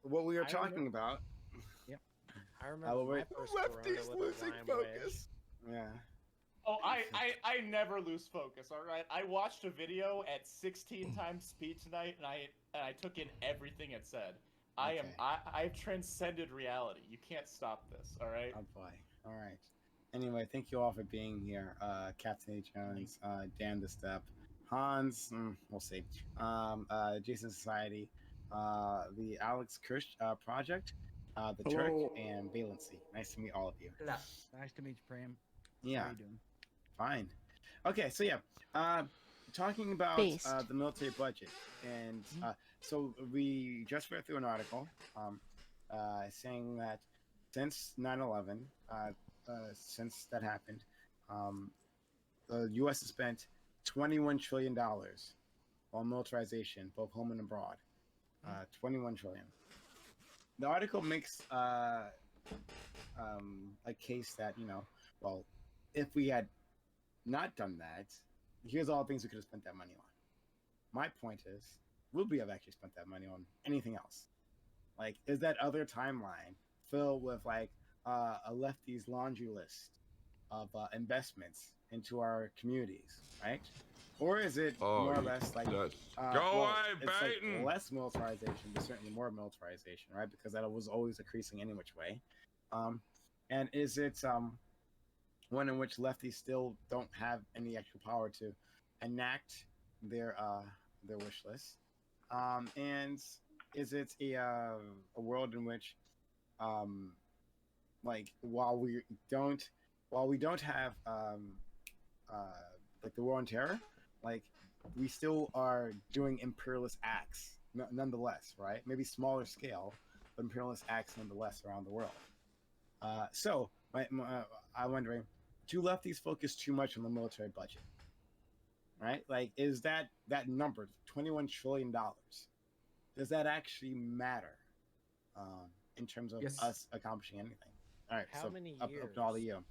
what we were I talking remember. about. Yep. I remember my first corona Lefties with a losing lime focus. wedge. Yeah. Oh, I never lose focus. All right, I watched a video at 16 times speed tonight, and I took in everything it said. Okay. I've transcended reality. You can't stop this. All right. Oh boy. All right. Anyway, thank you all for being here. Captain A. Jones, Dan the Step, Hans, we'll see. Jason Society, the Alex Kirsch Project, the Turk, Hello. and Valency. Nice to meet all of you. La. Nice to meet you, Pram. Yeah. How you doing? Fine. Okay, so yeah, talking about the military budget, and so we just read through an article saying that since 9/11, since that happened, the U.S. has spent $21 trillion on militarization, both home and abroad. 21 trillion. The article makes a case that, well, if we had not done that, here's all the things we could have spent that money on. My point is, would we have actually spent that money on anything else? Like, is that other timeline filled with like a lefty's laundry list of investments into our communities, right? Or is it more or less like go well, away, it's like Baton. less militarization, but certainly more militarization, right? Because that was always decreasing any which way. And is it one in which lefties still don't have any actual power to enact their wish list? And is it a world in which like while we don't have like the war on terror, like we still are doing imperialist acts nonetheless, right? Maybe smaller scale, but imperialist acts nonetheless around the world. So I'm wondering, do lefties focus too much on the military budget? Right? Like, is that number, $21 trillion, does that actually matter in terms of us accomplishing anything? All right, How so many up years? to all of you.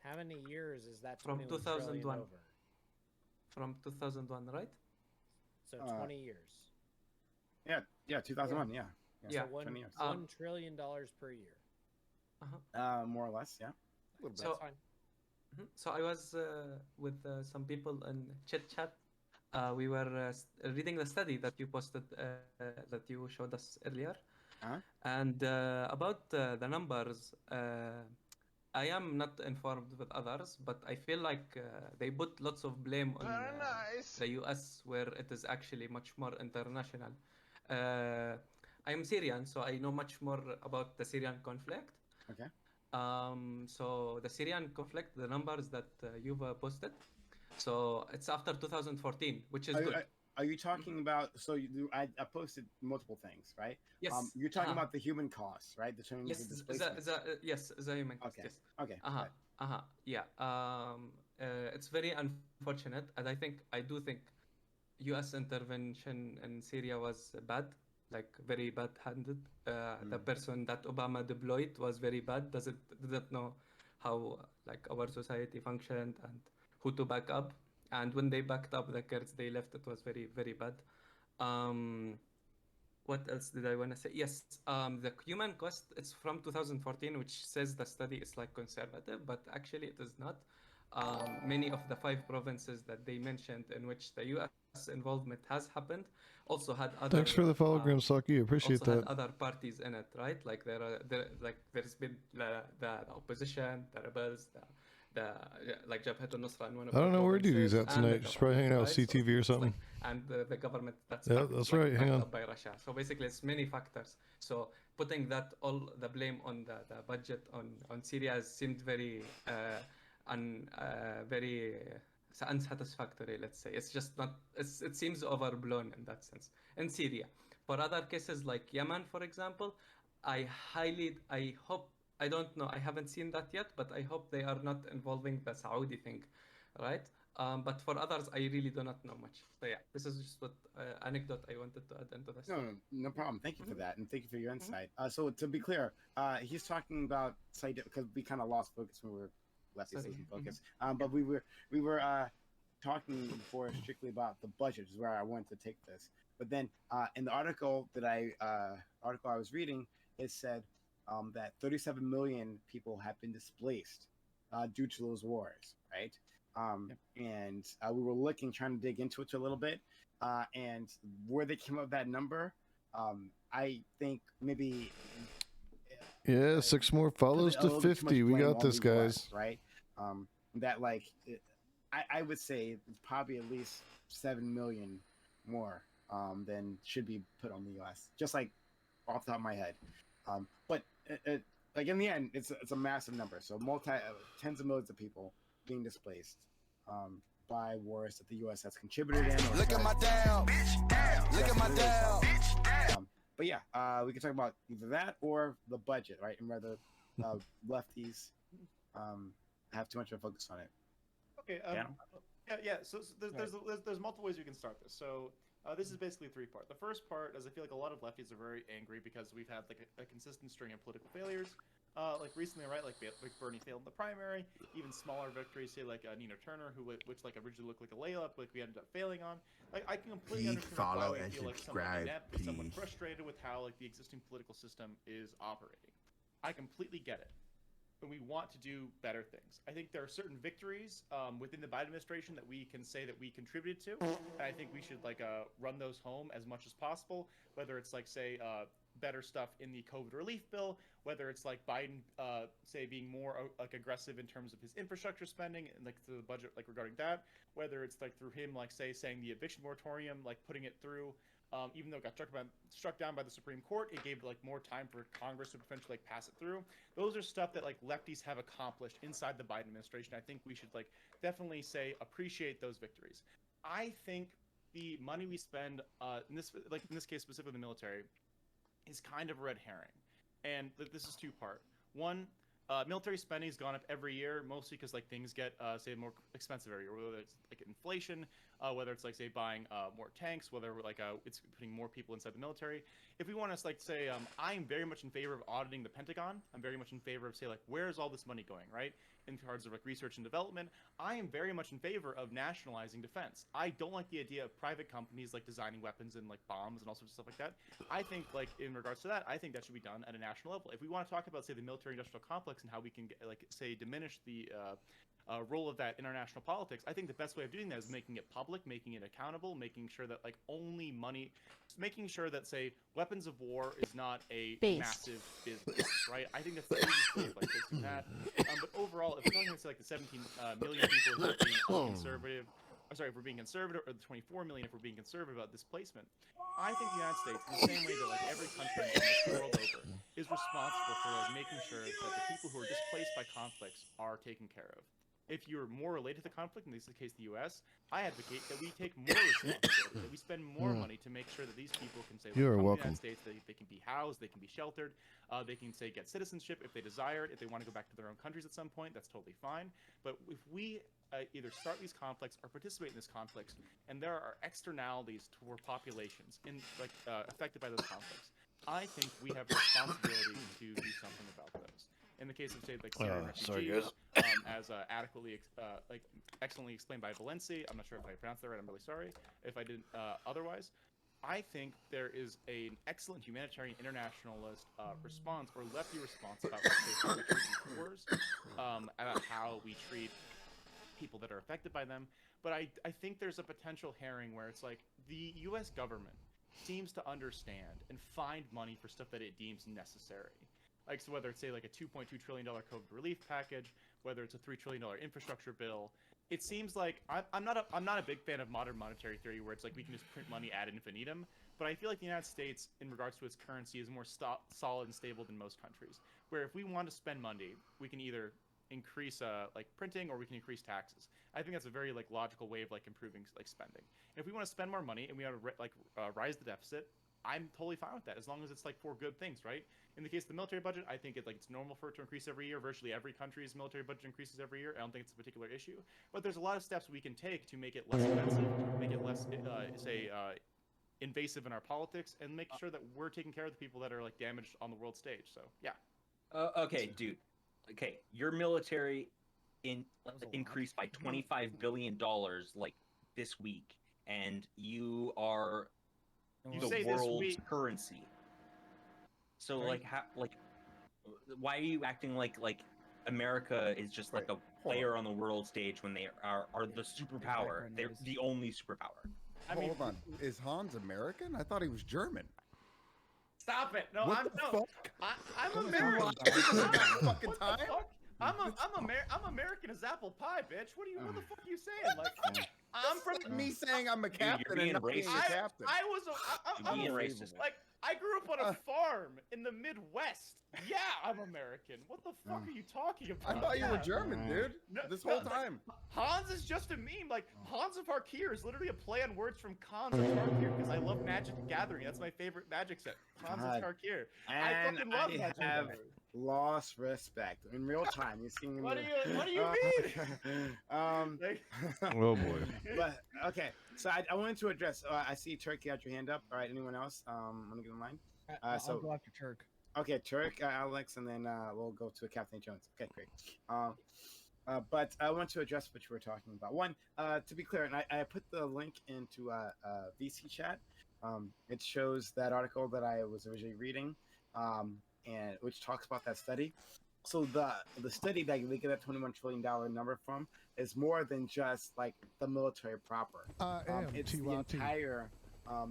How many years is that From 21 trillion 2001. over? From 2001, right? So 20 years. Yeah, 2001, yeah. Yeah. So $20 years. $1 trillion per year. More or less, yeah. A little bit. So- That's fine. So I was with some people in chit chat. We were reading the study that you posted, that you showed us earlier, and about the numbers. I am not informed with others, but I feel like they put lots of blame on the US, where it is actually much more international. I am Syrian, so I know much more about the Syrian conflict. Okay. So the Syrian conflict, the numbers that you've posted, so it's after 2014, which is good. Are you talking about? So I posted multiple things, right? Yes. You're talking about the human costs, right? The terms Yes, of displacement. yes, the human cost. Okay. Yes. Okay. Yeah. It's very unfortunate, and I do think U.S. intervention in Syria was bad, like very bad-handed. The person that Obama deployed was very bad. Didn't know how like our society functioned and who to back up. And when they backed up the Kurds, they left. It was very, very bad. What else did I want to say? Yes, the human cost, it's from 2014, which says the study is like conservative, but actually it is not. Many of the 5 provinces that they mentioned in which the U.S. involvement has happened also had other. Thanks for the follow, Saki. Appreciate also that. had other parties in it, right? Like there's been the opposition, the rebels, like Jabhat al-Nusra in one of I don't know where provinces, duty's at and the tonight. She's probably hanging out with government, right? CTV or it's like- something. and the government that's Yeah, backed- that's like, right. Hang backed on. up by Russia. So basically, it's many factors. So putting that all the blame on the budget on Syria seemed very very unsatisfactory. Let's say it's just not. It seems overblown in that sense. In Syria, for other cases like Yemen, for example, I hope. I don't know. I haven't seen that yet, but I hope they are not involving the Saudi thing, right? But for others, I really do not know much. So yeah, this is just what anecdote I wanted to add into this. No problem. Thank you for that, and thank you for your insight. So to be clear, he's talking about because we kind of lost focus when we were lefties losing focus. But we were talking before strictly about the budget, is where I wanted to take this. But then in the article I was reading, it said that 37 million people have been displaced due to those wars, right? And we were trying to dig into it a little bit, and where they came up with that number, I think maybe. Yeah, 6 more follows to 50. We got this, guys. Right? That I would say it's probably at least 7 million more than should be put on the U.S. Just like off the top of my head, but like in the end, it's a massive number. So tens of millions of people being displaced by wars that the U.S. has contributed in. Look at my dad, bitch. Look at my dad. But yeah, we can talk about either that or the budget, right? And whether lefties have too much of a focus on it. Okay. Yeah. So there's multiple ways we can start this. So this is basically a three-part. The first part is I feel like a lot of lefties are very angry because we've had like a consistent string of political failures. Like recently, right? Like Bernie failed in the primary. Even smaller victories, say like Nina Turner, which like originally looked like a layup, like we ended up failing on. Like I can completely understand why we feel like somewhat inept and somewhat frustrated with how like the existing political system is operating. I completely get it. And we want to do better things. I think there are certain victories within the Biden administration that we can say that we contributed to. And I think we should like run those home as much as possible. Whether it's like say better stuff in the COVID relief bill, whether it's like Biden say being more like aggressive in terms of his infrastructure spending and like the budget like regarding that, whether it's like through him like say saying the eviction moratorium, like putting it through. Even though it got struck down by the Supreme Court, it gave like more time for Congress to potentially like pass it through. Those are stuff that like lefties have accomplished inside the Biden administration. I think we should like definitely say appreciate those victories. I think the money we spend in this case specifically the military is kind of a red herring, and this is two-part. One, military spending has gone up every year, mostly because like things get say more expensive every year, whether it's like inflation, whether it's like say buying more tanks, whether like it's putting more people inside the military. If we want to like say I'm very much in favor of auditing the Pentagon. I'm very much in favor of say like where's all this money going, right? In terms of like research and development, I am very much in favor of nationalizing defense. I don't like the idea of private companies like designing weapons and like bombs and all sorts of stuff like that. I think like in regards to that, I think that should be done at a national level. If we want to talk about say the military-industrial complex and how we can like say diminish the role of that in international politics, I think the best way of doing that is making it public, making it accountable, making sure that like only money, making sure that say weapons of war is not a massive business, right? I think that's the easiest way of like fixing that. But overall, if we're talking about say, like the 17 million people who are being conservative, if we're being conservative, or the 24 million if we're being conservative about displacement, I think the United States, in the same way that like every country in the world over, is responsible for like making sure that the people who are displaced by conflicts are taken care of. If you're more related to the conflict, in this case the U.S., I advocate that we take more responsibility, that we spend more money to make sure that these people can say, you are to the welcome. United States, they can be housed, they can be sheltered, they can say get citizenship if they desire it, if they want to go back to their own countries at some point, that's totally fine. But if we either start these conflicts or participate in these conflicts, and there are externalities toward populations affected by those conflicts, I think we have a responsibility to do something about those. In the case of say like Syrian refugees, as adequately excellently explained by Valenci, I'm not sure if I pronounced that right. I'm really sorry if I didn't. Otherwise, I think there is an excellent humanitarian internationalist response or lefty response about how we treat these wars, about how we treat people that are affected by them. But I think there's a potential herring where it's like the U.S. government seems to understand and find money for stuff that it deems necessary. Like, so whether it's say like a $2.2 trillion COVID relief package, whether it's a $3 trillion infrastructure bill, it seems like I'm not a big fan of modern monetary theory where it's like we can just print money ad infinitum. But I feel like the United States, in regards to its currency, is more solid and stable than most countries. Where if we want to spend money, we can either increase like printing or we can increase taxes. I think that's a very like logical way of like improving like spending. And if we want to spend more money and we want to rise the deficit, I'm totally fine with that as long as it's like for good things, right? In the case of the military budget, I think it's normal for it to increase every year. Virtually every country's military budget increases every year. I don't think it's a particular issue, but there's a lot of steps we can take to make it less expensive, make it less invasive in our politics, and make sure that we're taking care of the people that are like damaged on the world stage. So yeah. Okay, dude. Okay, your military increased by $25 billion like this week, and you are the world's currency. So why are you acting like America is just like a player on the world stage when they are the superpower? They're the only superpower. Hold on. Is Hans American? I thought he was German. Stop it! No, What the fuck? I'm American. Fucking time. I'm American as apple pie, bitch. What the fuck are you saying? Like, I'm from me saying I'm a captain being and not being a captain. I'm being racist. Like, I grew up on a farm in the Midwest. Yeah, I'm American. What the fuck are you talking about? I thought you were German, dude. This whole time. Hans is just a meme. Like, Hans of Harkir is literally a play on words from Khans of Harkir because I love Magic the Gathering. That's my favorite Magic set. Hans of Harkir. I fucking love Magic the Gathering. Lost respect in real time. You're seeing what do you mean? Oh boy. But okay, so I wanted to address. I see Turkey had your hand up. All right, anyone else? Want to get in line? I'll go after Turk. Okay, Turk, Alex, and then we'll go to Captain Jones. Okay, great. But I want to address what you were talking about. One, to be clear, and I put the link into VC chat. It shows that article that I was originally reading. And which talks about that study. So the study that they get that $21 trillion number from is more than just like the military proper. It's the entire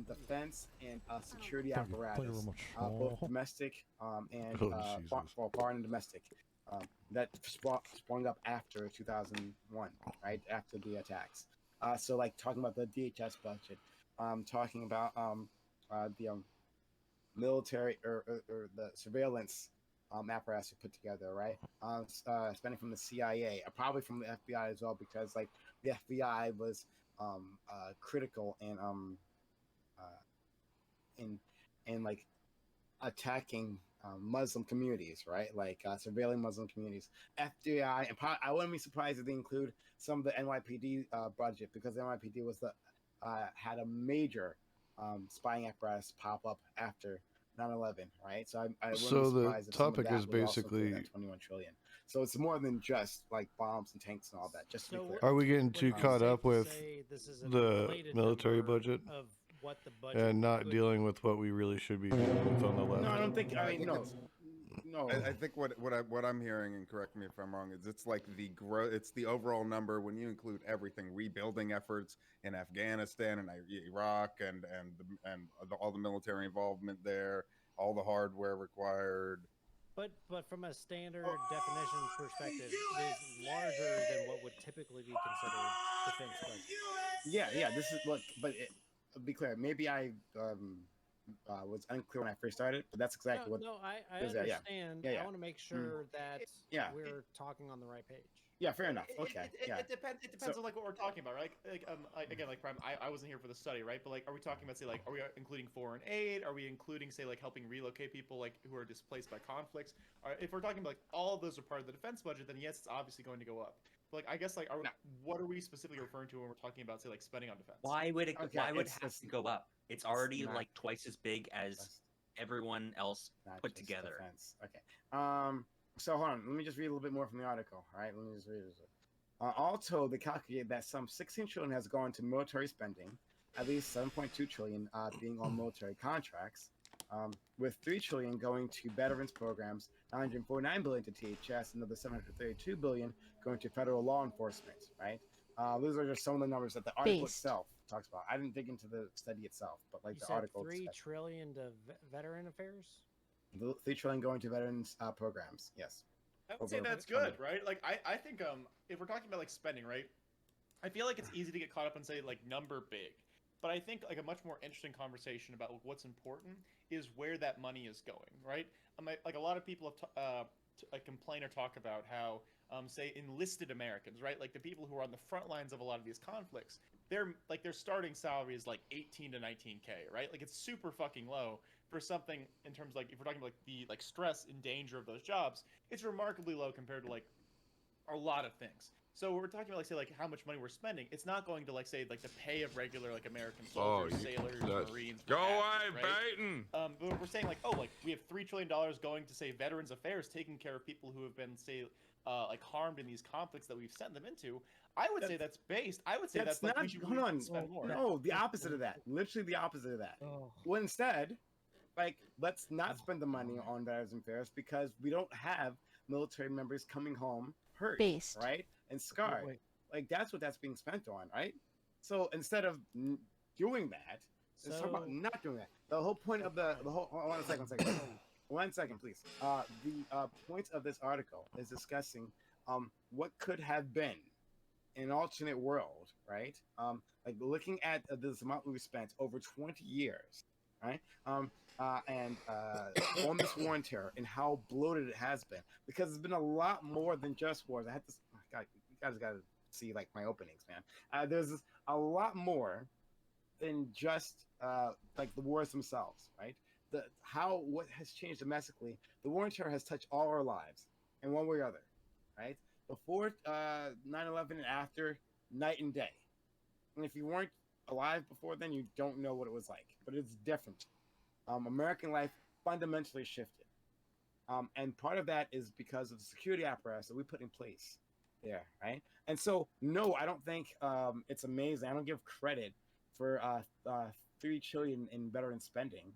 defense and security apparatus, both domestic and foreign and domestic, that sprung up after 2001, right after the attacks. So like talking about the DHS budget, talking about the military or the surveillance apparatus put together, right? Spending from the CIA, probably from the FBI as well, because like the FBI was critical in like attacking Muslim communities, right? Like surveilling Muslim communities. FBI, and I wouldn't be surprised if they include some of the NYPD budget, because the NYPD was had a major spying apparatus pop up after 9/11, right? So I wouldn't be surprised if some of that is basically that 21 trillion. So it's more than just like bombs and tanks and all that. Just to be clear. Are we getting too caught up with the military budget of what the budget and not dealing with what we really should be dealing with on the left? No, I don't think. I mean, no. I think what I'm hearing, and correct me if I'm wrong, is it's like it's the overall number when you include everything, rebuilding efforts in Afghanistan and Iraq and all the military involvement there, all the hardware required. But from a standard definition perspective, it is larger than what would typically be considered defense budget. Yeah. This is but to be clear, maybe I was unclear when I first started, but that's exactly what. No, I understand. Yeah. I want to make sure that we're talking on the right page. Yeah, fair enough. Okay. It depends on like what we're talking about, right? Again, like Prime, I wasn't here for the study, right? But like, are we talking about, say, like, are we including foreign aid? Are we including, say, like, helping relocate people like who are displaced by conflicts? If we're talking about like all of those are part of the defense budget, then yes, it's obviously going to go up. But like, I guess like, what are we specifically referring to when we're talking about, say, like, spending on defense? Why would it have to go up? It's already like twice as big as everyone else put together. Defense. Okay. So hold on, let me just read a little bit more from the article. All right, let me just read this. All told, they calculate that some 16 trillion has gone to military spending, at least 7.2 trillion being on military contracts, with 3 trillion going to veterans programs, 949 billion to THS, another 732 billion going to federal law enforcement. Right? Those are just some of the numbers that the article itself talks about. I didn't dig into the study itself, but like the article. 3 trillion to veteran affairs. 3 trillion going to veterans programs. Yes. I would say that's good, right? Like, I think if we're talking about like spending, right? I feel like it's easy to get caught up and say like number big, but I think like a much more interesting conversation about what's important is where that money is going, right? Like a lot of people have complain or talk about how say enlisted Americans, right? Like the people who are on the front lines of a lot of these conflicts, their starting salary is like 18 to 19K, right? Like it's super fucking low for something in terms of, like, if we're talking about like the like stress and danger of those jobs, it's remarkably low compared to like a lot of things. So we're talking about, like, say, like how much money we're spending. It's not going to, like, say, like the pay of regular, like, American soldiers, sailors, Marines. Go away, right? Baton. But we're saying, like, oh, like we have $3 trillion going to, say, Veterans Affairs, taking care of people who have been, say, like harmed in these conflicts that we've sent them into. I would say that's based. I would say that's like, not. we should Hold on. spend more. No, the opposite of that. Literally the opposite of that. Well, instead, like, let's not spend the money on Veterans Affairs because we don't have military members coming home hurt, right, and scarred. Like, that's what that's being spent on, right? So instead of doing that, let's talk about not doing that. The whole point of the whole. One second. 1 second, please. The point of this article is discussing what could have been in an alternate world, right? Like looking at this amount we spent over 20 years, right? And on this war on terror and how bloated it has been, because it's been a lot more than just wars. I had this. God, you guys got to see like my openings, man. There's a lot more than just like the wars themselves, right? What has changed domestically. The war on terror has touched all our lives in one way or other, right? Before 9/11 and after, night and day. And if you weren't alive before then, you don't know what it was like. But it's different. American life fundamentally shifted. And part of that is because of the security apparatus that we put in place there, right? And so, no, I don't think it's amazing. I don't give credit for $3 trillion in veteran spending,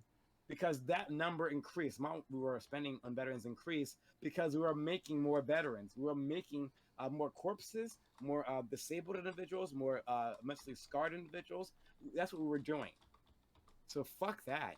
because that number increased. The amount we were spending on veterans increased because we were making more veterans. We were making more corpses, more disabled individuals, more mentally scarred individuals. That's what we were doing. So fuck that.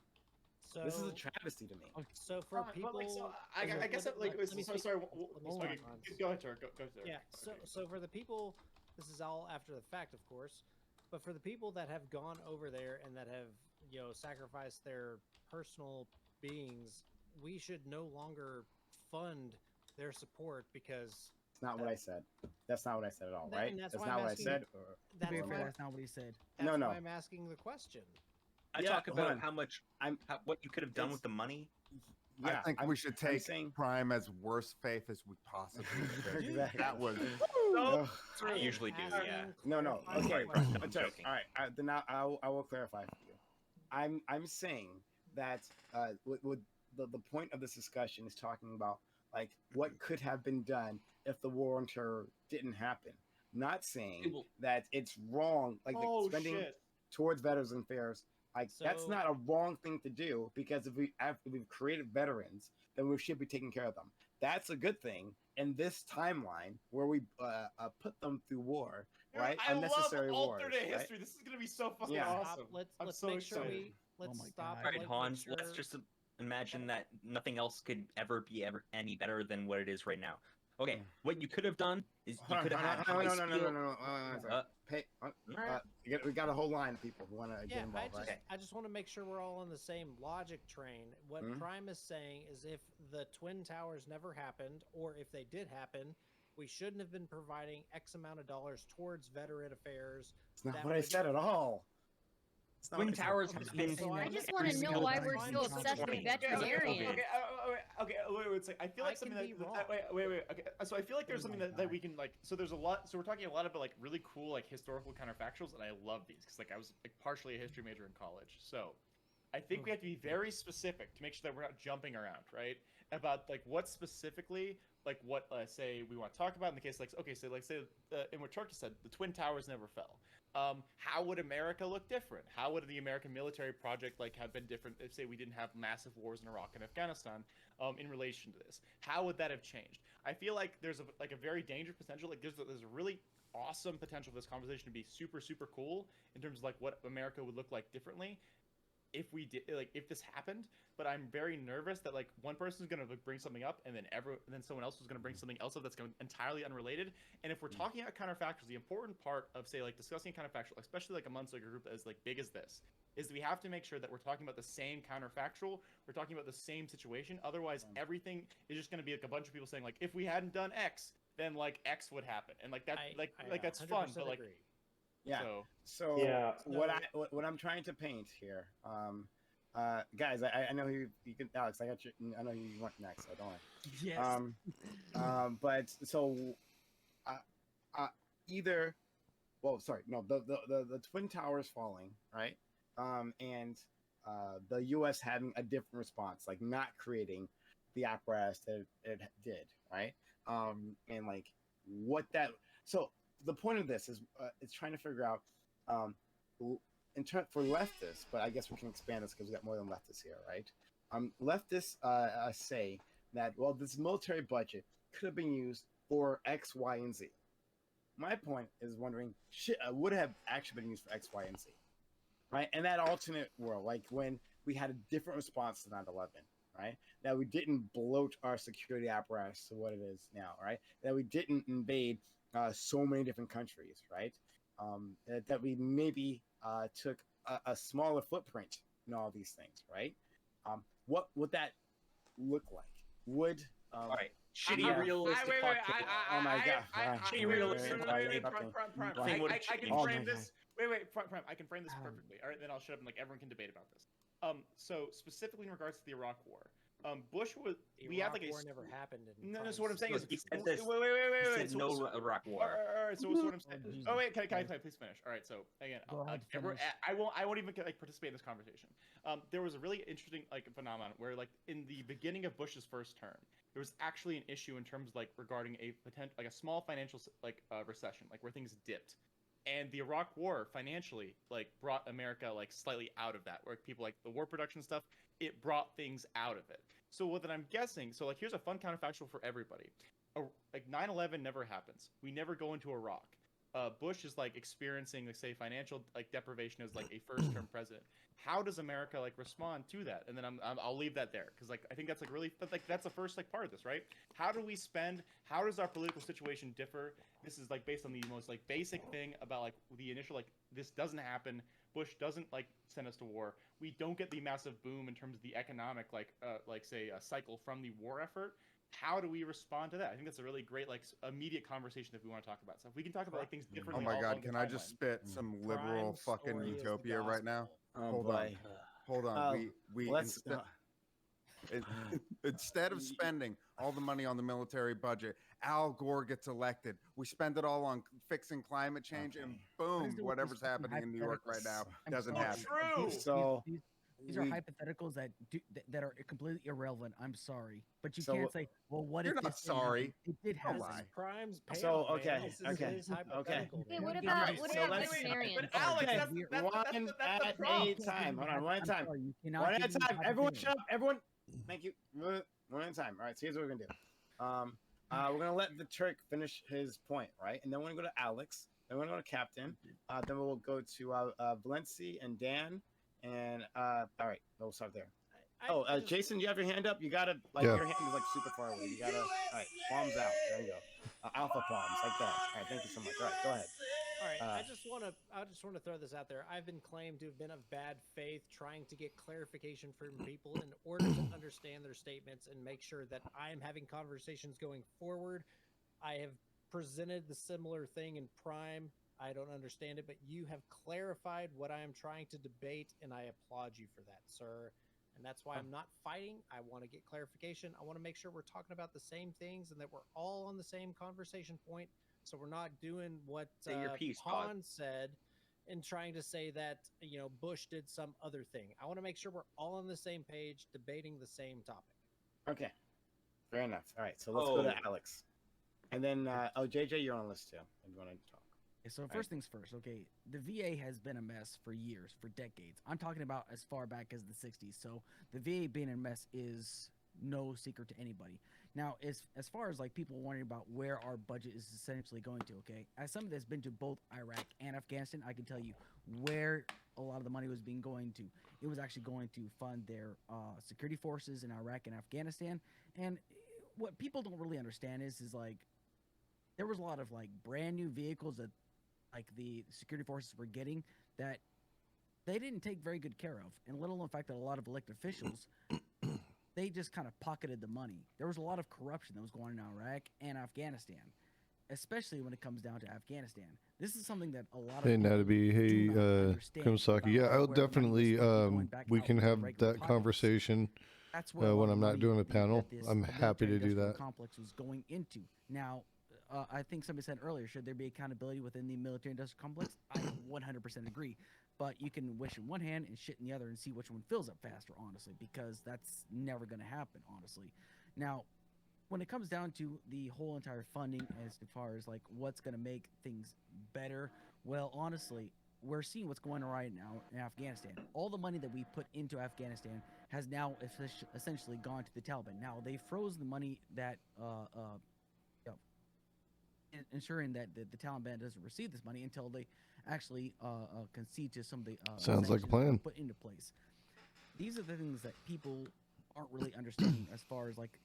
So, this is a travesty to me. So for people, like, so I guess sorry. Okay, go ahead, Turk. Go ahead. Yeah. So for the people, this is all after the fact, of course, but for the people that have gone over there and that have, you know, sacrificed their personal beings, we should no longer fund their support because it's not what I said. That's not what I said at all, right? That's not what I said. To be fair, that's not what he said. That's why I'm asking the question. I talk about what you could have done with the money. Yeah, I think we should take Prime as worst faith as we possibly could. Exactly. That was. I usually do. Yeah. No. Okay. I'm joking. All right. Then I will clarify for you. I'm saying that with the point of this discussion is talking about like what could have been done if the war on terror didn't happen. Not saying that it's wrong, like the spending towards Veterans Affairs. Like that's not a wrong thing to do, because if we've created veterans, then we should be taking care of them. That's a good thing in this timeline where we put them through war, right? Unnecessary wars. Alternate Right? history. This is gonna be so fucking awesome. Let's make sure let's stop. All right, Hans. Let's just imagine that nothing else could ever be any better than what it is right now. Okay, what you could have done is you could have had we got a whole line of people who want to get involved. I just want to make sure we're all on the same logic train. What Prime is saying is if the Twin Towers never happened, or if they did happen, we shouldn't have been providing X amount of dollars towards veteran affairs. It's not what I said at all. Twin Towers has been. I just want to know why we're so obsessed with veterinarians. Okay. Wait. I feel like something that. Wait. Okay. So I feel like there's something that we can like. So there's a lot. So we're talking a lot about like really cool like historical counterfactuals, and I love these because like I was like partially a history major in college. So I think we have to be very specific to make sure that we're not jumping around, right? About like what specifically, like what say we want to talk about in the case like okay, so like say in what Turk said, the Twin Towers never fell. How would America look different? How would the American military project like have been different if, say, we didn't have massive wars in Iraq and Afghanistan in relation to this? How would that have changed? I feel like there's a very dangerous potential. Like there's a really awesome potential for this conversation to be super, super cool in terms of like what America would look like differently if we did like if this happened. But I'm very nervous that like one person is going to bring something up and then someone else is going to bring something else up that's entirely unrelated. And if we're talking about counterfactuals, the important part of say like discussing counterfactual, especially like amongst like a group as like big as this, is we have to make sure that we're talking about the same counterfactual. We're talking about the same situation. Otherwise, everything is just going to be like a bunch of people saying like if we hadn't done X, then like X would happen, and like that that's fun, but like agree. Yeah. So what I'm trying to paint here, guys, I know you can, Alex. I know you want next. So don't worry. Yes. But so either, well, sorry, no, the Twin Towers falling, right? And the U.S. having a different response, like not creating the apparatus that it did, right? And like what that. So the point of this is it's trying to figure out, for leftists, but I guess we can expand this because we got more than leftists here, right? Leftists say that, well, this military budget could have been used for X, Y, and Z. My point is wondering, shit, would have actually been used for X, Y, and Z, right? And that alternate world, like when we had a different response to 9/11, right? That we didn't bloat our security apparatus to what it is now, right? That we didn't invade so many different countries, right? That we maybe took a smaller footprint in all these things, right? What would that look like? Would all right, shitty realistic oh my god! Shitty realistic I can frame this. Prime. I can frame this perfectly. All right, then I'll shut up and like everyone can debate about this. So specifically in regards to the Iraq War, Bush was. We had like a war never happened. No. So what I'm saying is, he said this. Wait. No Iraq War. All right. So what I'm saying. Oh wait, can I please finish? All right. So again, I won't even like participate in this conversation. There was a really interesting like phenomenon where like in the beginning of Bush's first term, there was actually an issue in terms like regarding a potential like a small financial like recession, like where things dipped. And the Iraq War financially like brought America like slightly out of that, where people like the war production stuff, it brought things out of it. So what I'm guessing, so like here's a fun counterfactual for everybody. Like 9/11 never happens. We never go into Iraq. Bush is like experiencing, like, say, financial like deprivation as like a first-term president. How does America like respond to that? And then I'll leave that there because like I think that's like really that's the first like part of this, right? How do we spend? How does our political situation differ? This is like based on the most like basic thing about like the initial like this doesn't happen. Bush doesn't like send us to war. We don't get the massive boom in terms of the economic like say a cycle from the war effort. How do we respond to that? I think that's a really great, like, immediate conversation if we want to talk about stuff. We can talk about like things differently. Oh my god, can I just spit some liberal fucking utopia right now? Hold on. Instead of spending all the money on the military budget, Al Gore gets elected. We spend it all on fixing climate change, and boom, whatever's happening in New York right now doesn't happen. True. So these are hypotheticals that are completely irrelevant. I'm sorry, but you can't say, "Well, what You're if not this sorry? It did happen." Crimes. So okay. Wait, what about veterinarians? Alex, one at a time. Hold on, one at a time. One at a time. Everyone shut up. Everyone. Thank you. One at a time. All right. So here's what we're gonna do. We're gonna let the Turk finish his point, right? And then we're gonna go to Alex. Then we're gonna go to Captain. Then we'll go to Valenci and Dan. And all right, we'll start there. Jason, you have your hand up. You gotta your hand is like super far away. You gotta all right, palms out. There you go. Alpha palms like that. All right, thank you so much. All right, go ahead. All right, I just want to throw this out there. I've been claimed to have been of bad faith, trying to get clarification from people in order to understand their statements and make sure that I'm having conversations going forward. I have presented the similar thing in Prime. I don't understand it, but you have clarified what I am trying to debate, and I applaud you for that, sir. And that's why I'm not fighting. I want to get clarification. I want to make sure we're talking about the same things and that we're all on the same conversation point. So we're not doing what Han said and trying to say that, Bush did some other thing. I want to make sure we're all on the same page, debating the same topic. Okay. Fair enough. All right. So let's go to Alex. And then, JJ, you're on the list too. If you want to talk. So first things first, okay, the VA has been a mess for years, for decades. I'm talking about as far back as the 60s. So the VA being a mess is no secret to anybody. Now, as far as like people wondering about where our budget is essentially going to, okay, as somebody that's been to both Iraq and Afghanistan, I can tell you where a lot of the money was being going to. It was actually going to fund their security forces in Iraq and Afghanistan. And what people don't really understand is like there was a lot of like brand new vehicles that like the security forces were getting that they didn't take very good care of. And let alone the fact that a lot of elected officials, they just kind of pocketed the money. There was a lot of corruption that was going on in Iraq and Afghanistan, especially when it comes down to Afghanistan. This is something that a lot of Krimasaki. Yeah, I'll definitely, we can have that conversation when I'm not doing a panel. I'm happy to do that. Complex was going into. Now, I think somebody said earlier, should there be accountability within the military-industrial complex? I 100% agree. But you can wish in one hand and shit in the other and see which one fills up faster, honestly, because that's never going to happen, honestly. Now, when it comes down to the whole entire funding as far as like what's going to make things better, well, honestly, we're seeing what's going on right now in Afghanistan. All the money that we put into Afghanistan has now essentially gone to the Taliban. Now, they froze the money that ensuring that the Taliban doesn't receive this money until they actually concede to some of the sounds like a plan put into place. These are the things that people aren't really understanding as far as like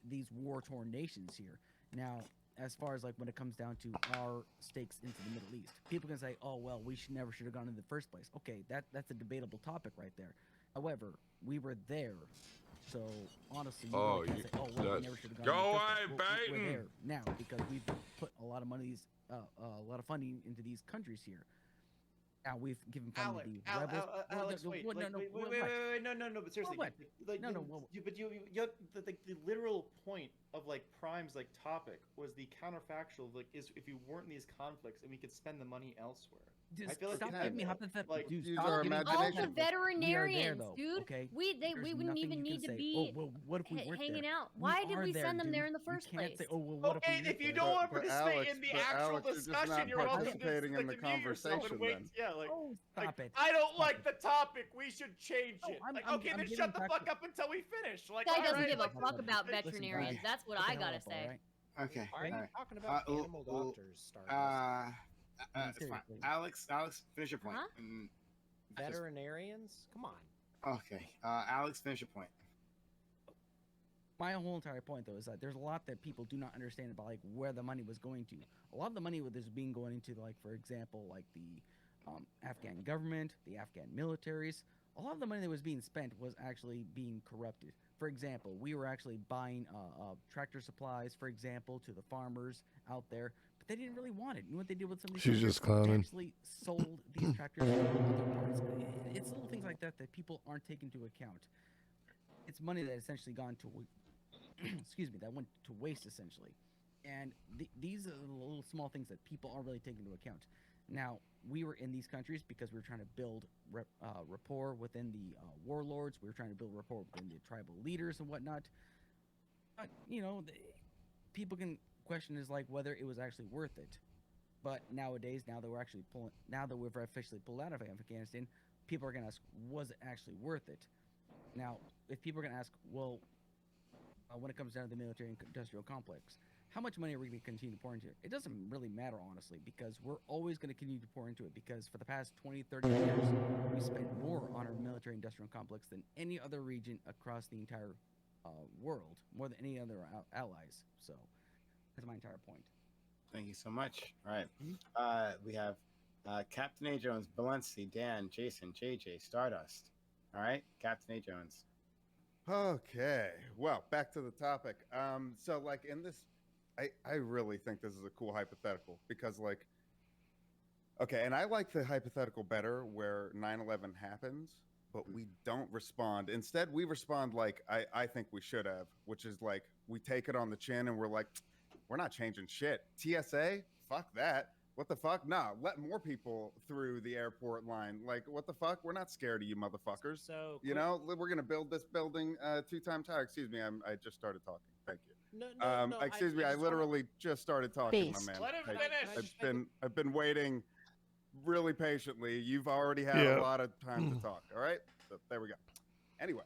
these war-torn nations here. Now, as far as like when it comes down to our stakes into the Middle East, people can say, "Oh well, we should have gone in the first place." Okay, that's a debatable topic right there. However, we were there. So honestly, you really can't say, "Oh well, we never should have gone." We're there now because we've put a lot of a lot of funding into these countries here. Now we've given funding to the rebels. Alex, wait, no, but seriously, what? Like, no, but you the literal point of like Prime's like topic was the counterfactual of like is if you weren't in these conflicts and we could spend the money elsewhere. Dude, I feel like stop giving me hypothetical. like, use our all imagination. the veterinarians, though, dude. okay? We There's wouldn't nothing even you need can to say. be Oh, well, what if we weren't hanging there? out. Why did are we there, send them dude. there in the You first can't place? say, oh, well, what okay, if you don't want to participate in the actual discussion, you're welcome participating to in the mute yourself and conversation wait. then. Yeah, like, Oh, stop it. I don't Stop like it. the topic. We should change No, it. I'm- Like, I'm- okay, I'm then giving shut the back fuck to- up until we finish. Like, Guy all doesn't right, give a like, fuck about Listen, veterinarians. guys, That's what shut I the hell gotta up, say. alright? Okay. Why are you all right. talking about animal doctors, Stardust? It's fine. seriously. Alex, finish your point. Huh? Veterinarians? Come on. Okay. Alex, finish your point. My whole entire point though is that there's a lot that people do not understand about like where the money was going to. A lot of the money was being going into like, for example, like the Afghan government, the Afghan militaries. A lot of the money that was being spent was actually being corrupted. For example, we were actually buying tractor supplies, for example, to the farmers out there, but they didn't really want it. You know what they did with some of these? She's just clowning. They actually sold these tractors to other parts. It's little things like that that people aren't taking into account. It's money that essentially gone to, excuse me, that went to waste essentially. And these are the little small things that people aren't really taking into account. Now, we were in these countries because we were trying to build rapport within the warlords. We were trying to build rapport within the tribal leaders and whatnot. But, you know, people can question is like whether it was actually worth it. But nowadays, now that we've officially pulled out of Afghanistan, people are going to ask, was it actually worth it? Now, if people are going to ask, well, when it comes down to the military-industrial complex, how much money are we going to continue to pour into it? It doesn't really matter, honestly, because we're always going to continue to pour into it because for the past 20, 30 years, we spent more on our military-industrial complex than any other region across the entire world, more than any other allies. So that's my entire point. Thank you so much. All right. We have Captain A. Jones, Balenci, Dan, Jason, JJ, Stardust. All right, Captain A. Jones. Okay. Well, back to the topic. So like in this, I really think this is a cool hypothetical because like, okay, and I like the hypothetical better where 9/11 happens, but we don't respond. Instead, we respond like I think we should have, which is like we take it on the chin and we're like, we're not changing shit. TSA, fuck that. What the fuck? Nah, let more people through the airport line. Like, what the fuck? We're not scared of you motherfuckers. So you know, we're gonna build this building 2 times higher. Excuse me, I just started talking. Thank you. No, excuse me, I literally just started talking, my man. Let him finish. I've been waiting really patiently. You've already had a lot of time to talk. All right, so there we go. Anyway,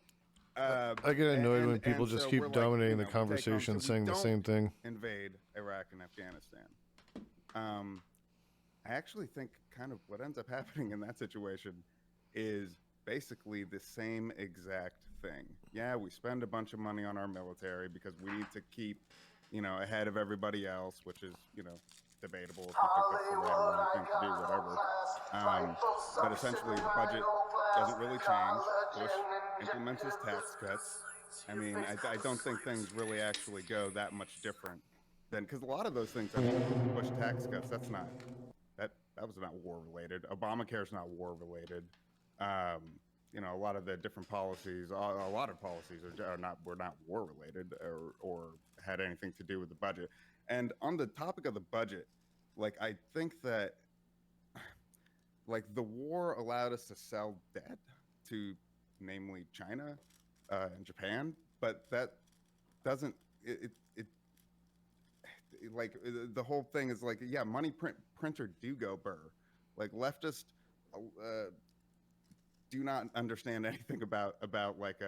I get annoyed when people just so keep we're like, dominating you know, the conversation, we saying the don't same thing. invade Iraq and Afghanistan. I actually think kind of what ends up happening in that situation is basically the same exact thing. Yeah, we spend a bunch of money on our military because we need to keep, you know, ahead of everybody else, which is, you know, debatable if you think that's the right or wrong thing to do, whatever. But essentially, the budget doesn't really change. Bush implements his tax cuts. I mean, I don't think things really actually go that much different than, because a lot of those things, I mean, Bush tax cuts, that's not, that was not war related. Obamacare's not war related. you know, a lot of the different policies, a lot of policies were not war related or had anything to do with the budget. And on the topic of the budget, like I think that like the war allowed us to sell debt to namely China and Japan, but that doesn't like the whole thing is like, yeah, printer do go burr. Like leftists do not understand anything about like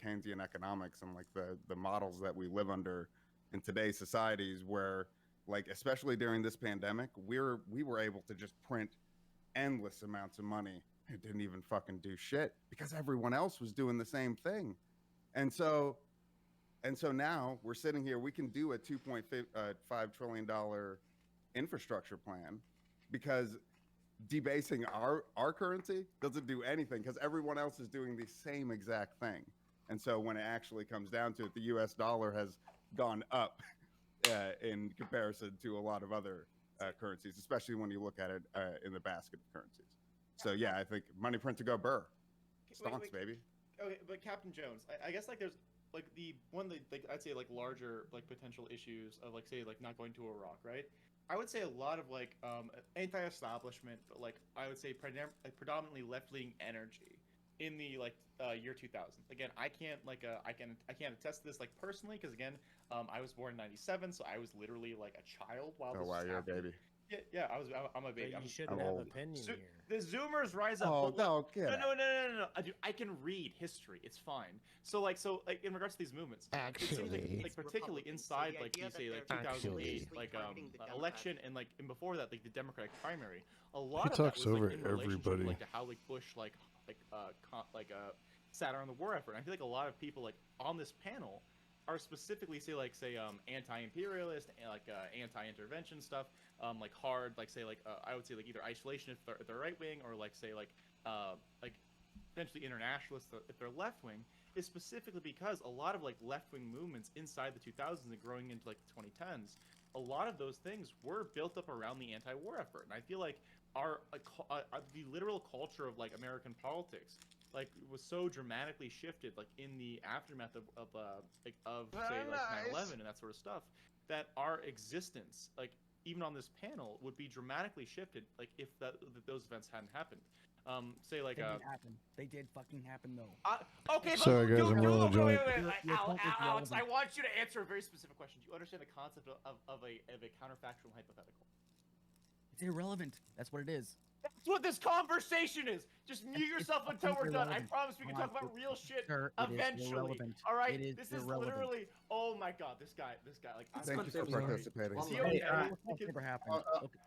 Keynesian economics and like the models that we live under in today's societies, where like especially during this pandemic, we were able to just print endless amounts of money. It didn't even fucking do shit because everyone else was doing the same thing. And so now we're sitting here, we can do a $2.5 trillion infrastructure plan because debasing our currency doesn't do anything because everyone else is doing the same exact thing. And so when it actually comes down to it, the US dollar has gone up in comparison to a lot of other currencies, especially when you look at it in the basket of currencies. So yeah, I think money print to go burr. Stonks, baby. Okay, but Captain Jones, I guess like there's like the one that like I'd say like larger like potential issues of like say like not going to Iraq, right? I would say a lot of like anti-establishment, but like I would say predominantly left-leaning energy in the like year 2000. Again, I can't like I can't attest to this like personally because again, I was born in '97, so I was literally like a child while this was you're a happening. baby. Yeah, I'm a baby. So you shouldn't have opinion here. The Zoomers rise up. Oh, no, no. I can read history. It's fine. So in regards to these movements, it seems like particularly inside like you say like 2008 like election and like and before that like the Democratic primary, a lot of that was like in relationship to, like to how like Bush sat around the war effort. And I feel like a lot of people like on this panel are specifically say anti-imperialist and like anti-intervention stuff, like hard like I would say like either isolation if they're right wing or like potentially internationalists if they're left wing, is specifically because a lot of like left wing movements inside the 2000s and growing into like the 2010s, a lot of those things were built up around the anti-war effort. And I feel like the literal culture of like American politics like was so dramatically shifted like in the aftermath of say like 9/11 and that sort of stuff, that our existence like even on this panel would be dramatically shifted like if those events hadn't happened. Say like they did happen. They did fucking happen though. Okay, sorry guys, I'm rolling a joint. Alex, I want you to answer a very specific question. Do you understand the concept of a counterfactual hypothetical? It's irrelevant. That's what it is. That's what this conversation is. Just mute yourself until we're done. I promise we can talk about real shit eventually. All right? This is literally. Oh my god, this guy. Like. Thank you for participating. Never happened.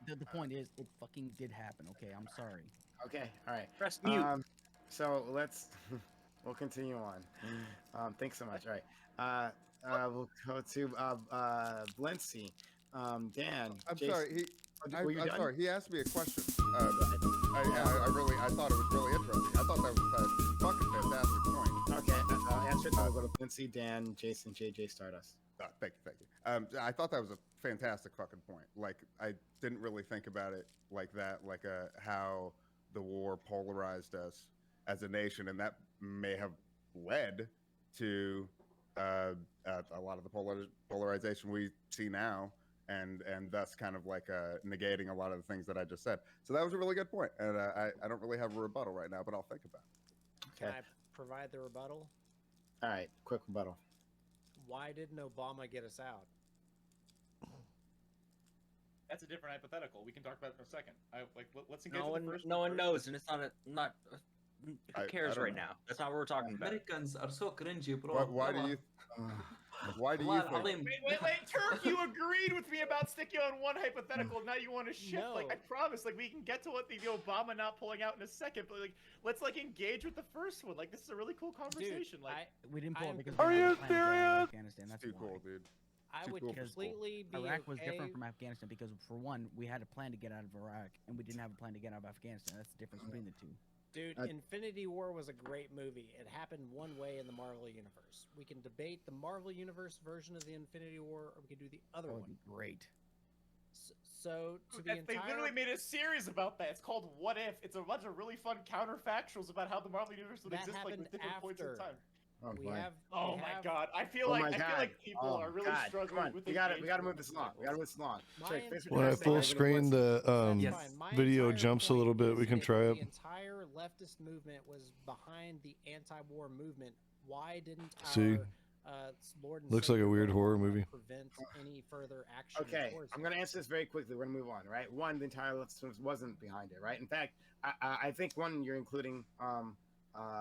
The point is, it fucking did happen. Okay, I'm sorry. Okay, all right. Press mute. So we'll continue on. Thanks so much. All right. We'll go to Blency. Dan. I'm Jason. sorry. I'm sorry. He asked me a question. I thought it was really interesting. I thought that was a fucking fantastic point. Okay. Answer it. I'll go to Blency, Dan, Jason, JJ, Stardust. Thank you. I thought that was a fantastic fucking point. Like I didn't really think about it like that. Like how the war polarized us as a nation, and that may have led to a lot of the polarization we see now, and thus kind of like negating a lot of the things that I just said. So that was a really good point, and I don't really have a rebuttal right now, but I'll think about it. Okay. Can I provide the rebuttal? All right, quick rebuttal. Why didn't Obama get us out? That's a different hypothetical. We can talk about it in a second. Let's engage with the first no one first. knows, and it's not. Who cares right now? That's not what we're talking about. Americans are so cringy, bro. Why do you? Why do you think? Wait, Turk, you agreed with me about sticking on one hypothetical. Now you want to shift. No. Like I promise, like we can get to what the Obama not pulling out in a second, but like let's like engage with the first one. Like this is a really cool conversation. Dude, we didn't pull it because Are you serious? Afghanistan. That's Too why. cool, dude. I would cool. completely be Iraq was okay. different from Afghanistan because, for one, we had a plan to get out of Iraq, and we didn't have a plan to get out of Afghanistan. That's the difference between the two. Dude, Infinity War was a great movie. It happened one way in the Marvel Universe. We can debate the Marvel Universe version of the Infinity War, or we can do the other That one. would be great. So they literally made a series about that. It's called What If. It's a bunch of really fun counterfactuals about how the Marvel universe would exist like with different points in time. Oh, my god! I feel like people are really struggling with. We gotta move this along. We gotta move this along. When I full screen the video jumps a little bit, we can try it. The entire leftist movement was behind the anti-war movement. Why didn't our Lord and looks like a weird horror movie. Prevent any further action? Okay, I'm gonna answer this very quickly. We're gonna move on, right? One, the entire leftist wasn't behind it, right? In fact, I think you're including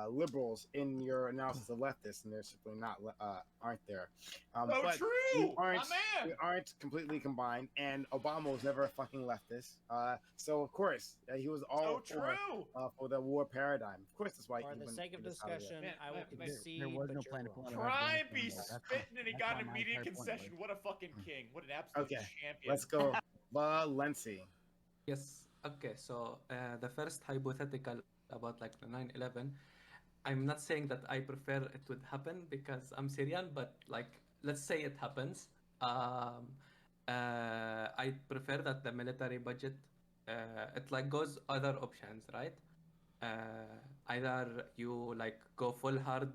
liberals in your analysis of leftists, and they're simply not aren't there. But true! We aren't completely combined, and Obama was never a fucking leftist. So of course he was all for the war paradigm. Of course, that's why. For the sake of discussion, I will concede. There was no plan to pull out of Prime be spitting, and he got an immediate concession. What a fucking king! What an absolute champion! Let's go, Valenci. Yes. Okay. So the first hypothetical about like the 9/11, I'm not saying that I prefer it would happen because I'm Syrian, but like let's say it happens. I prefer that the military budget it like goes other options, right? Either you like go full hard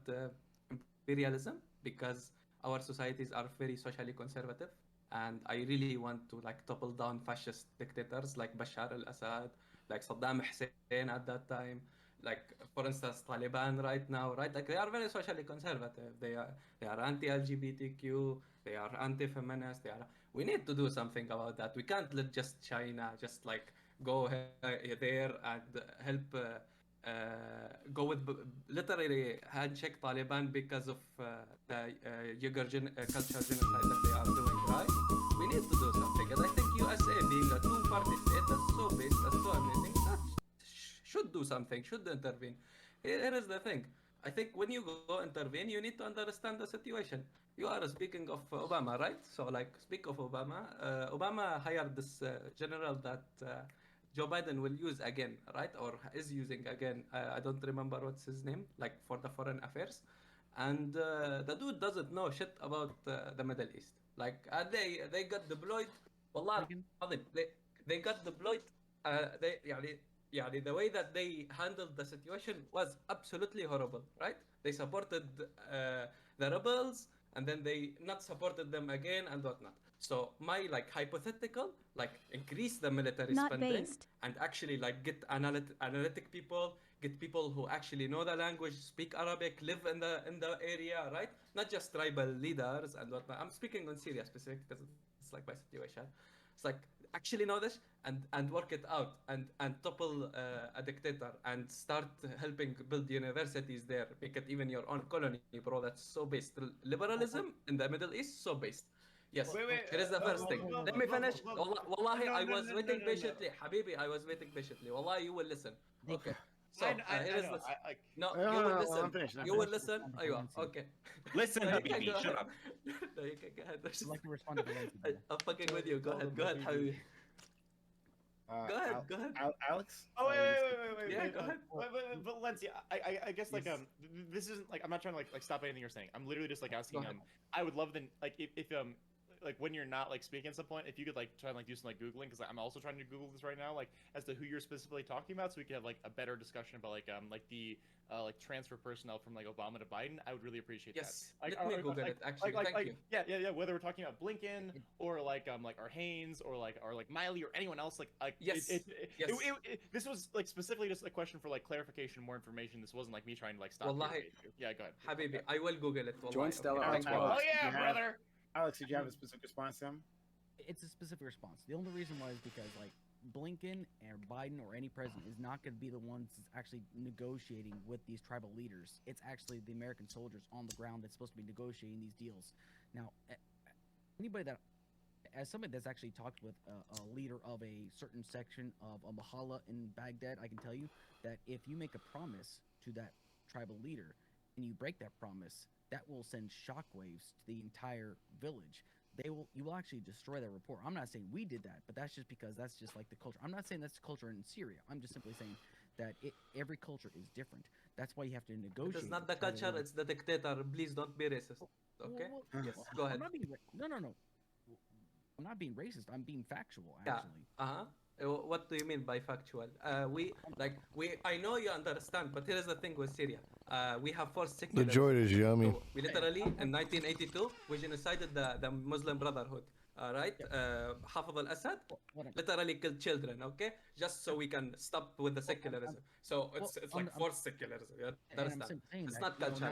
imperialism because our societies are very socially conservative, and I really want to like topple down fascist dictators like Bashar al-Assad, like Saddam Hussein at that time, like for instance Taliban right now, right? Like they are very socially conservative. They are anti-LGBTQ, they are anti-feminist. We need to do something about that. We can't let just China just like go there and help go with literally handshake Taliban because of the Uyghur culture genocide that they are doing, right? We need to do something, and I think USA being a two-party state that's so big, that's so amazing, that should do something, should intervene. Here is the thing. I think when you go intervene, you need to understand the situation. You are speaking of Obama, right? So like, speak of Obama. Obama hired this general that Joe Biden will use again, right? Or is using again. I don't remember what's his name, like for the foreign affairs. And the dude doesn't know shit about the Middle East. Like they got deployed. Wallah, they got deployed. The way that they handled the situation was absolutely horrible, right? They supported the rebels, and then they not supported them again and whatnot. So my like hypothetical, like increase the military spending and actually like get analytic people, get people who actually know the language, speak Arabic, live in the area, right? Not just tribal leaders and whatnot. I'm speaking on Syria specifically because it's like my situation. It's like actually know this and work it out and topple a dictator and start helping build universities there. Make it even your own colony, bro. That's so based. Liberalism in the Middle East, so based. Yes, here is the first thing. Let me finish. Wallahi, I was waiting patiently. Habibi, I was waiting patiently. Wallahi, you will listen. Okay. So, here is this. No, you will listen. You will listen. Aywa, okay. Listen, Habibi, shut up. No, you can go ahead. I'd like to respond to Valencia. I'm fucking with you. Go ahead, Habibi. Go ahead. Alex? Oh, wait. Yeah, go ahead. But Valencia, I guess like this isn't like I'm not trying to like stop anything you're saying. I'm literally just like asking I would love like if like when you're not like speaking at some point, if you could like try and like do some like Googling, because I'm also trying to Google this right now, like as to who you're specifically talking about, so we could have like a better discussion about like the like transfer personnel from like Obama to Biden. I would really appreciate that. Like, let me Google it actually. Thank you. Yeah. Whether we're talking about Blinken or like our Haynes or like Miley or anyone else, like yes. This was like specifically just a question for like clarification, more information. This wasn't like me trying to like stop. Wallahi, yeah, go ahead. Habibi, I will Google it. Wallahi. Join Stella. Okay. Oh yeah, brother. Alex, did you have a specific response to him? It's a specific response. The only reason why is because like Blinken or Biden or any president is not going to be the ones that's actually negotiating with these tribal leaders. It's actually the American soldiers on the ground that's supposed to be negotiating these deals. Now, anybody that, as somebody that's actually talked with a leader of a certain section of a Mahala in Baghdad, I can tell you that if you make a promise to that tribal leader and you break that promise, that will send shockwaves to the entire village. You will actually destroy their rapport. I'm not saying we did that, but that's just because that's just like the culture. I'm not saying that's the culture in Syria. I'm just simply saying that every culture is different. That's why you have to negotiate. It's not the culture, it's the dictator. Please don't be racist. Okay? Yes, go ahead. No. I'm not being racist. I'm being factual, actually. Yeah. What do you mean by factual? I know you understand, but here is the thing with Syria. We have forced The secularism. joint is yummy. So we literally, in 1982, we genocided the Muslim Brotherhood. Right? Hafez al-Assad literally killed children, okay? Just so we can stop with the secularism. So it's like forced secularism. You understand? It's not cultural.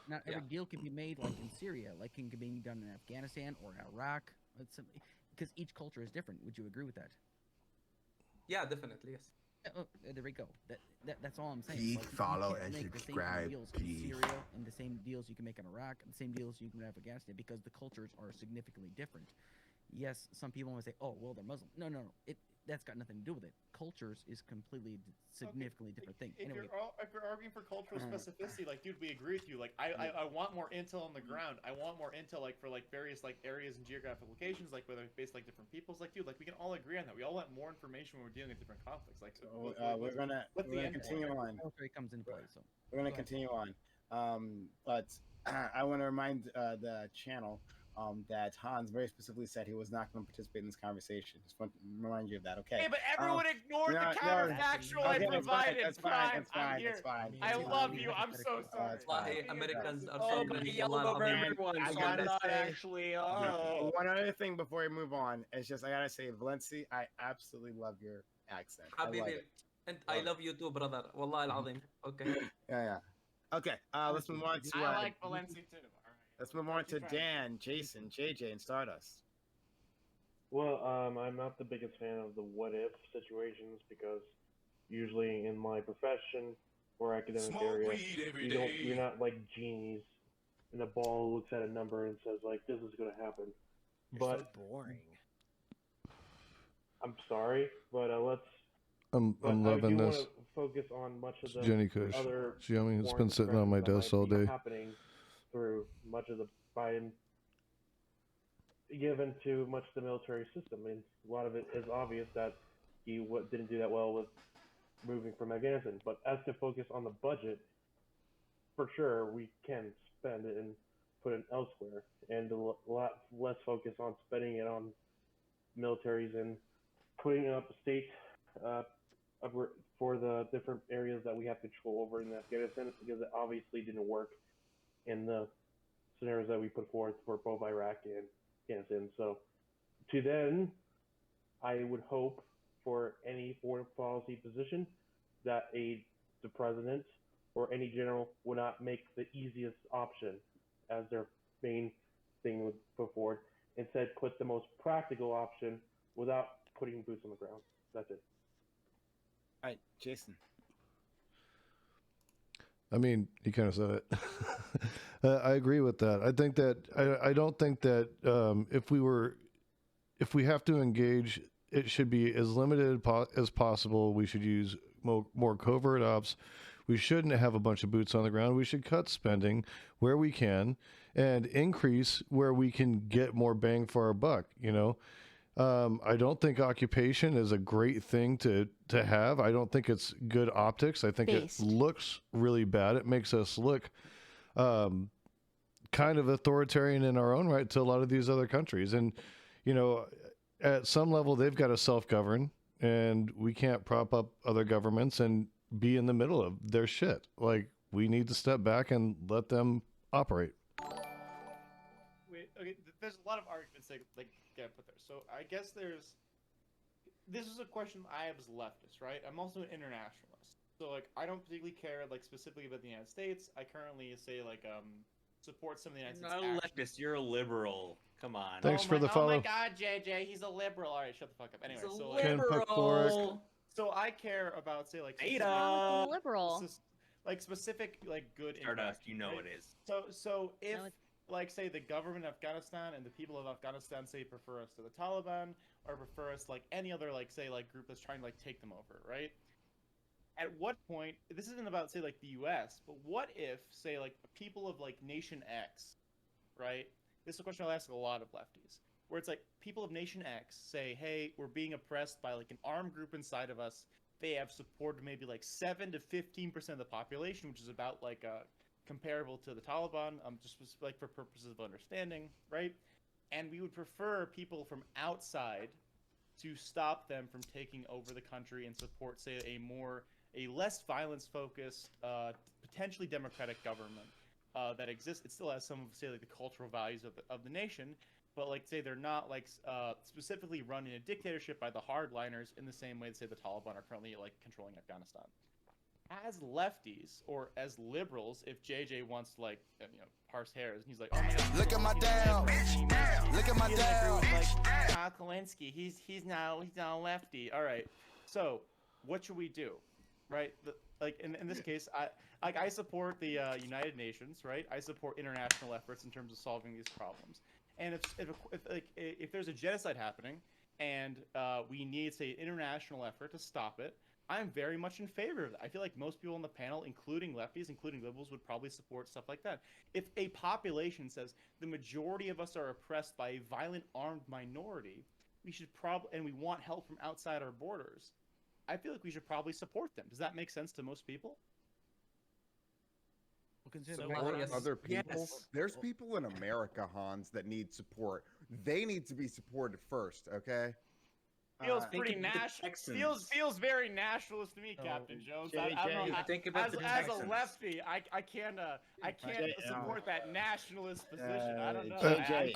Not every deal can be made like in Syria, like can be done in Afghanistan or Iraq. Because each culture is different. Would you agree with that? Yeah, definitely, yes. There we go. That's all I'm saying. Please follow and make subscribe, the same deals please. in Syria and the same deals you can make in Iraq and the same deals you can have in Afghanistan because the cultures are significantly different. Yes, some people want to say, "Oh, well, they're Muslim." No. That's got nothing to do with it. Cultures is completely significantly different thing. If, Anyway, if you're arguing for cultural specificity, like, dude, we agree with you. Like, I want more intel on the ground. I want more intel, like, for like various like areas and geographic locations, like whether it's based like different peoples. Like, dude, like we can all agree on that. We all want more information when we're dealing with different conflicts. Like, we're gonna continue on. Military comes into play, so we're gonna continue on. But I want to remind the channel that Hans very specifically said he was not going to participate in this conversation. Just want to remind you of that, okay? Hey, but everyone ignored the counterfactual I provided. That's fine. It's fine. I love you. I'm so sorry. Wallahi, Americans are Oh, so but great. yell over everyone. I So gotta I'm not say, actually. Oh. One other thing before we move on is just I gotta say, Valencia, I absolutely love your accent. Habibi, and I love you too, brother. Wallahi al-azim. Okay. Yeah. Okay. Let's move on to. I like Valencia too. Let's move on to Dan, Jason, JJ, and Stardust. Well, I'm not the biggest fan of the what-if situations because usually in my profession or academic area, you're not like genies, and the ball looks at a number and says like, "This is going to happen." You're so boring. I'm sorry, but let's. I'm loving this. I do want to focus on much of the Jenny Kush. other. It's yummy. It's been sitting on my desk all day. Happening through much of the Biden given to much of the military system. I mean, a lot of it is obvious that he didn't do that well with moving from Afghanistan. But as to focus on the budget, for sure we can spend it and put it elsewhere, and a lot less focus on spending it on militaries and putting up a state for the different areas that we have control over in Afghanistan, because it obviously didn't work in the scenarios that we put forth for both Iraq and Afghanistan. So to then, I would hope for any foreign policy position that the president or any general would not make the easiest option as their main thing would put forward. Instead, put the most practical option without putting boots on the ground. That's it. All right, Jason. I mean, you kind of said it. I agree with that. I think that I don't think that if we have to engage, it should be as limited as possible. We should use more covert ops. We shouldn't have a bunch of boots on the ground. We should cut spending where we can and increase where we can get more bang for our buck. You know, I don't think occupation is a great thing to have. I don't think it's good optics. I think it looks really bad. It makes us look kind of authoritarian in our own right to a lot of these other countries. And, you know, at some level, they've got to self-govern, and we can't prop up other governments and be in the middle of their shit. Like, we need to step back and let them operate. Okay, there's a lot of arguments that get put there. So I guess this is a question I have as a leftist, right? I'm also an internationalist. So like I don't particularly care like specifically about the United States. I currently say like support some of the United States. Not a leftist, you're a liberal. Come on. Thanks for the follow. Oh my God, JJ, he's a liberal. All right, shut the fuck up. Anyway, so liberal. So I care about say like liberal. Like specific like good. Stardust, you know right? it is. So if like say the government of Afghanistan and the people of Afghanistan say prefer us to the Taliban or prefer us like any other like say like group that's trying to like take them over, right? At what point, this isn't about say like the US, but what if say like people of like nation X, right? This is a question I'll ask a lot of lefties, where it's like people of nation X say, hey, we're being oppressed by like an armed group inside of us. They have supported maybe like 7 to 15% of the population, which is about like comparable to the Taliban, just like for purposes of understanding, right? and we would prefer people from outside to stop them from taking over the country and support, say, a less violence-focused, potentially democratic government that exists. It still has some of, say, like the cultural values of the nation, but like, say, they're not like specifically run in a dictatorship by the hardliners in the same way that, say, the Taliban are currently like controlling Afghanistan. As lefties or as liberals, if JJ wants to like parse hairs, and he's like, oh my God, Look at my dad. Look at my dad. Like Kalinsky, he's now a lefty. All right, so what should we do, right? Like in this case, I support the United Nations, right? I support international efforts in terms of solving these problems. And if there's a genocide happening, and we need, say, an international effort to stop it, I'm very much in favor of that. I feel like most people on the panel, including lefties, including liberals, would probably support stuff like that. If a population says the majority of us are oppressed by a violent armed minority, we should and we want help from outside our borders, I feel like we should probably support them. Does that make sense to most people? Support other people. Yes. There's people in America, Hans, that need support. They need to be supported first, okay? Feels pretty national. Feels very nationalist to me, Captain Jones. I don't know. As a lefty, I can't support that nationalist position. I don't know.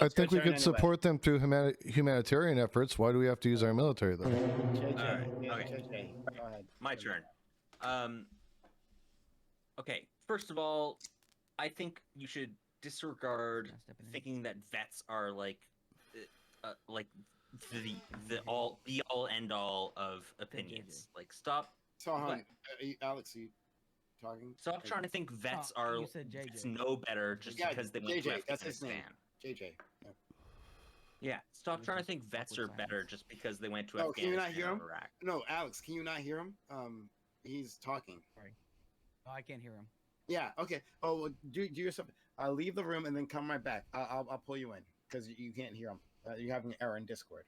I think we could support them through humanitarian efforts. Why do we have to use our military, though? JJ, okay. Go ahead. My turn. Okay. First of all, I think you should disregard thinking that vets are like the all end all of opinions. Like, stop. So, Alex, are you talking? Stop trying to think vets are no better just because they went to Afghanistan. That's his name. JJ. Yeah. Stop trying to think vets are better just because they went to Afghanistan. Can you not hear him? Iraq. No, Alex, can you not hear him? He's talking. Sorry. Oh, I can't hear him. Yeah. Okay. Oh, well, do yourself. I'll leave the room and then come right back. I'll pull you in because you can't hear him. You're having an error in Discord.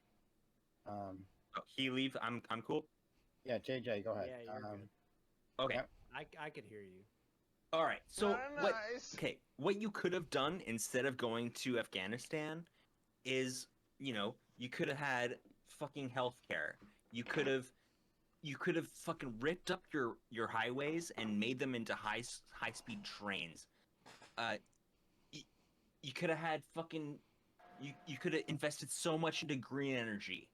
He leave. I'm cool. Yeah, JJ, go ahead. Yeah, you're good. Okay. Yep. I could hear you. All right. So what you could have done instead of going to Afghanistan is, you could have had fucking healthcare. You could have fucking ripped up your highways and made them into high speed trains. You could have had fucking. You could have invested so much into green energy,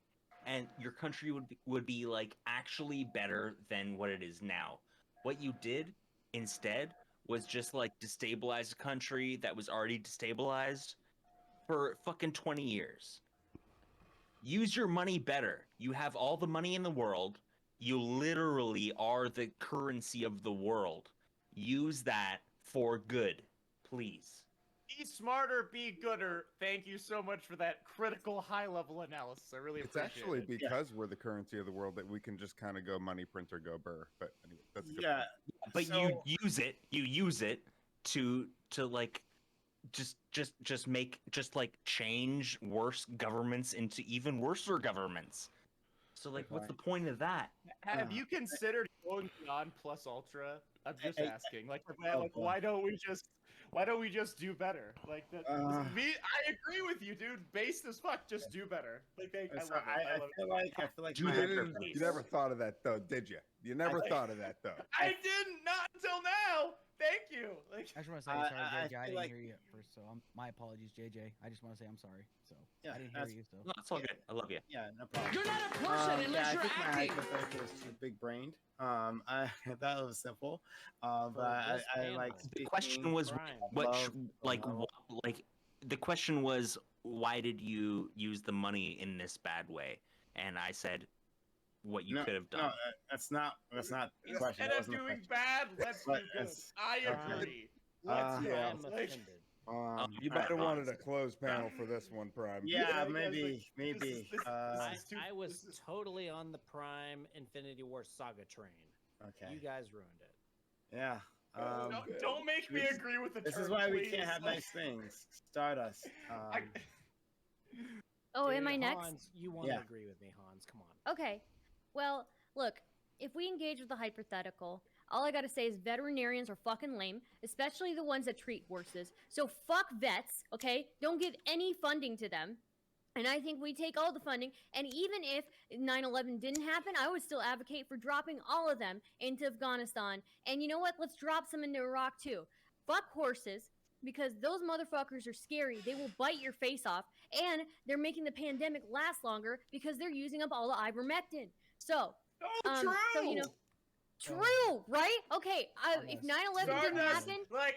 and your country would be like actually better than what it is now. What you did instead was just like destabilize a country that was already destabilized for fucking 20 years. Use your money better. You have all the money in the world. You literally are the currency of the world. Use that for good, please. Be smarter, be gooder. Thank you so much for that critical high-level analysis. I really appreciate it. It's actually because we're the currency of the world that we can just kind of go money printer, go burr. But anyway, that's a good point. But so, you use it to like just make change worse governments into even worser governments. So like, what's the point of that? Have you considered going beyond plus ultra? I'm just asking. Like, why don't we just do better? Like, I agree with you, dude. Based as fuck, just do better. Like, I feel like you never thought of that though, did you? You never thought of that though. I didn't, not until now. Thank you. Like, I just want to say sorry, JJ. I didn't hear you at first, so my apologies, JJ. I just want to say I'm sorry. So I didn't hear you. So no, it's all good. I love you. Yeah, no problem. You're not a person unless you're acting. I think my hypothetical was too big-brained. I thought it was simple. But I like. The question was the question was, why did you use the money in this bad way? And I said, what you could have done. No, that's not the question. Instead of doing bad, let's do good. I agree. Let's do it. You might have wanted a closed panel for this one, Prime. Yeah, maybe. I was totally on the Prime Infinity War Saga train. Okay. You guys ruined it. Yeah. Don't make me agree with the This term, is why we please. can't have nice things. Stardust. Am I next? Hans, you want to agree with me, Hans? Come on. Okay. Well, look, if we engage with the hypothetical, all I gotta say is veterinarians are fucking lame, especially the ones that treat horses. So fuck vets, okay? Don't give any funding to them. And I think we take all the funding, and even if 9/11 didn't happen, I would still advocate for dropping all of them into Afghanistan. And you know what? Let's drop some into Iraq too. Fuck horses, because those motherfuckers are scary. They will bite your face off, and they're making the pandemic last longer because they're using up all the ivermectin. So, true. So, you know, true, right? Okay, if 9/11 didn't happen, shut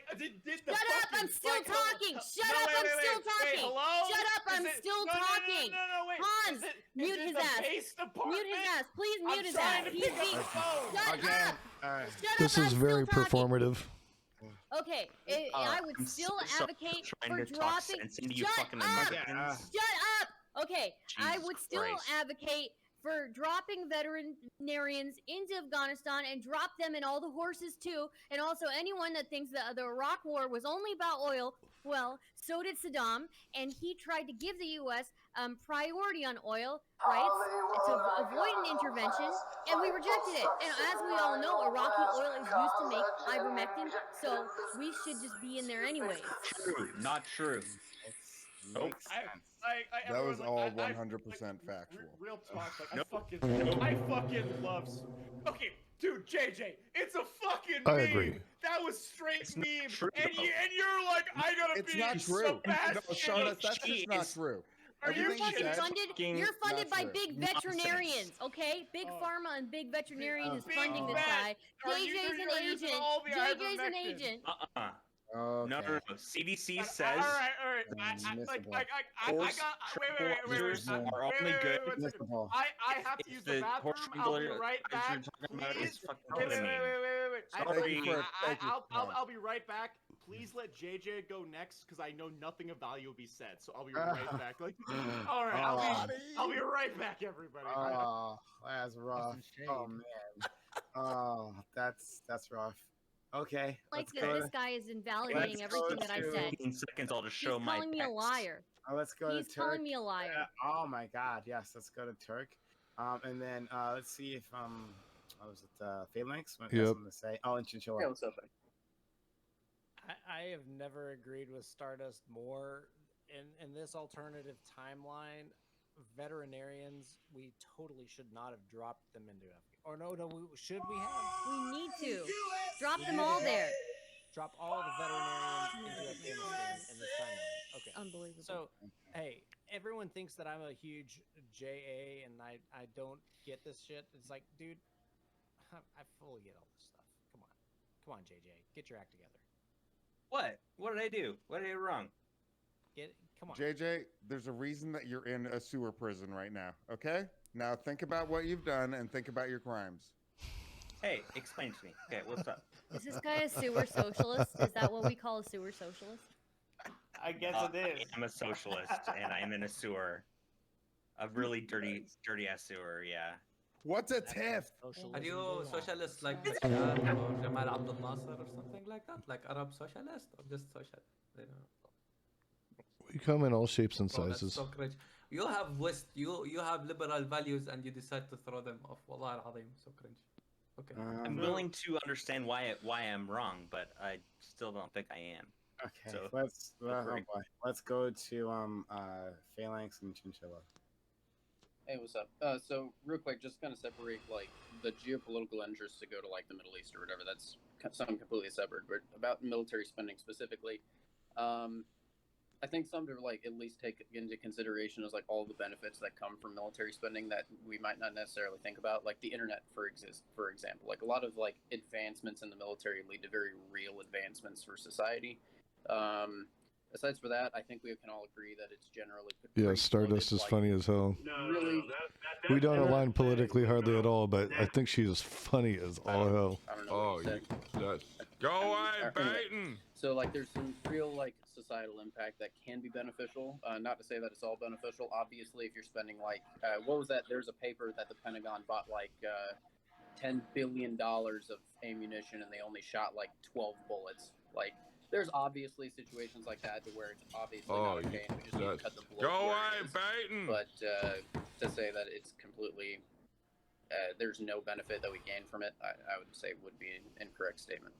up! I'm still talking. Shut up! I'm still talking. Shut up! I'm still talking. Hans, mute his ass. Mute his ass. Please mute his ass. He's being. Shut up! Shut This up! is I'm very still talking. performative. Okay, I would still advocate for dropping. Shut up! Shut up! Okay, I would still advocate for dropping veterinarians into Afghanistan and drop them and all the horses too. And also anyone that thinks that the Iraq War was only about oil, well, so did Saddam, and he tried to give the U.S. Priority on oil, right, to avoid an intervention, and we rejected it. And as we all know, Iraqi oil is used to make ivermectin, so we should just be in there anyways. True, not true. Nope. That was all 100% factual. Real talk, like I fucking love. Okay, dude, JJ, it's a fucking meme. I agree. That was straight meme, true, and you're like, I gotta It's be not true. Sebastian. No, Shauna, that's just not true. You're fucking funded. You're funded by true. big veterinarians, okay? Big pharma and big veterinarian is funding this guy. JJ's an agent. JJ's an agent. Okay. No. CDC says. All right. I got. Wait. Are only good. I have to use the bathroom. I'll be right back. Please. Wait. I'll be right back. Please let JJ go next, because I know nothing of value will be said. So I'll be right back. All right. I'll be right back, everybody. Oh, that's rough. Oh man. Oh, that's rough. Okay. Like this guy is invalidating everything that I said. 15 seconds, I'll just show He's my calling me a liar. Let's go He's to Turk. calling me a liar. Oh my God, yes. Let's go to Turk. And then let's see if what was it? Phalanx? What has something to say? Oh, and Chinchilla. Yeah, what's up? I have never agreed with Stardust more. In this alternative timeline, veterinarians, we totally should not have dropped them into Afghanistan. Or no, should we have? We need to. Drop them all there. Drop all the veterinarians into Afghanistan in this timeline. Okay. Unbelievable. So, hey, everyone thinks that I'm a huge JA and I don't get this shit. It's like, dude, I fully get all this stuff. Come on, JJ. Get your act together. What? What did I do? What did I do wrong? Come on. JJ, there's a reason that you're in a sewer prison right now, okay? Now think about what you've done and think about your crimes. Hey, explain to me. Okay, what's up? Is this guy a sewer socialist? Is that what we call a sewer socialist? I guess it is. I'm a socialist, and I'm in a sewer. A really dirty ass sewer, yeah. What's a TIFF? Are you socialist like Bashar or Jamal Abdel Nasser or something like that? Like Arab socialist or just social? You know? We come in all shapes and Bro, that's sizes. so cringe. You have West, you have liberal values and you decide to throw them off. Wallah al-azim, so cringe. Okay. I'm willing to understand why I'm wrong, but I still don't think I am. Okay, So, let's go to Phalanx and Chinchilla. Hey, what's up? So real quick, just kind of separate like the geopolitical interests to go to like the Middle East or whatever. That's something completely separate. But about military spending specifically, I think some to like at least take into consideration is like all the benefits that come from military spending that we might not necessarily think about, like the internet for example. Like a lot of like advancements in the military lead to very real advancements for society. Aside for that, I think we can all agree that it's generally Yeah, Stardust is funny as hell. Really, We don't align politically hardly at all, but I think she is funny as all hell. Oh, go away, Baton! So like, there's some real like societal impact that can be beneficial. Not to say that it's all beneficial. Obviously, if you're spending like, what was that? There's a paper that the Pentagon bought like $10 billion of ammunition, and they only shot like 12 bullets. Like, there's obviously situations like that to where it's obviously not okay, and we just need to cut the blood. Go away, Baton! But to say that it's completely there's no benefit that we gain from it, I would say would be an incorrect statement.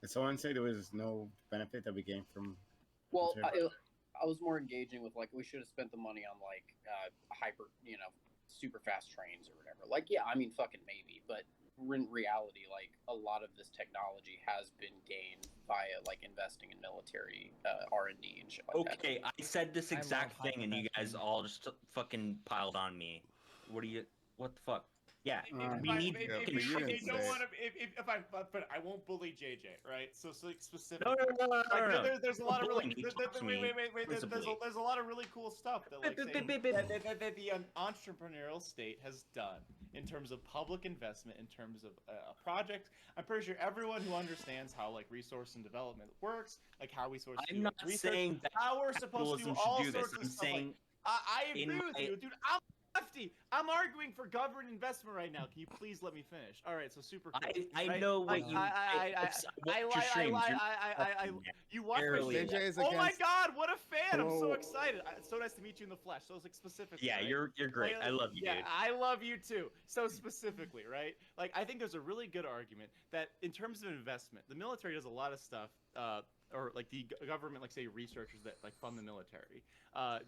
Did someone say there was no benefit that we gain from? Well, I was more engaging with like we should have spent the money on like super fast trains or whatever. Like, yeah, I mean, fucking maybe, but in reality, like a lot of this technology has been gained via like investing in military R&D and shit like that. Okay, I said this exact thing, and you guys all just fucking piled on me. What the fuck? Yeah, we need. But I won't bully JJ, right? So like specific. No. There's a lot of really. Wait. There's a lot of really cool stuff that like that the entrepreneurial state has done in terms of public investment, in terms of a project. I'm pretty sure everyone who understands how like resource and development works, like how we source. I'm not saying that how we're supposed to do all sorts of I'm stuff. saying I agree with you, dude. Lefty, I'm arguing for government investment right now. Can you please let me finish? All right, so super cool. I know what you. You watch my stream. Oh my god, what a fan! I'm so excited. It's so nice to meet you in the flesh. So it's like specifically. Yeah, right? you're great. I love you, dude. Yeah, I love you too. So specifically, right? Like I think there's a really good argument that in terms of investment, the military does a lot of stuff. Or like the government, like say researchers that like fund the military,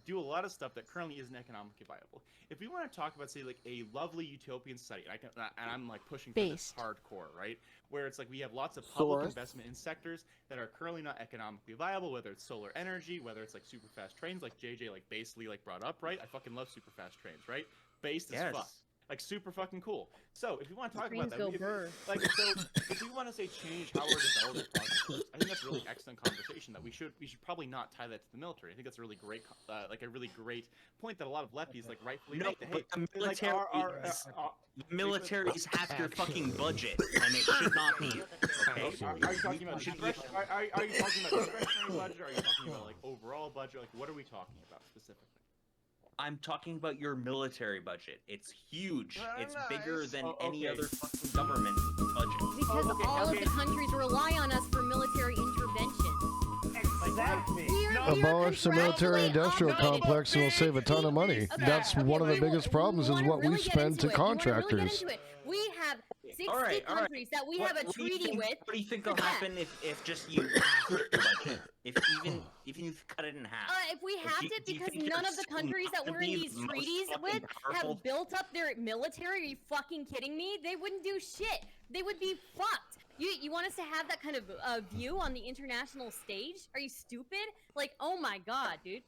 do a lot of stuff that currently isn't economically viable. If we want to talk about say like a lovely utopian study, and I'm like pushing for this hardcore, right? Where it's like we have lots of public investment in sectors that are currently not economically viable, whether it's solar energy, whether it's like super fast trains, like JJ like basically like brought up, right? I fucking love super fast trains, right? Based as fuck. Like super fucking cool. So if you want to talk about that, if we want to say change how we're developing projects, I think that's a really excellent conversation that we should probably not tie that to the military. I think that's a really great great point that a lot of lefties like rightfully make. But the military, militaries have your fucking budget, and it should not be. Okay. Are you talking about discretionary budget? Are you talking about like overall budget? Like what are we talking about specifically? I'm talking about your military budget. It's huge. It's bigger than any other fucking government budget. Because all of the countries rely on us for military intervention. Exactly. Abolish the military-industrial complex and we'll save a ton of money. That's one of the biggest problems is what we spend to contractors. We have 60 countries that we have a treaty with. What do you think will happen if just you half the budget? If you cut it in half? If we halved it because none of the countries that we're in these treaties with have built up their military. Are you fucking kidding me? They wouldn't do shit. They would be fucked. You want us to have that kind of view on the international stage? Are you stupid? Like, oh my god, dude.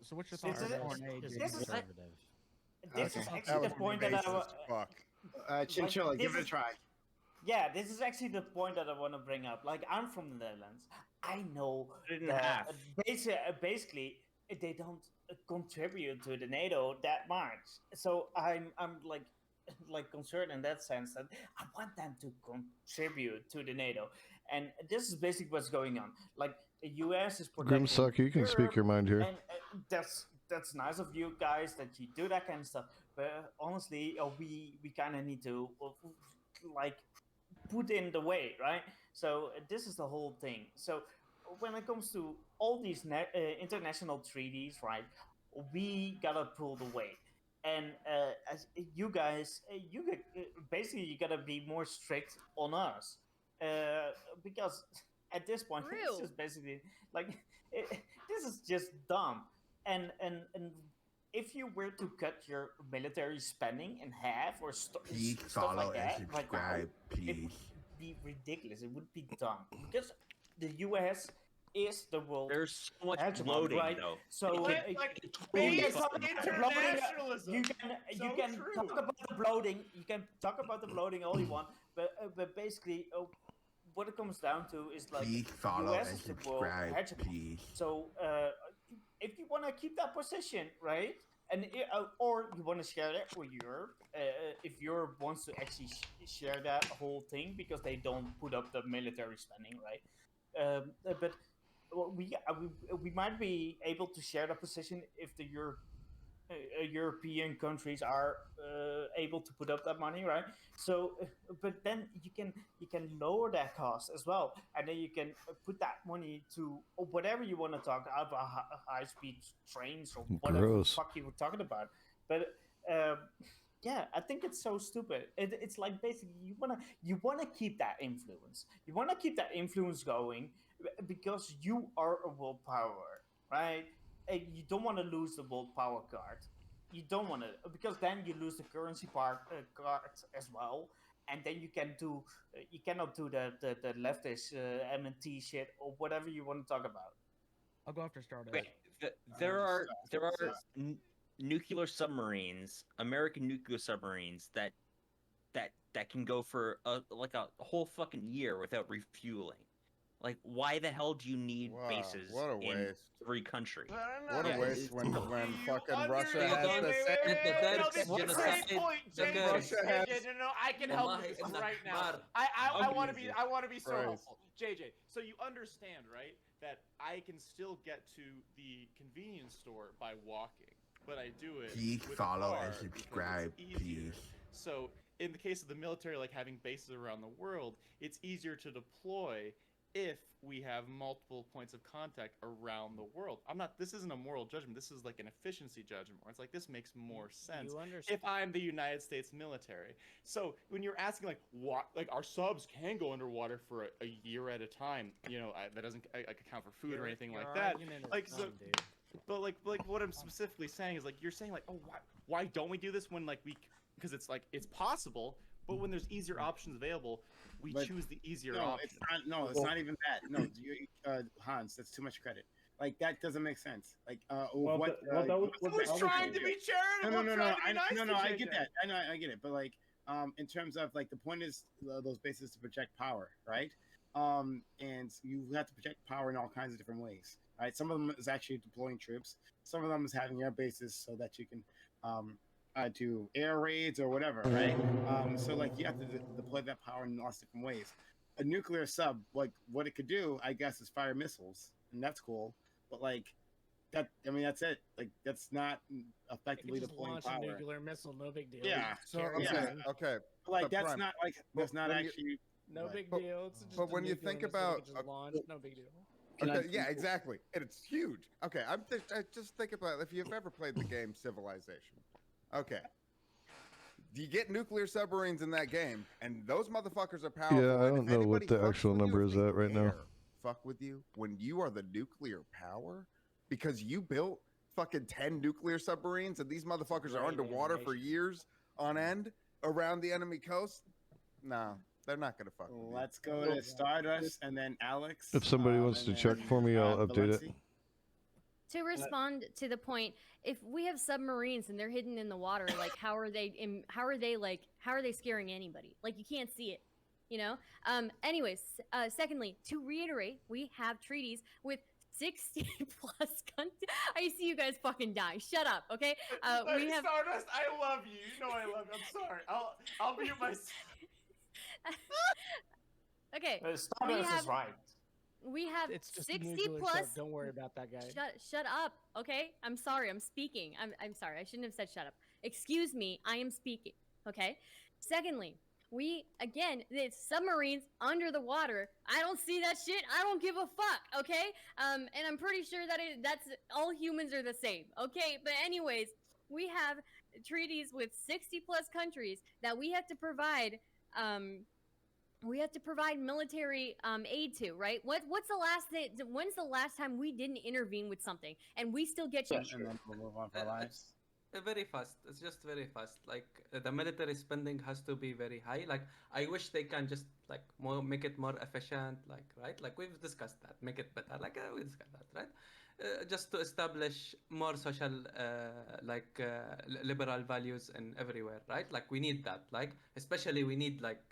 So what's your thoughts on This is actually the point that Chinchilla, give it a try. Yeah, this is actually the point that I want to bring up. Like, I'm from the Netherlands. I know that basically they don't contribute to the NATO that much. So I'm like concerned in that sense that I want them to contribute to the NATO. And this is basically what's going on. Like the US is protecting Grimsuck, you can Europe, speak your mind here. And that's nice of you guys that you do that kind of stuff. But honestly, we kind of need to like put in the weight, right? So this is the whole thing. So when it comes to all these international treaties, right, we gotta pull the weight. And as you guys, basically you gotta be more strict on us, because at this point it's just basically like this is just dumb. And if you were to cut your military spending in half or stuff like that, subscribe, please. It would be ridiculous. It would be dumb because the U.S. is the world. There's so much bloating, right? Though. So based on internationalism. You can talk about the bloating. You can talk about the bloating all you want, but basically, what it comes down to is like please follow US and is the world subscribe, please. So if you want to keep that position, right, and or you want to share that with Europe, if Europe wants to actually share that whole thing because they don't put up the military spending, right? But we might be able to share that position if the European countries are able to put up that money, right? So, but then you can lower that cost as well, and then you can put that money to whatever you want to talk about, high-speed trains or whatever the fuck you were talking about. But yeah, I think it's so stupid. It's like basically you wanna keep that influence. You wanna keep that influence going because you are a world power, right? And you don't want to lose the world power card. You don't want to, because then you lose the currency card as well, and then you can do you cannot do the leftist MNT shit or whatever you want to talk about. I'll go after Stardust. Wait, there are nuclear submarines, American nuclear submarines that can go for like a whole fucking year without refueling. Like, why the hell do you need bases in 3 countries? What a waste when fucking Russia has the same. This is a great point, JJ. No, I can help with this right now. I want to be so helpful, JJ. So you understand, right, that I can still get to the convenience store by walking, but I do it. Please with follow a car and subscribe, please. So in the case of the military, like having bases around the world, it's easier to deploy if we have multiple points of contact around the world. This isn't a moral judgment. This is like an efficiency judgment where it's like, this makes more sense if I'm the United States military. So when you're asking like, what, like our subs can go underwater for a year at a time, you know, that doesn't account for food or anything like that. Like, so, but like what I'm specifically saying is like, you're saying like, oh, why don't we do this when like because it's like, it's possible, but when there's easier options available, we choose the easier option. It's not even that. No, Hans, that's too much credit. Like, that doesn't make sense. Like, who's trying to be charitable? No, I get that. I get it. But like, in terms of like, the point is those bases to project power, right? And you have to project power in all kinds of different ways, right? Some of them is actually deploying troops. Some of them is having air bases so that you can do air raids or whatever, right? So like you have to deploy that power in lots of different ways. A nuclear sub, like what it could do, I guess, is fire missiles, and that's cool. But like that, I mean, that's it. Like that's not effectively deploying launch power. A nuclear missile, no big deal. Yeah. So okay. Like that's not like that's not actually no big deal. It's just but when you think about launch, no big deal. Okay, yeah, exactly, and it's huge. Okay, I just think about if you've ever played the game Civilization. Okay. You get nuclear submarines in that game, and those motherfuckers are powerful. Yeah, I don't know what the actual number is at right now. Fuck with you when you are the nuclear power because you built fucking 10 nuclear submarines, and these motherfuckers are underwater for years on end around the enemy coast. No, they're not gonna fuck with you. Let's go to Stardust and then Alex. If somebody wants to check for me, I'll update it. To respond to the point, if we have submarines and they're hidden in the water, like how are they scaring anybody? Like you can't see it, you know? Anyways, secondly, to reiterate, we have treaties with 60 plus countries. I see you guys fucking die. Shut up, okay? We have Stardust. I love you. You know I love you. I'm sorry. I'll mute myself. Okay. Stardust is right. We have it's just 60 plus. plus. Don't worry about that guy. Shut up, okay? I'm sorry. I'm speaking. I'm sorry. I shouldn't have said shut up. Excuse me. I am speaking. Okay. Secondly, the submarines under the water. I don't see that shit. I don't give a fuck. Okay. And I'm pretty sure that that's all humans are the same. Okay. But anyways, we have treaties with 60 plus countries that we have to provide. We have to provide military aid to, right? When's the last time we didn't intervene with something and we still get you? And then we'll move on for our lives. Very fast. It's just very fast. Like the military spending has to be very high. Like I wish they can just like make it more efficient. Like right, like we've discussed that. Make it better. Like we discussed that, right? Just to establish more social, liberal values in everywhere, right? Like we need that. Like especially we need like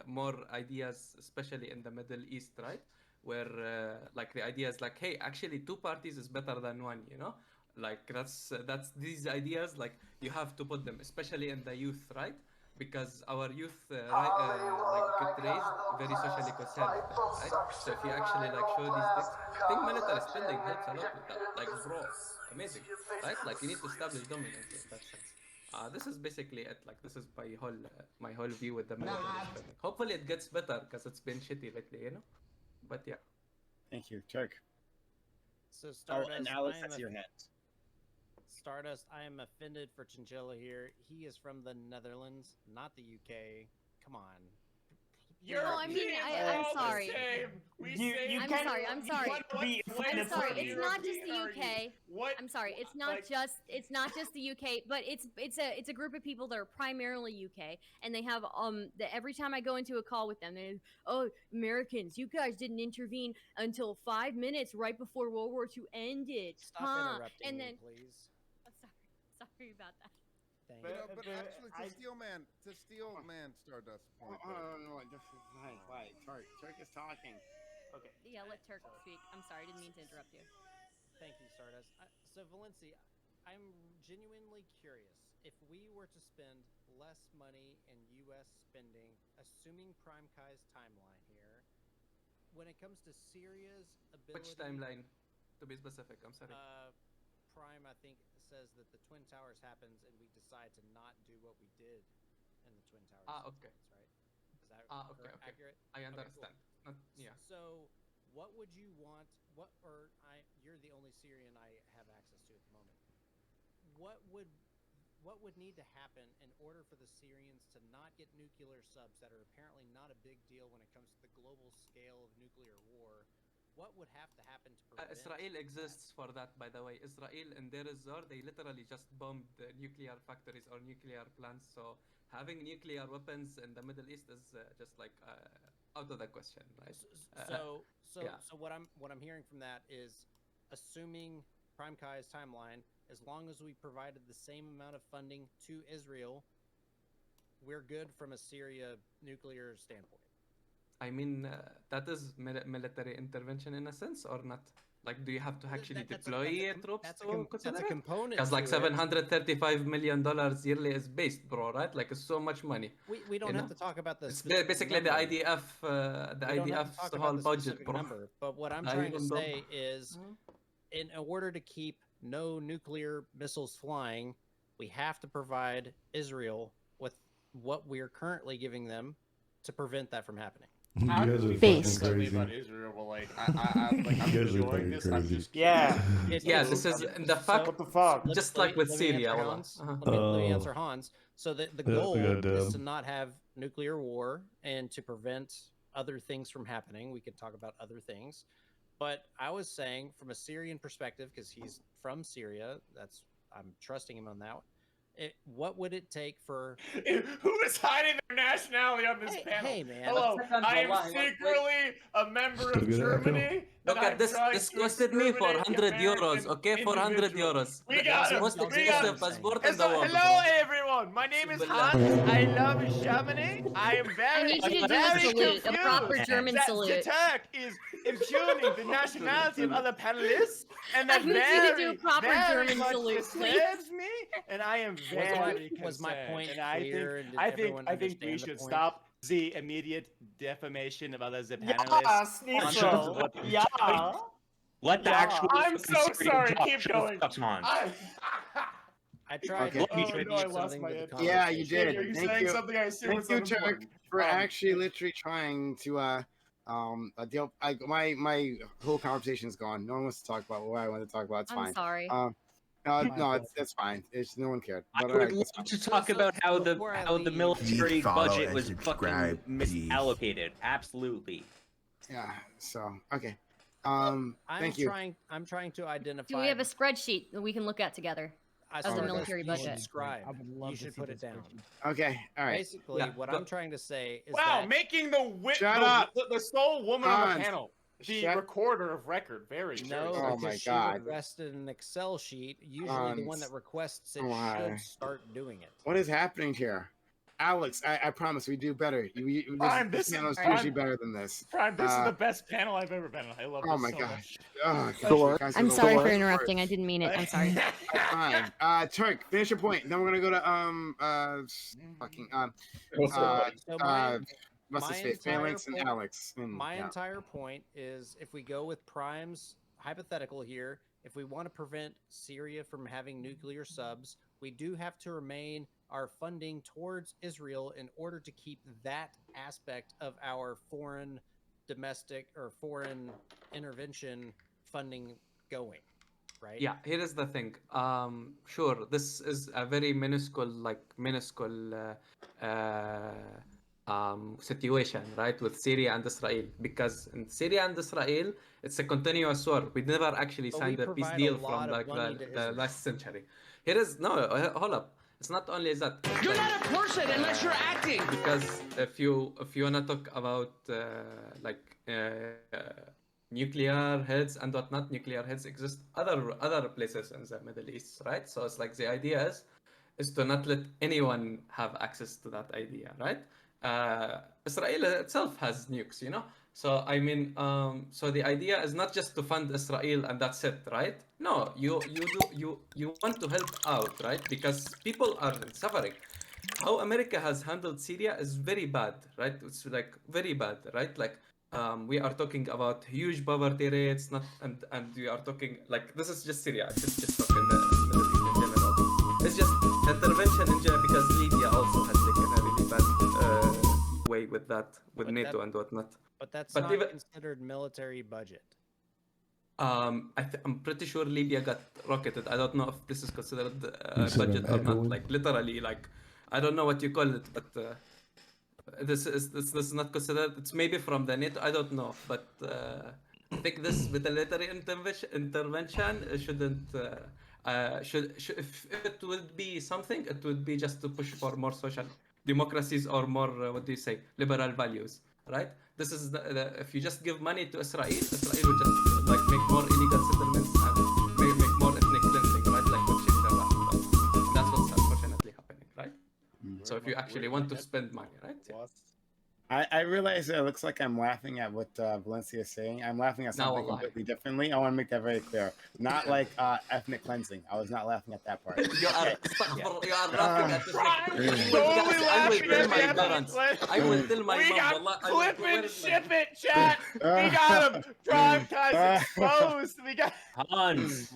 more ideas, especially in the Middle East, right? Where like the idea is like, hey, actually 2 parties is better than 1, you know? Like that's these ideas, like you have to put them, especially in the youth, right? Because our youth get raised very socially concerned, right? So if you actually like show these things, I think military spending helps a lot with that. Like bro, amazing, right? Like you need to establish dominance in that sense. This is basically it. Like this is my whole view with the military spending. Hopefully it gets better because it's been shitty lately, you know. But yeah. Thank you, Turk. So Stardust, and Alex, that's your hand. Stardust, I am offended for Chinchilla here. He is from the Netherlands, not the UK. Come on. No, I mean, I'm sorry. I'm sorry. I'm sorry. I'm sorry. It's not just the UK. I'm sorry. It's not just the UK, but it's a group of people that are primarily UK, and they have every time I go into a call with them, they Americans, you guys didn't intervene until 5 minutes right before World War II ended. Stop interrupting me, please. Oh, sorry about that. But actually, to steal man Stardust point. No, just wait. Turk is talking. Okay. Yeah, let Turk speak. I'm sorry, I didn't mean to interrupt you. Thank you, Stardust. So, Valencia, I'm genuinely curious. If we were to spend less money in U.S. spending, assuming PrimeCayes timeline here, when it comes to Syria's ability... Which timeline, to be specific? I'm sorry. Prime, I think, says that the Twin Towers happens and we decide to not do what we did in the Twin Towers. Okay. Right? Is that okay. accurate? I understand. Cool. Yeah. So, what would you want? You're the only Syrian I have access to at the moment. What would need to happen in order for the Syrians to not get nuclear subs that are apparently not a big deal when it comes to the global scale of nuclear war? What would have to happen to prevent Israel exists for that, by the way. Israel and Deir ez-Zor, they literally just bombed the nuclear factories or nuclear plants. So having nuclear weapons in the Middle East is just like out of the question, right? So what I'm hearing from that is, assuming PrimeCayes timeline, as long as we provided the same amount of funding to Israel, we're good from a Syria nuclear standpoint. I mean, that is military intervention in a sense, or not? Like, do you have to actually deploy troops to consider a component. Because like $735 million yearly is based, bro, right? Like, it's so much money. We don't have to talk about this. It's basically the IDF, IDF's whole budget, bro. Number. But what I'm trying to say is, in order to keep no nuclear missiles flying, we have to provide Israel with what we're currently giving them to prevent that from happening. You guys are fucking crazy. Israel, but like, I'm enjoying this. I'm just this is the fact. What the fuck? Just like with Syria. Let me answer Hans. So the goal is to not have nuclear war and to prevent other things from happening. We could talk about other things, but I was saying from a Syrian perspective, because he's from Syria. I'm trusting him on that. What would it take for... Who is hiding their nationality on this panel? Hey, man. Hello, I am secretly a member of Germany. Look at this. This costed me 400 euros, okay? 400 euros. We got it. Most expensive passport in the world. Hello, everyone. My name is Hans. I love Germany. I am very, I need you to do a salute, a proper German salute. The Turk is impugning the nationality of other panelists, and that I need you to do a proper German salute, please. Me, and I am very was my point and I think we should stop the immediate defamation of other panelists. Let the actual. I'm so sorry. Keep going. I tried to contribute something to the conversation. Yeah, you did. You're Thank saying you. something I assume Thank you, Turk, for actually literally trying to deal. My whole conversation's gone. No one wants to talk about what I want to talk about. It's fine. I'm sorry. No, it's fine. No one cared. But, I would love to talk about how the military budget was fucking misallocated. Absolutely. Yeah. So okay. I'm thank you. I'm trying to identify. Do we have a spreadsheet that we can look at together of the military budget? You should put it down. Okay. All right. Basically, what I'm trying to say is making the sole woman on the panel. The recorder of record, very no. Oh my she God! requested an Excel sheet. Usually, the one that requests it should start doing it. What is happening here, Alex? I promise we do better. This panel is usually better than this. Prime, this is the best panel I've ever been on. I love. Oh this my so gosh! much. Oh, I'm sorry for interrupting. I didn't mean it. I'm sorry. Fine. Turk, finish your point. Then we're gonna go to what's his face? Phalanx and Alex. My entire point is, if we go with Prime's hypothetical here, if we want to prevent Syria from having nuclear subs, we do have to remain our funding towards Israel in order to keep that aspect of our domestic or foreign intervention funding going. right? Yeah, here is the thing. Sure, this is a very minuscule situation, right, with Syria and Israel, because in Syria and Israel, it's a continuous war. We never actually But signed we a peace provide a deal lot from of like money to the Israel. last century. Here is no, hold up. It's not only that. You're not a person unless you're acting. Because if you wanna talk about nuclear heads and whatnot, nuclear heads exist other places in the Middle East, right? So it's like the idea is to not let anyone have access to that idea, right? Israel itself has nukes, you know. So I mean, so the idea is not just to fund Israel and that's it, right? No, you want to help out, right? Because people are suffering. How America has handled Syria is very bad, right? It's like very bad, right? Like we are talking about huge poverty rates, not and we are talking like this is just Syria. I should just talk in the Middle East in general. It's just intervention in general because Libya also has taken a really bad way with that, with NATO and whatnot. But that's not even considered military budget. I'm pretty sure Libya got rocketed. I don't know if this is considered budget or not. Like literally, like I don't know what you call it, but this is not considered. It's maybe from the NATO. I don't know, but I think this military intervention shouldn't. Should if it would be something, it would be just to push for more social democracies or more what do you say, liberal values, right? This is if you just give money to Israel will just like make more illegal settlements and make more ethnic cleansing, right? Like what shit and that's what's unfortunately happening, right? So if you actually want to spend money, right? Yeah. I realize it looks like I'm laughing at what Valencia is saying. I'm laughing at something completely differently. I want to make that very clear. Not like ethnic cleansing. I was not laughing at that part. You are laughing at this. I will tell my mom. Clip and ship it, chat. We got him. PrimeCayes exposed. We got Hans.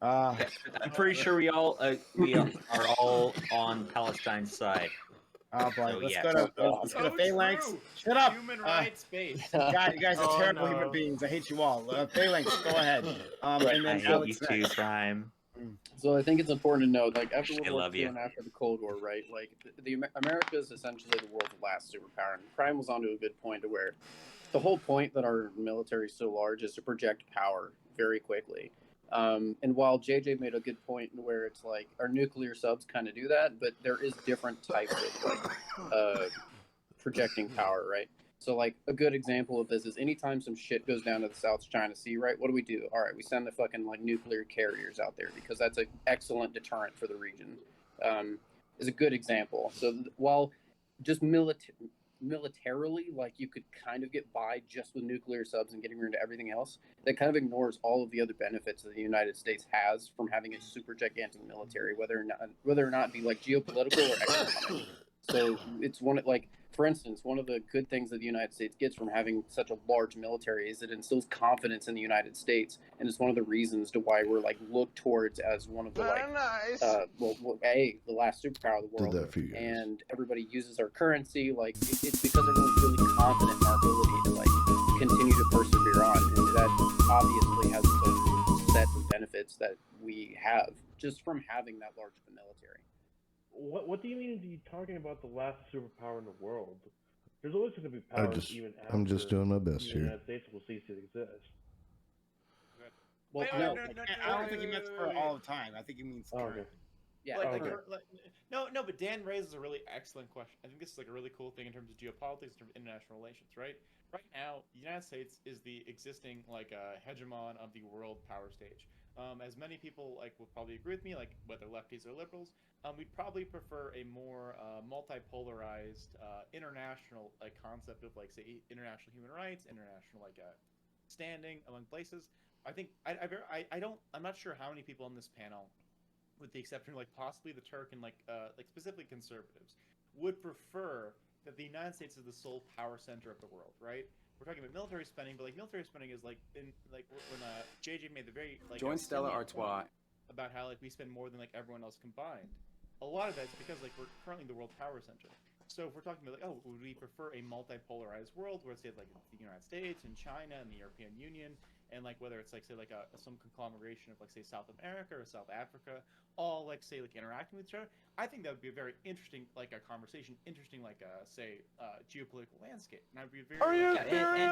I'm pretty sure we are all on Palestine's side. Oh boy, so, let's go to Phalanx. Shut up! Human rights based. God, you guys are terrible human beings. I hate you all. Phalanx, go ahead. And then I hate you too, Prime. So I think it's important to note, like after World War II and after the Cold War, right? Like the America is essentially the world's last superpower. And Prime was onto a good point to where the whole point that our military is so large is to project power very quickly. And while JJ made a good point where it's like our nuclear subs kind of do that, but there is different types of like projecting power, right? So like a good example of this is anytime some shit goes down to the South China Sea, right? What do? All right, we send the fucking like nuclear carriers out there because that's an excellent deterrent for the region. Is a good example. So while just militarily, like you could kind of get by just with nuclear subs and getting rid of everything else, that kind of ignores all of the other benefits that the United States has from having a super gigantic military, whether or not it be like geopolitical or economic. So it's for instance, one of the good things that the United States gets from having such a large military is it instills confidence in the United States, and it's one of the reasons to why we're like looked towards as one of the the last superpower of the world. And everybody uses our currency. Like it's because everyone's really confident in our ability to like continue to persevere on, and that obviously has its own set of benefits that we have just from having that large of a military. What do you mean? Are you talking about the last superpower in the world? There's always going to be powers even after I'm just doing my best the here. United States will cease to exist. Well, I don't think he meant for all the time. I think he means current. Yeah. No, but Dan raises a really excellent question. I think this is like a really cool thing in terms of geopolitics, in terms of international relations, right? Right now, the United States is the existing like hegemon of the world power stage. As many people like will probably agree with me, like whether lefties or liberals, we'd probably prefer a more multipolarized international like concept of like say international human rights, international like standing among places. I think I'm not sure how many people on this panel, with the exception of like possibly the Turk and like specifically conservatives, would prefer that the United States is the sole power center of the world, right? We're talking about military spending, but like military spending is like in like when JJ made the very like join Stella Artois about how like we spend more than like everyone else combined. A lot of that's because like we're currently the world power center. So if we're talking about like, would we prefer a multipolarized world where say like the United States and China and the European Union and like whether it's like say like some conglomeration of like say South America or South Africa, all like say like interacting with each other. I think that would be a very interesting like a conversation, interesting like say geopolitical landscape, and I'd be very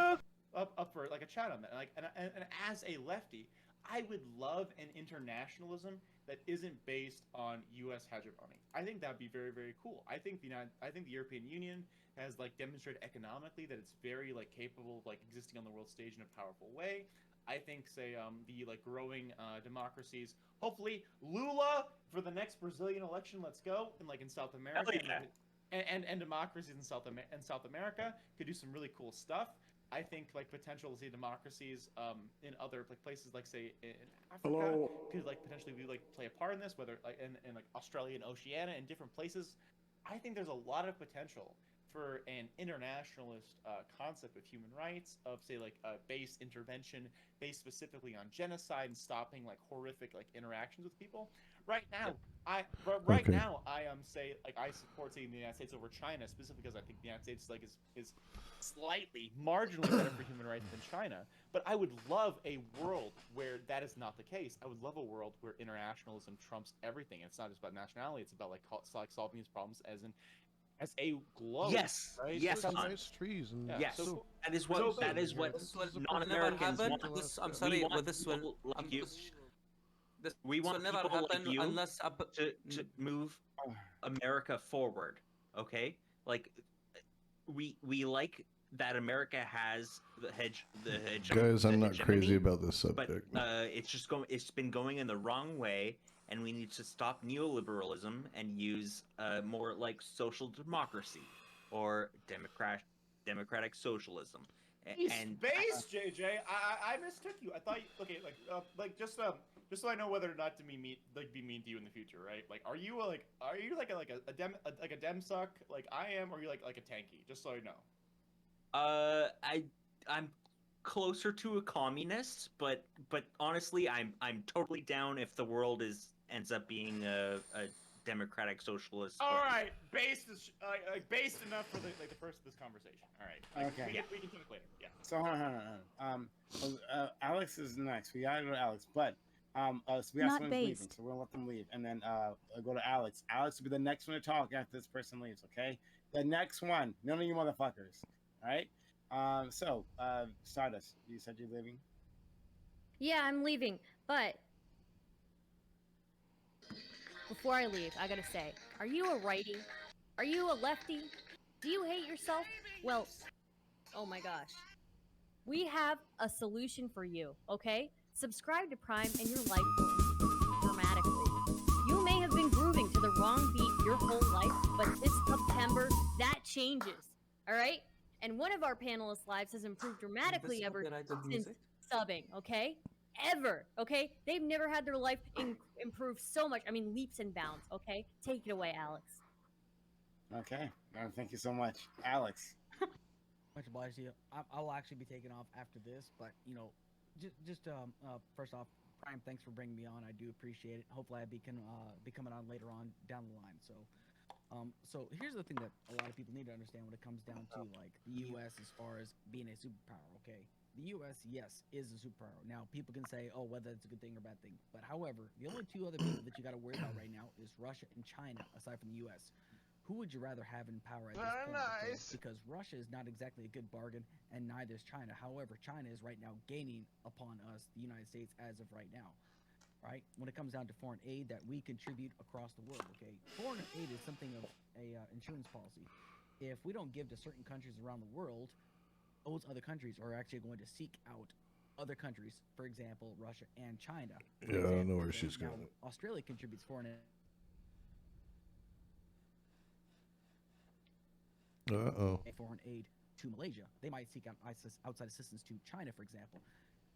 up for like a chat on that. Like and as a lefty, I would love an internationalism that isn't based on U.S. hegemony. I think that'd be very, very cool. I think the European Union has like demonstrated economically that it's very like capable of like existing on the world stage in a powerful way. I think the like growing democracies, hopefully Lula for the next Brazilian election. Let's go in South America. And democracies in South America could do some really cool stuff. I think like potential say democracies in other like places like say in Africa could like potentially be like play a part in this, whether like in like Australia and Oceania and different places. I think there's a lot of potential for an internationalist concept of human rights, of say like base intervention based specifically on genocide and stopping like horrific like interactions with people. Right now, I say like I support say the United States over China specifically because I think the United States like is slightly marginally better for human rights than China. But I would love a world where that is not the case. I would love a world where internationalism trumps everything. It's not just about nationality. It's about like solving these problems as a globe. Yes, right? yes, nice trees and yes. So, that is what non-Americans want. I'm sorry, but this will like you. This We want will never people happen like you unless to move America forward. Okay, like we like that America has the hedge. Guys, I'm not hegemony, crazy about this subject. but it's been going in the wrong way, and we need to stop neoliberalism and use more like social democracy or democratic socialism. Space, JJ. I mistook you. I thought you, like just so I know whether or not to be mean to you in the future, right? Like, are you like a dem suck like I am, or are you like a tanky? Just so I know. I'm closer to a communist, but honestly, I'm totally down if the world ends up being a democratic socialist. All right, based enough for the first of this conversation. All right. Okay. We can talk later. Yeah. So hold on. Alex is next. We gotta go to Alex, but so we have someone leaving, so we'll let them leave, and then go to Alex. Alex will be the next one to talk after this person leaves. Okay, the next one. None of you motherfuckers. All right. So Stardust, you said you're leaving. Yeah, I'm leaving, but before I leave, I gotta say, are you a righty? Are you a lefty? Do you hate yourself? Well, oh my gosh. We have a solution for you, okay? Subscribe to Prime and your life will improve dramatically. You may have been grooving to the wrong beat your whole life, but this September, that changes, all right? And one of our panelists' lives has improved dramatically ever since subbing, okay? Ever, okay? They've never had their life improve so much. I mean, leaps and bounds, okay? Take it away, Alex. Okay. Thank you so much. Alex. Much obliged to you. I'll actually be taking off after this, but, you know, just first off, Prime, thanks for bringing me on. I do appreciate it. Hopefully I be coming on later on down the line. So here's the thing that a lot of people need to understand when it comes down to, like, the U.S. as far as being a superpower, okay? The U.S., yes, is a superpower. Now, people can say, oh, whether it's a good thing or bad thing. But however, the only two other people that you got to worry about right now is Russia and China, aside from the U.S. Who would you rather have in power at this point? Okay? Because Russia is not exactly a good bargain, and neither is China. However, China is right now gaining upon us, the United States, as of right now. Right? When it comes down to foreign aid that we contribute across the world, okay? Foreign aid is something of a insurance policy. If we don't give to certain countries around the world, those other countries are actually going to seek out other countries, for example, Russia and China. Yeah, I know where she's going. Australia contributes foreign aid. Foreign aid to Malaysia. They might seek out outside assistance to China, for example.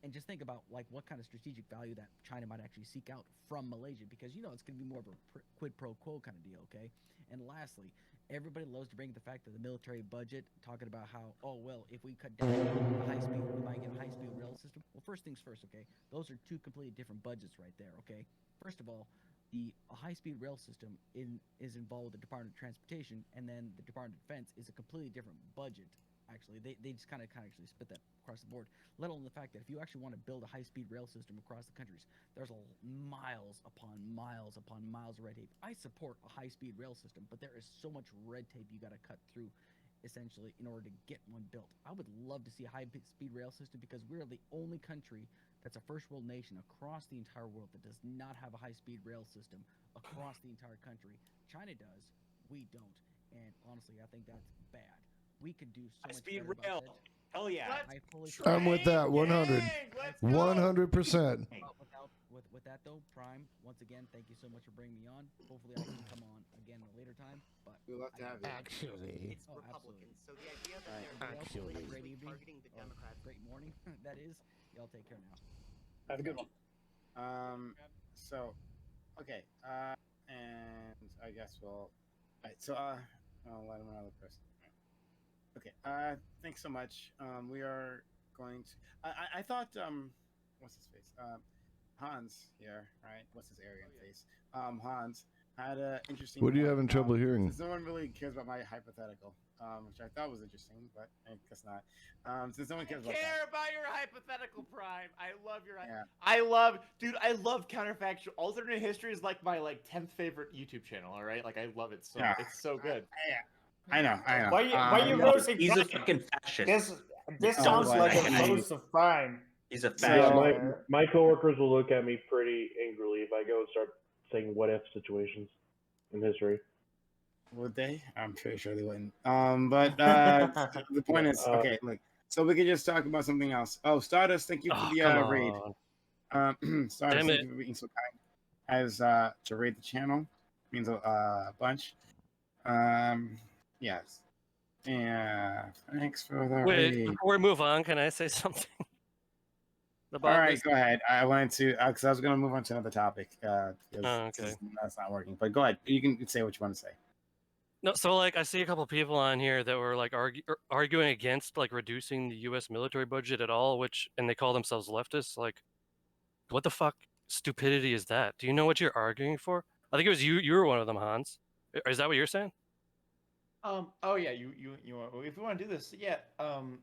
And just think about like what kind of strategic value that China might actually seek out from Malaysia, because you know it's going to be more of a quid pro quo kind of deal, okay? And lastly, everybody loves to bring the fact that the military budget, talking about how, oh, well, if we cut down the high speed, we might get a high-speed rail system. Well, first things first, okay? Those are two completely different budgets right there, okay? First of all, the high-speed rail system is involved with the Department of Transportation, and then the Department of Defense is a completely different budget, actually. They just kind of actually split that across the board. Let alone the fact that if you actually want to build a high-speed rail system across the countries, there's miles upon miles upon miles of red tape. I support a high-speed rail system, but there is so much red tape you got to cut through, essentially, in order to get one built. I would love to see a high-speed rail system because we're the only country that's a first world nation across the entire world that does not have a high-speed rail system across the entire country. China does, we don't. And honestly, I think that's bad. We could do so much better about it. Hell yeah. I'm with that 100. 100%. With that though, Prime, once again, thank you so much for bringing me on. Hopefully I can come on again at a later time. But we'd love to have you. Actually, It's Republicans, so the idea that absolutely. they're Great evening, targeting the Democrats. Great morning. That is. Y'all take care now. Have a good one. So, okay. And I guess we'll. All right. So, I'll let another person. Okay. Thanks so much. We are going to. I thought. What's his face? Hans here, right? What's his Aryan face? Hans had an interesting. What are you having trouble hearing? No one really cares about my hypothetical, which I thought was interesting, but I guess not. Since no one cares about that. About your hypothetical, Prime. I love your. Yeah. I love counterfactual. Alternate history is like my 10th favorite YouTube channel. All right, like I love it so. Yeah. It's so good. I know. Why you roasting? He's a fucking fascist. This sounds like a roast of Prime. He's a Yeah, fascist. my coworkers will look at me pretty angrily if I go and start saying what if situations in history. Would they? I'm pretty sure they wouldn't. But the point is, okay, look. So we could just talk about something else. Oh, Stardust, thank you for the raid. Stardust, thank you for being so kind as to raid the channel. Means a bunch. Yes. Yeah. Thanks for the raid. Before we move on, can I say something? All right, go ahead. I wanted to, because I was going to move on to another topic. Okay. That's not working. But go ahead. You can say what you want to say. No, so I see a couple people on here that were arguing against reducing the U.S. military budget at all, and they call themselves leftists. What the fuck stupidity is that? Do you know what you're arguing for? I think it was you. You were one of them, Hans. Is that what you're saying? Oh yeah, you if you want to do this, yeah.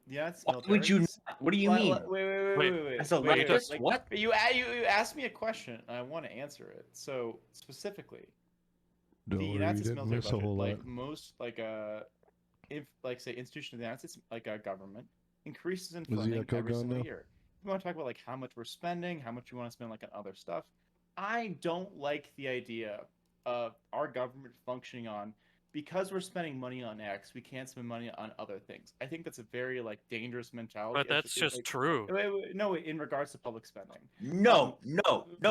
Yeah. What would you? What do you mean? Wait. As a leftist, what? You asked me a question, and I want to answer it. So specifically, the United States military budget, most say institution of the United States, a government, increases in funding every single year. We want to talk about how much we're spending, how much we want to spend on other stuff. I don't like the idea of our government functioning on, because we're spending money on X, we can't spend money on other things. I think that's a very dangerous mentality. But that's just true. No, in regards to public spending. No,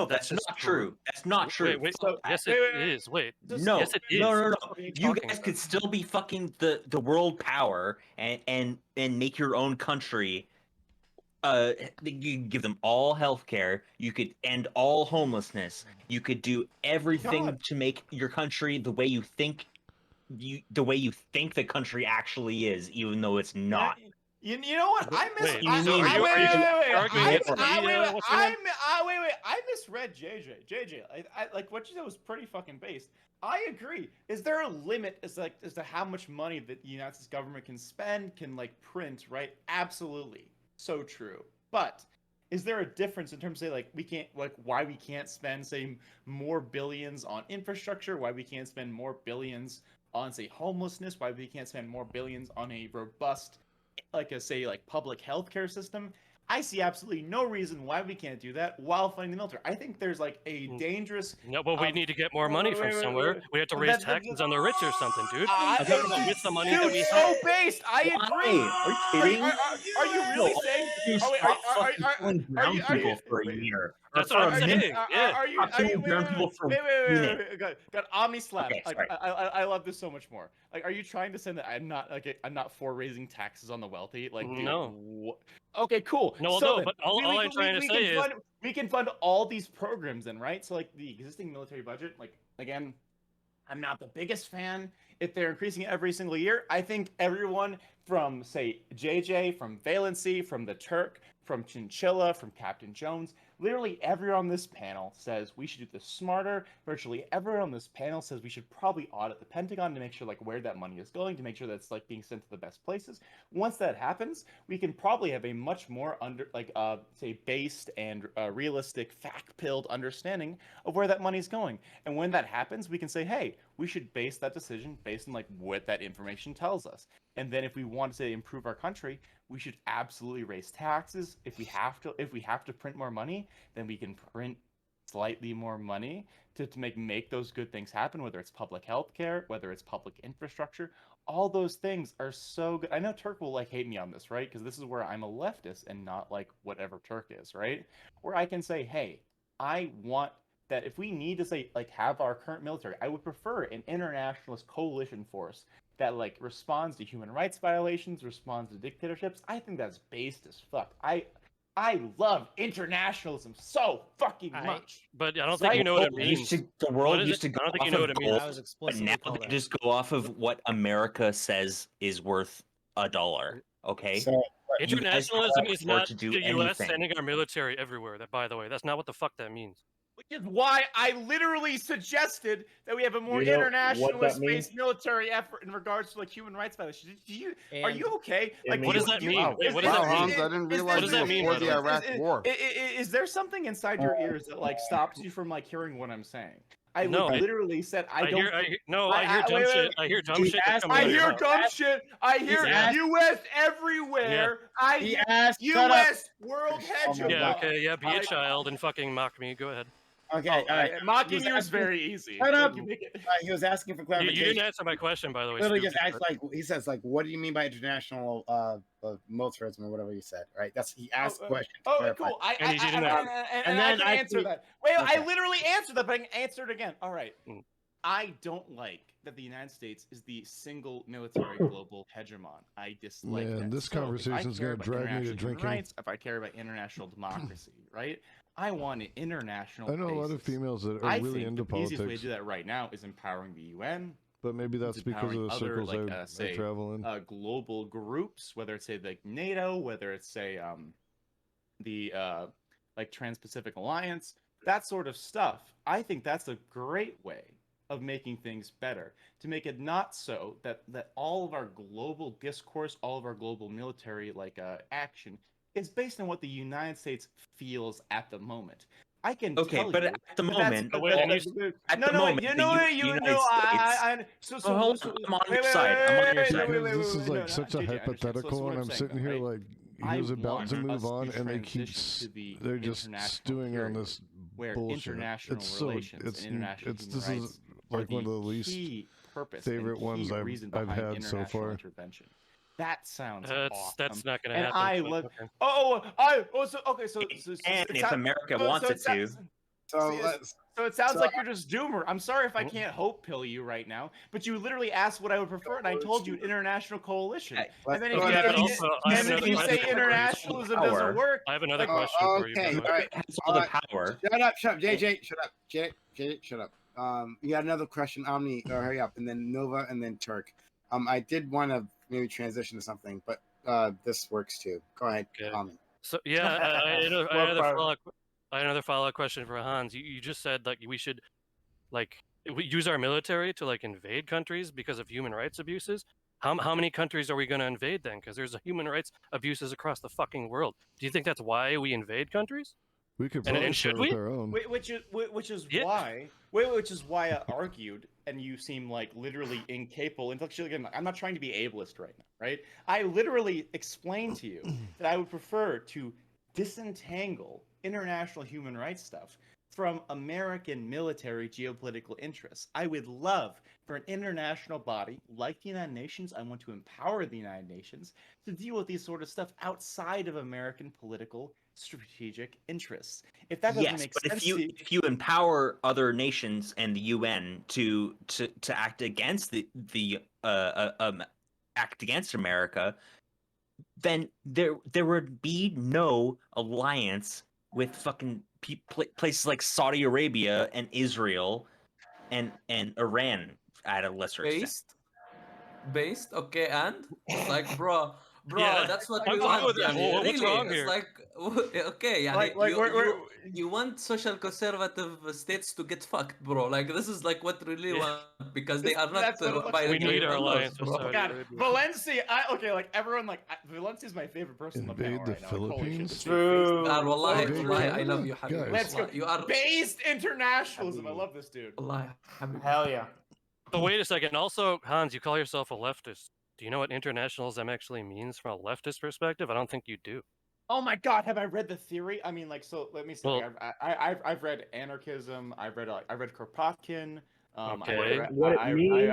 that's not true. That's not true. Wait. Yes, it is. Wait. No. Yes, it is. No. You guys could still be fucking the world power and make your own country. You could give them all healthcare. You could end all homelessness. You could do everything to make your country the way you think. The way you think the country actually is, even though it's not. You know what? I misread JJ. JJ, I what you said was pretty fucking based. I agree. Is there a limit as to how much money that the United States government can spend, can print, right? Absolutely. So true. But is there a difference in terms of we can't why we can't spend more billions on infrastructure, why we can't spend more billions on homelessness, why we can't spend more billions on a robust public healthcare system? I see absolutely no reason why we can't do that while funding the military. I think there's a dangerous. No, but we need to get more money from somewhere. We have to raise taxes on the rich or something, dude. With the money that we have. Based. I agree. Are you kidding? Are you really saying? Are you for a year? That's what I'm saying. Yeah. Are you wait. God, Omni slap. Okay, I love this so much more. Are you trying to say that I'm not for raising taxes on the wealthy? No. Okay, cool. No, but all I'm trying to say is we can fund all these programs then, right? So the existing military budget, again, I'm not the biggest fan. If they're increasing it every single year, I think everyone from JJ, from Valency, from the Turk, from Chinchilla, from Captain Jones, Literally everyone on this panel says we should do this smarter. Virtually everyone on this panel says we should probably audit the Pentagon to make sure like where that money is going, to make sure that's like being sent to the best places. Once that happens, we can probably have a much more say based and realistic, fact-pilled understanding of where that money is going. And when that happens, we can say, hey, we should base that decision based on like what that information tells us. And then if we want to improve our country, we should absolutely raise taxes. If we have to print more money, then we can print slightly more money to make those good things happen, whether it's public health care, whether it's public infrastructure. All those things are so good. I know Turk will like hate me on this, right? Because this is where I'm a leftist and not like whatever Turk is, right? Where I can say, hey, I want that if we need to say like have our current military, I would prefer an internationalist coalition force that like responds to human rights violations, responds to dictatorships. I think that's based as fuck. I love internationalism so fucking much. But I don't think you know what it means. The world used to go off of gold, I was but explicitly now called they out. just go off of what America says is worth $1. Okay. So Internationalism is not to do the U.S. anything. sending our military everywhere. That, by the way, that's not what the fuck that means. Which is why I literally suggested that we have a more You know what that internationalist-based military effort in regards to like human rights violations. Are you okay? Like, what does that mean? Wow, Wait, what does that mean? Hans, I didn't realize What does that mean? before the Iraq War. Is there something inside your ears that like stops you from like hearing what I'm saying? I No. literally said I don't. I hear dumb shit. I hear dumb shit. that's coming I out of your hear mouth. dumb shit. I hear Yeah. U.S. everywhere. I He hear asked- shut U.S. world hegemon. Yeah, okay, yeah, be a child and fucking mock me. Go ahead. Okay, Oh, all right. mocking He you was is very easy. Shut up. You make it- He was asking for You clarification. didn't answer my question, by the way. Literally just stupid, asked like he says like, what do you mean by international militarism or whatever you said, right? That's he asked the question. to clarify. Cool. And he didn't answer. And then I can answer that. Wait, I Okay. literally answered that, but I can answer it again. All right. Mm. I don't like that the United States is the single military global hegemon. I dislike Man, that. this So, if I conversation's care gonna about drag me to international human drinking. rights, if I care about international democracy, right? I want an international. I know a lot of basis. females that are I really think into the easiest way to politics, do that right now is empowering the UN. but maybe that's It's because of empowering the other, circles like, I say, travel in. Global groups, whether it's say like NATO, whether it's say the like Trans-Pacific Alliance, that sort of stuff. I think that's a great way of making things better, to make it not so that all of our global discourse, all of our global military like action is based on what the United States feels at the moment. I can Okay, tell but you at the that moment, that's- at no, the no, moment, wait, you the know, United States. so Hold on, I'm on your side. I'm on your side. Because this is like such a JJ, I understand. So hypothetical, that's what and I'm I'm saying, sitting though, here right? like I he was about want to us move on, to and they keep transition to the they're just international stewing on period this where bullshit. international It's so relations it's and international it's human this rights is like are one of the the least key purpose favorite and ones key I've reason had behind so international far. intervention. That sounds That's awesome. not gonna And happen. I but love. okay. So And it if sounds- America so wants it it to, So it sounds like you're just doomer. I'm sorry if I can't hope pill you right now, but you literally asked what I would prefer, and I told you international coalition. And then if Okay, but also, I have another you say question. internationalism doesn't work, I have another like, question for you. by Okay, the way. all right. has all the power. Shut up, JJ, shut up, JJ, shut up. You got another question, Omni, or hurry up, and then Nova, and then Turk. I did want to maybe transition to something, but this works too. Go ahead, Okay. Omni. So yeah, I had another follow-up question for Hans. You just said like we should like we use our military to like invade countries because of human rights abuses. How many countries are we going to invade then? Because there's human rights abuses across the fucking world. Do you think that's why we invade countries? We could And probably should start with we? our own. which is Yeah. why I argued, and you seem like literally incapable. Intellectually, again, I'm not trying to be ableist right now, right? I literally explained to you that I would prefer to disentangle international human rights stuff from American military geopolitical interests. I would love for an international body like the United Nations, I want to empower the United Nations to deal with these sort of stuff outside of American political strategic interests. If that doesn't make but sense if you empower other nations and the UN to act against the act against America, then there would be no alliance with fucking places like Saudi Arabia and Israel and Iran at a lesser extent. Based, okay, and like, bro, Bro, Yeah, that's what I'm we fine want. with that. يعني, What's really, wrong it's here? like okay, يعني, Like, you want social conservative states to get fucked, bro. Like this is like what really want because they are not That's what it looks by like. We need our laws, alliance with bro. Saudi God, Arabia. Valencia. Okay, like everyone, like Valencia's my favorite person on the panel Invade the right now. Like, holy shit, Philippines? this God, wallahi, Invade wallahi, I Canada? love you, Habib. Guys. Let's go. Wallahi, you are Based internationalism. I love this dude. wallahi, Habib. Hell yeah. So wait a second. Also, Hans, you call yourself a leftist. Do you know what internationalism actually means from a leftist perspective? I don't think you do. Oh my God, have I read the theory? I mean, like, so let me see. Well, like, I've read anarchism. I've read Kropotkin. Okay. What it means?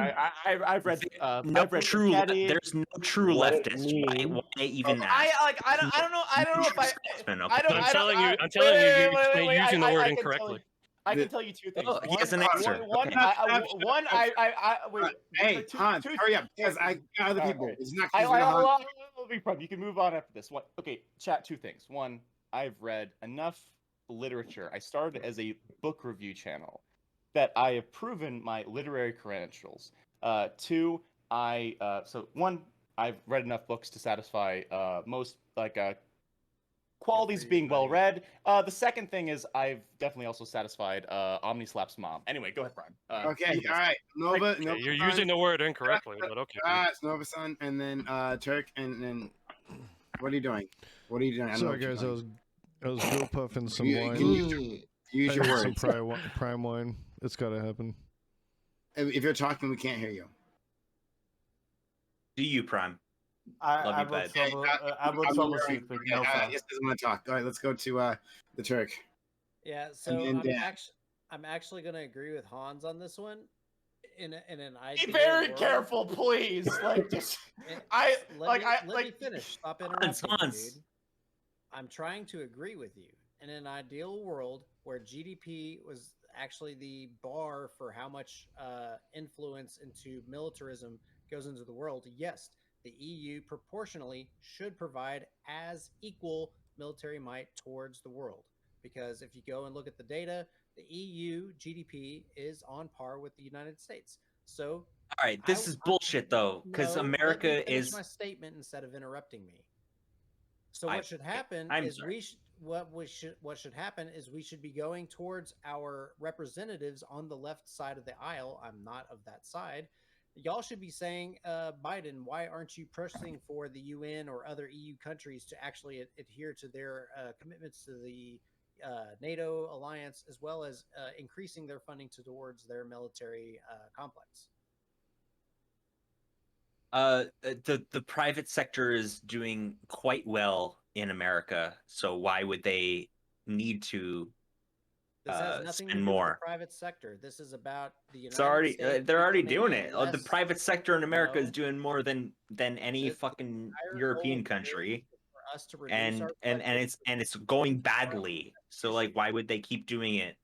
I've read. No I've read true. Piketty. There's no true What it leftist. Why even I ask? like. I don't know. I don't know if I. I don't. I'm I don't. telling you, I, I'm telling you, you're wait, using the word I can tell incorrectly. you. I can tell you two things. Oh, he has an answer. One, Okay. wait. Hey, Hans, hurry up, because I got other people. It's not because we're Hans. You can move on after this. What? Okay, chat. Two things. One, I've read enough literature. I started as a book review channel that I have proven my literary credentials. Two, one, I've read enough books to satisfy most qualities being well read. The second thing is I've definitely also satisfied Omnislap's mom. Anyway, go ahead, Brian. Okay, all right. Nova, You're using the word incorrectly, but okay. It's Nova-san, and then Turk, and then what are you doing? What are you doing? Sorry, guys. I was go puffing some wine. Use your Some words. prime wine. It's got to happen. If you're talking, we can't hear you. Do you, Prime? I will troubleshoot with Nova. Yes, doesn't want to talk. All right, let's go to the Turk. Yeah, so I'm actually going to agree with Hans on this one. In an ideal Be very world, careful, please. Like, just let me finish. Stop interrupting me, dude. I'm trying to agree with you. In an ideal world where GDP was actually the bar for how much influence into militarism goes into the world, yes, the EU proportionally should provide as equal military might towards the world. Because if you go and look at the data, the EU GDP is on par with the United States. So, all right, this is bullshit though, because America is my statement instead of interrupting me. So what should happen is what should happen is we should be going towards our representatives on the left side of the aisle. I'm not of that side. Y'all should be saying, Biden, why aren't you pressing for the UN or other EU countries to actually adhere to their commitments to the NATO alliance, as well as increasing their funding towards their military complex? The private sector is doing quite well in America, so why would they need to this has nothing spend to do more? With the private sector. This is about the United States. They're already doing it. The private sector in America is doing more than any fucking European country. For us to and it's going badly. So like, why would they keep doing it?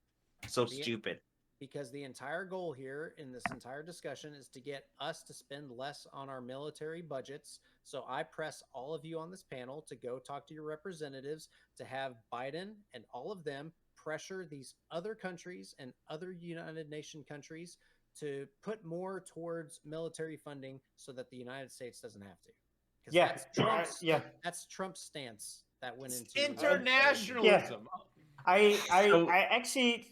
So stupid. Because the entire goal here in this entire discussion is to get us to spend less on our military budgets. So I press all of you on this panel to go talk to your representatives to have Biden and all of them pressure these other countries and other United Nations countries to put more towards military funding so that the United States doesn't have to. Yeah, that's Trump's stance that went into internationalism. I actually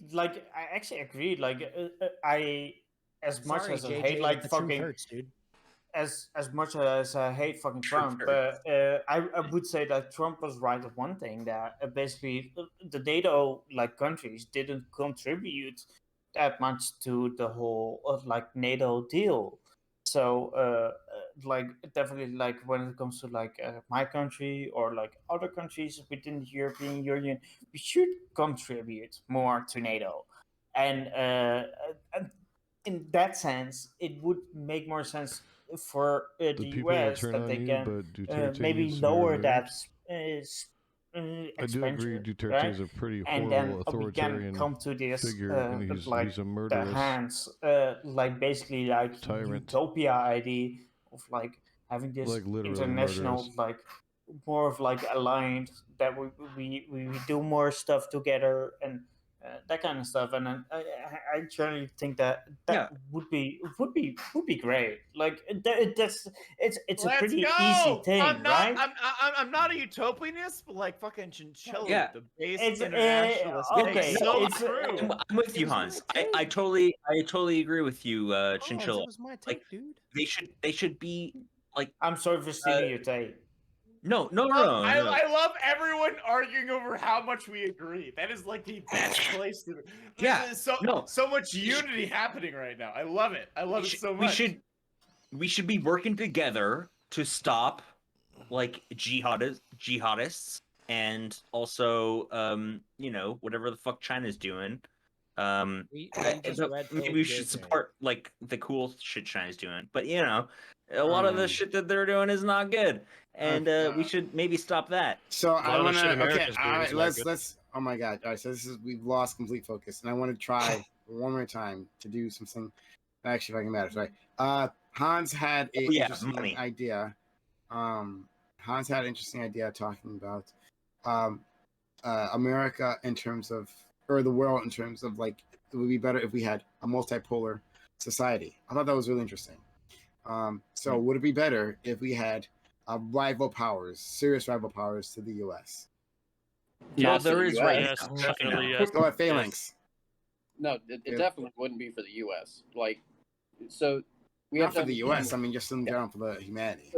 agree. Like as much as I hate like fucking hurts, dude. As much as I hate fucking Trump, I would say that Trump was right with one thing, that basically the NATO like countries didn't contribute that much to the whole like NATO deal. So like definitely like when it comes to like my country or like other countries within the European Union, we should contribute more to NATO, and in that sense, it would make more sense for the US that they can maybe lower that I do agree Duterte right? is a pretty and horrible then authoritarian we can come to this figure, and he's the a murderous hands like basically like tyrant. utopia idea of like having this Like international murderous. like more of like aligned that we do more stuff together and that kind of stuff. And I generally think that would be great. Like it's a Let's pretty go! easy thing, right? I'm not a utopianist, but like fucking Chinchilla, Yeah. the base It's, internationalist. okay, so it's, true. I'm with you, Hans. I totally agree with you, Chinchilla. It was my take, Like, dude. they should be like. I'm sorry for stealing your take. No. I love everyone arguing over how much we agree. That is like the best place to. There's so much unity happening right now. I love it. I love it so much. We should be working together to stop like jihadists and also whatever the fuck China's doing. Maybe we should support like the cool shit China's doing. But a lot of the shit that they're doing is not good. And we should maybe stop that. So I want to. Okay, all right. Let's. Oh my god! All right. So we've lost complete focus, and I want to try one more time to do something. Actually, if I can matter, right? Hans had an interesting idea. Hans had an interesting idea talking about America in terms of, or the world in terms of like, it would be better if we had a multipolar society. I thought that was really interesting. So would it be better if we had serious rival powers to the U.S.? Yeah, there is right. Yes, definitely. Yes. Go ahead, Phalanx. No, it definitely wouldn't be for the U.S. Like, so we Not have to for the U.S. I mean, just in general for the humanity.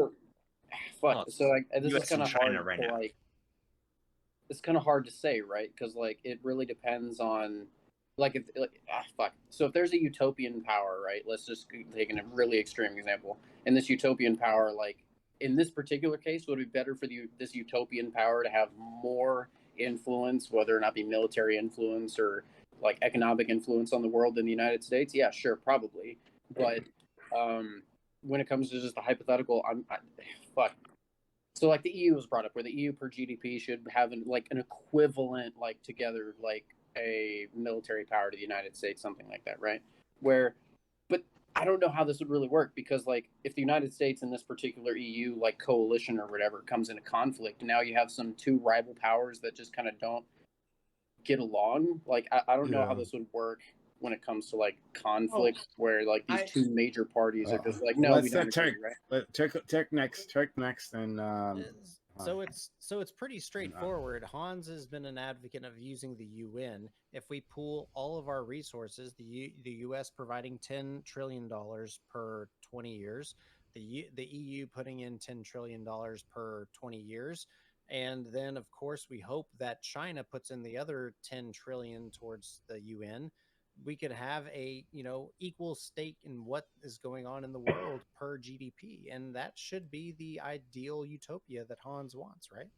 Fuck. So like, this US is kind of and China hard right to now. like. It's kind of hard to say, right? Because like, it really depends on, like, fuck. So if there's a utopian power, right? Let's just take a really extreme example. And this utopian power, like in this particular case, would it be better for this utopian power to have more influence, whether or not be military influence or like economic influence on the world than the United States? Yeah, sure, probably. But when it comes to just the hypothetical, fuck. So like the EU was brought up, where the EU per GDP should have an equivalent, like together, like a military power to the United States, something like that, right? But I don't know how this would really work, because like if the United States and this particular EU like coalition or whatever comes into conflict, now you have two rival powers that just kind of don't get along. Like I don't know how this would work when it comes to like conflict, where like these two major parties are just like, no, we don't agree, right? Turk next, and so it's pretty straightforward. Hans has been an advocate of using the UN. If we pool all of our resources, the US providing $10 trillion per 20 years, the EU putting in $10 trillion per 20 years, and then of course we hope that China puts in the other 10 trillion towards the UN. We could have a equal stake in what is going on in the world per GDP, and that should be the ideal utopia that Hans wants, right?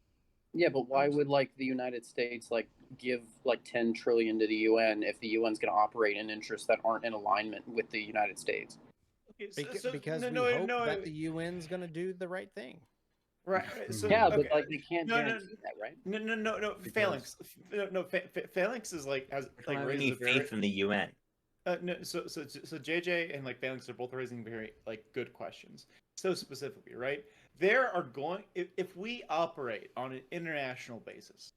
Yeah, but why would like the United States like give like 10 trillion to the UN if the UN's going to operate in interests that aren't in alignment with the United States? Because we hope that the UN's going to do the right thing. Right. So, yeah, but like they can't guarantee that, right? No. Phalanx. Phalanx is like has like raised faith in the UN. So JJ and like Phalanx are both raising very like good questions. So specifically, right? There are going if we operate on an international basis,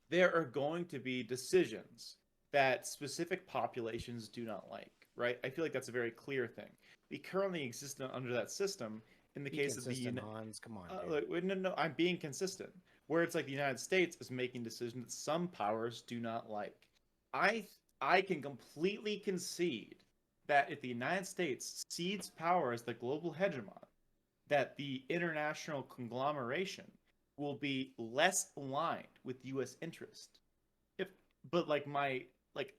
there are going to be decisions that specific populations do not like, right? I feel like that's a very clear thing. We currently exist under that system. In the case of the Hans, come on. No, I'm being consistent. Where it's like the United States is making decisions that some powers do not like. I can completely concede that if the United States cedes power as the global hegemon, that the international conglomeration will be less aligned with U.S. interest. But like my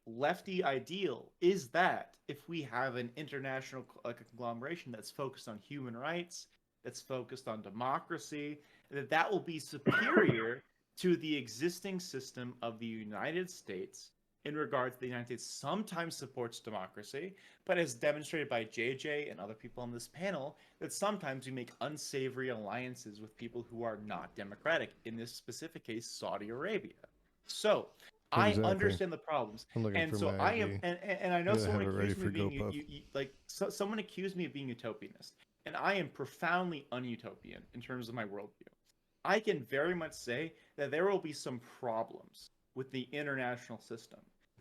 lefty ideal is that if we have an international conglomeration that's focused on human rights, that's focused on democracy, that will be superior to the existing system of the United States in regards to the United States sometimes supports democracy, but as demonstrated by JJ and other people on this panel, that sometimes we make unsavory alliances with people who are not democratic, in this specific case, Saudi Arabia. So I understand the problems, and so I am, and I know someone accused me of being someone accused me of being utopianist, and I am profoundly unutopian in terms of my worldview. I can very much say that there will be some problems with the international system,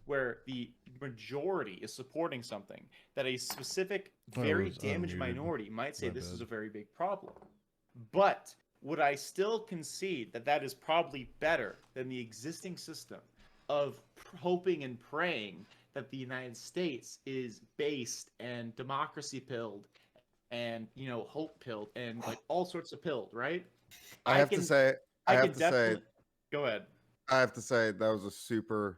where the majority is supporting something, that a specific, very damaged minority might say this is a very big problem. But would I still concede that that is probably better than the existing system of hoping and praying that the United States is based and democracy pilled and, you know, hope pilled and like all sorts of pilled, right? I have to say, go ahead. I have to say that was a super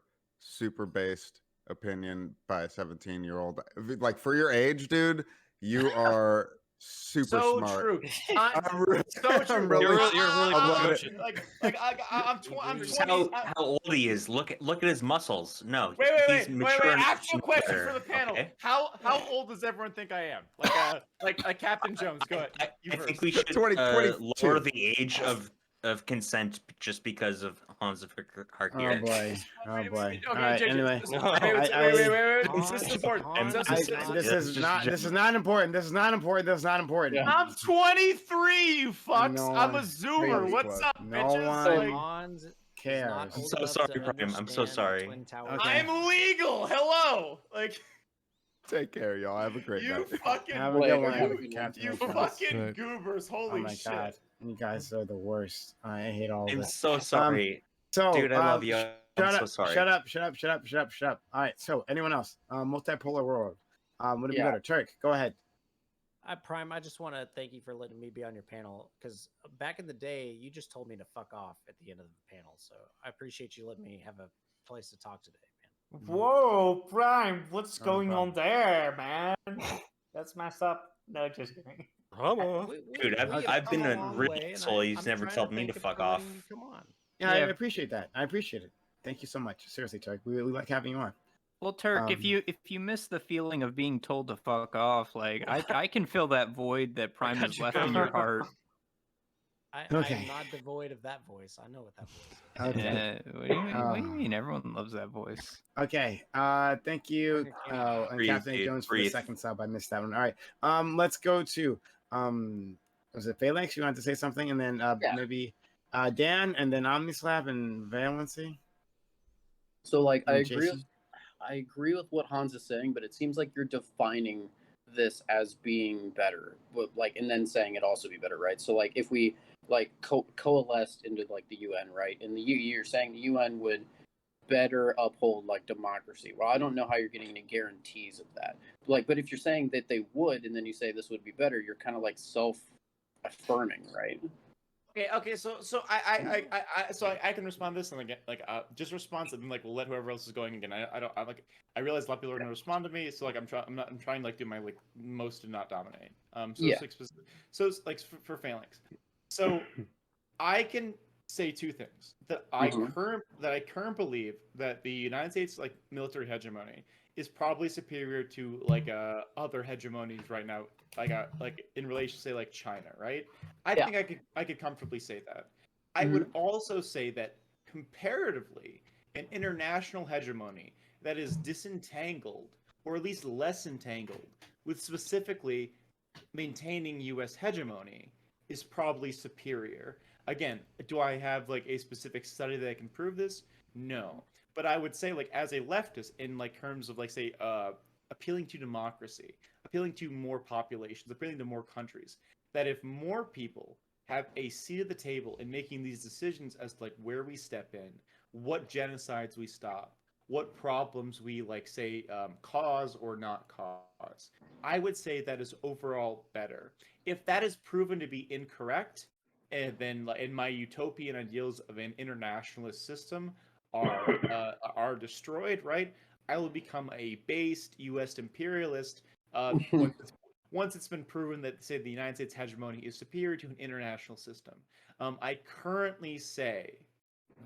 based opinion by a 17-year-old. Like, for your age, dude, you are super smart. True. I'm so true. Really, you're really I'm 20. How old he is. Look at his muscles. No, Wait. he's mature. Actual question better, for the panel. okay? How old does everyone think I am? Like Captain Jones. Go ahead. I think we should lower the age of consent just because of Hans of Harkier. Oh boy. Oh boy. Okay, All right. Anyway. Wait. This is important. This is not important. This is not important. This is not important. Yeah. I'm 23, you fucks. No I'm a one Zoomer. cares. What's up, No bitches? one cares. I'm so sorry, Prime. I'm so sorry. I'm legal. Hello. Like, take care, y'all. Have a great night. Have a good one. You fucking goobers. Holy shit. God. You guys are the worst. I hate all of I'm this. so sorry. So, dude, I love you. I'm so sorry. Shut up. All right. So, anyone else? Multipolar world. Would it be better? Turk, go ahead. Prime, I just want to thank you for letting me be on your panel, because back in the day, you just told me to fuck off at the end of the panel. So I appreciate you letting me have a place to talk today, man. Whoa, Prime, what's going on there, man? That's messed up. No, just kidding. Dude, I've been a really asshole. He's never told me to fuck off. Come on. Yeah, I appreciate that. I appreciate it. Thank you so much. Seriously, Turk. We like having you on. Well, Turk, if you miss the feeling of being told to fuck off, like I can fill that void that Prime has left in your heart. I'm not devoid of that voice. I know what that voice is. Okay. What do you mean? Everyone loves that voice. Okay. Thank you, and Captain Jones for the second sub. I missed that one. All right. Let's go to was it Phalanx? You wanted to say something, and then maybe Dan, and then Omnislab and Valency. So, like, I agree with what Hans is saying, but it seems like you're defining this as being better, but like, and then saying it also be better, right? So, like, if we like coalesced into like the UN, right? And you're saying the UN would better uphold like democracy. Well, I don't know how you're getting any guarantees of that. Like, but if you're saying that they would, and then you say this would be better, you're kind of like self-affirming, right? Okay. So I can respond to this, and again, like, just response, and then like we'll let whoever else is going again. I realize a lot of people are gonna respond to me, so like I'm trying to like do my like most to not dominate. So it's like for Phalanx. So I can say two things that I currently believe that the United States like military hegemony is probably superior to like other hegemonies right now, like in relation to say like China, right? I think I could comfortably say that. I would also say that comparatively, an international hegemony that is disentangled, or at least less entangled, with specifically maintaining U.S. hegemony is probably superior. Again, do I have like a specific study that can prove this? No. But I would say, like, as a leftist, in like terms of like say appealing to democracy, appealing to more populations, appealing to more countries, that if more people have a seat at the table in making these decisions as to like where we step in, what genocides we stop, what problems we like say cause or not cause, I would say that is overall better. If that is proven to be incorrect, and then in my utopian ideals of an internationalist system are destroyed, right? I will become a based U.S. imperialist once it's been proven that, say, the United States hegemony is superior to an international system. I currently say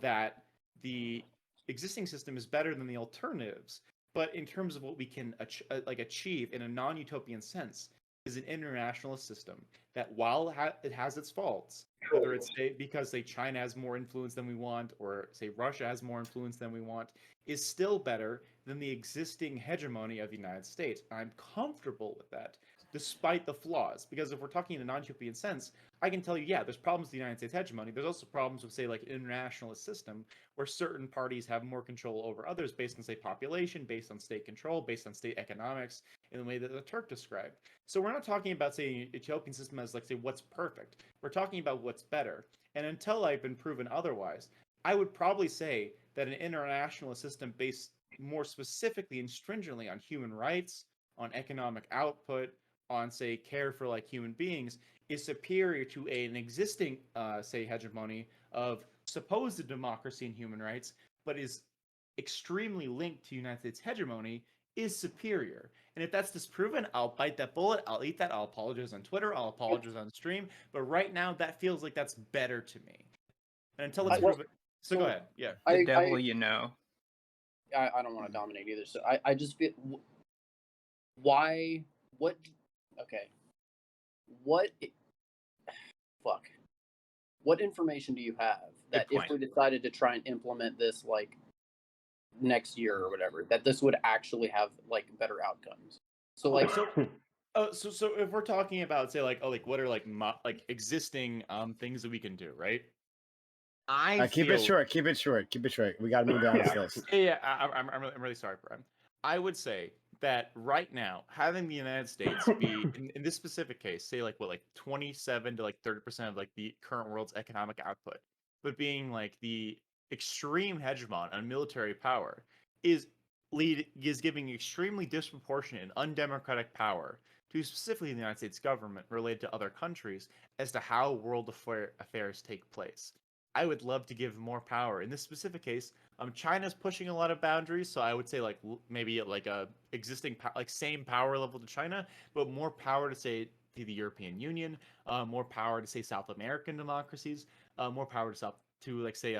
that the existing system is better than the alternatives, but in terms of what we can achieve in a non-utopian sense, is an internationalist system that, while it has its faults, whether it's because say China has more influence than we want, or say Russia has more influence than we want, is still better than the existing hegemony of the United States. I'm comfortable with that. despite the flaws. Because if we're talking in a non-utopian sense, I can tell you, yeah, there's problems with the United States hegemony. There's also problems with, say, like an internationalist system where certain parties have more control over others based on, say, population, based on state control, based on state economics, in the way that the Turk described. So we're not talking about, say, an utopian system as, like, say, what's perfect. We're talking about what's better. And until I've been proven otherwise, I would probably say that an internationalist system based more specifically and stringently on human rights, on economic output, on, say, care for like human beings is superior to an existing, say, hegemony of supposed democracy and human rights, but is extremely linked to United States hegemony, is superior. And if that's disproven, I'll bite that bullet. I'll eat that. I'll apologize on Twitter. I'll apologize on stream. But right now, that feels like that's better to me. And until it's proven, so go ahead. Yeah. The devil you know. I don't want to dominate either. So I just feel what information do you have that if we decided to try and implement this like next year or whatever, that this would actually have like better outcomes? So like so if we're talking about, say, like, what are like existing things that we can do, right? Keep it short. We got to move down this list. Yeah, I'm really sorry, Brian. I would say that right now, having the United States be in this specific case, say like 27 to like 30% of like the current world's economic output, but being like the extreme hegemon on military power is giving extremely disproportionate and undemocratic power to specifically the United States government related to other countries as to how world affairs take place. I would love to give more power. In this specific case, China's pushing a lot of boundaries, so I would say like maybe like a existing like same power level to China, but more power to, say, to the European Union, more power to, say, South American democracies, more power to like say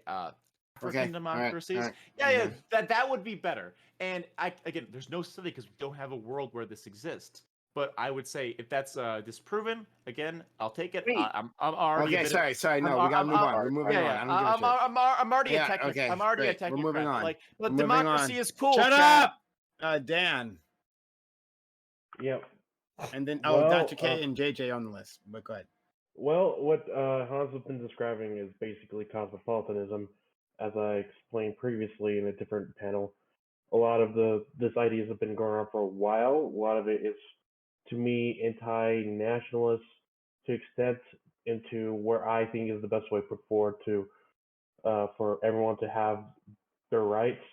African democracies. All right. That would be better. And again, there's no study because we don't have a world where this exists. But I would say if that's disproven, again, I'll take it. I'm already. Okay, sorry. No, we gotta move on. We're moving on. I'm already a technical. Okay, I'm already a great. technical. We're moving on. Like, but democracy is cool. Shut up, Dan. Yep. And then Dr. K and JJ on the list. But go ahead. Well, what Hans has been describing is basically cosmopolitanism, as I explained previously in a different panel. A lot of this ideas have been going on for a while. A lot of it is, to me, anti-nationalist to extent into where I think is the best way put forward to for everyone to have their rights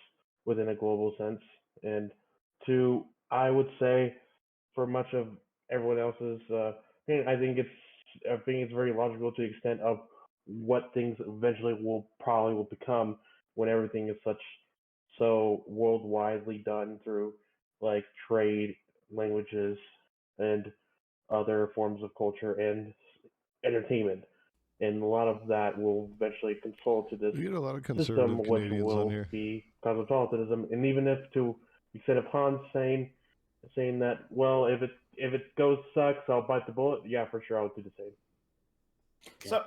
within a global sense. And to, I would say, for much of everyone else's, I think it's very logical to the extent of what things eventually will become when everything is so worldwidely done through like trade, languages, and other forms of culture and entertainment. And a lot of that will eventually console to this we get a lot of conservative system, which Canadians will on here. be cosmopolitanism. And even if instead of Hans saying that, well, if it goes sucks, I'll bite the bullet. Yeah, for sure, I would do the same. Okay. So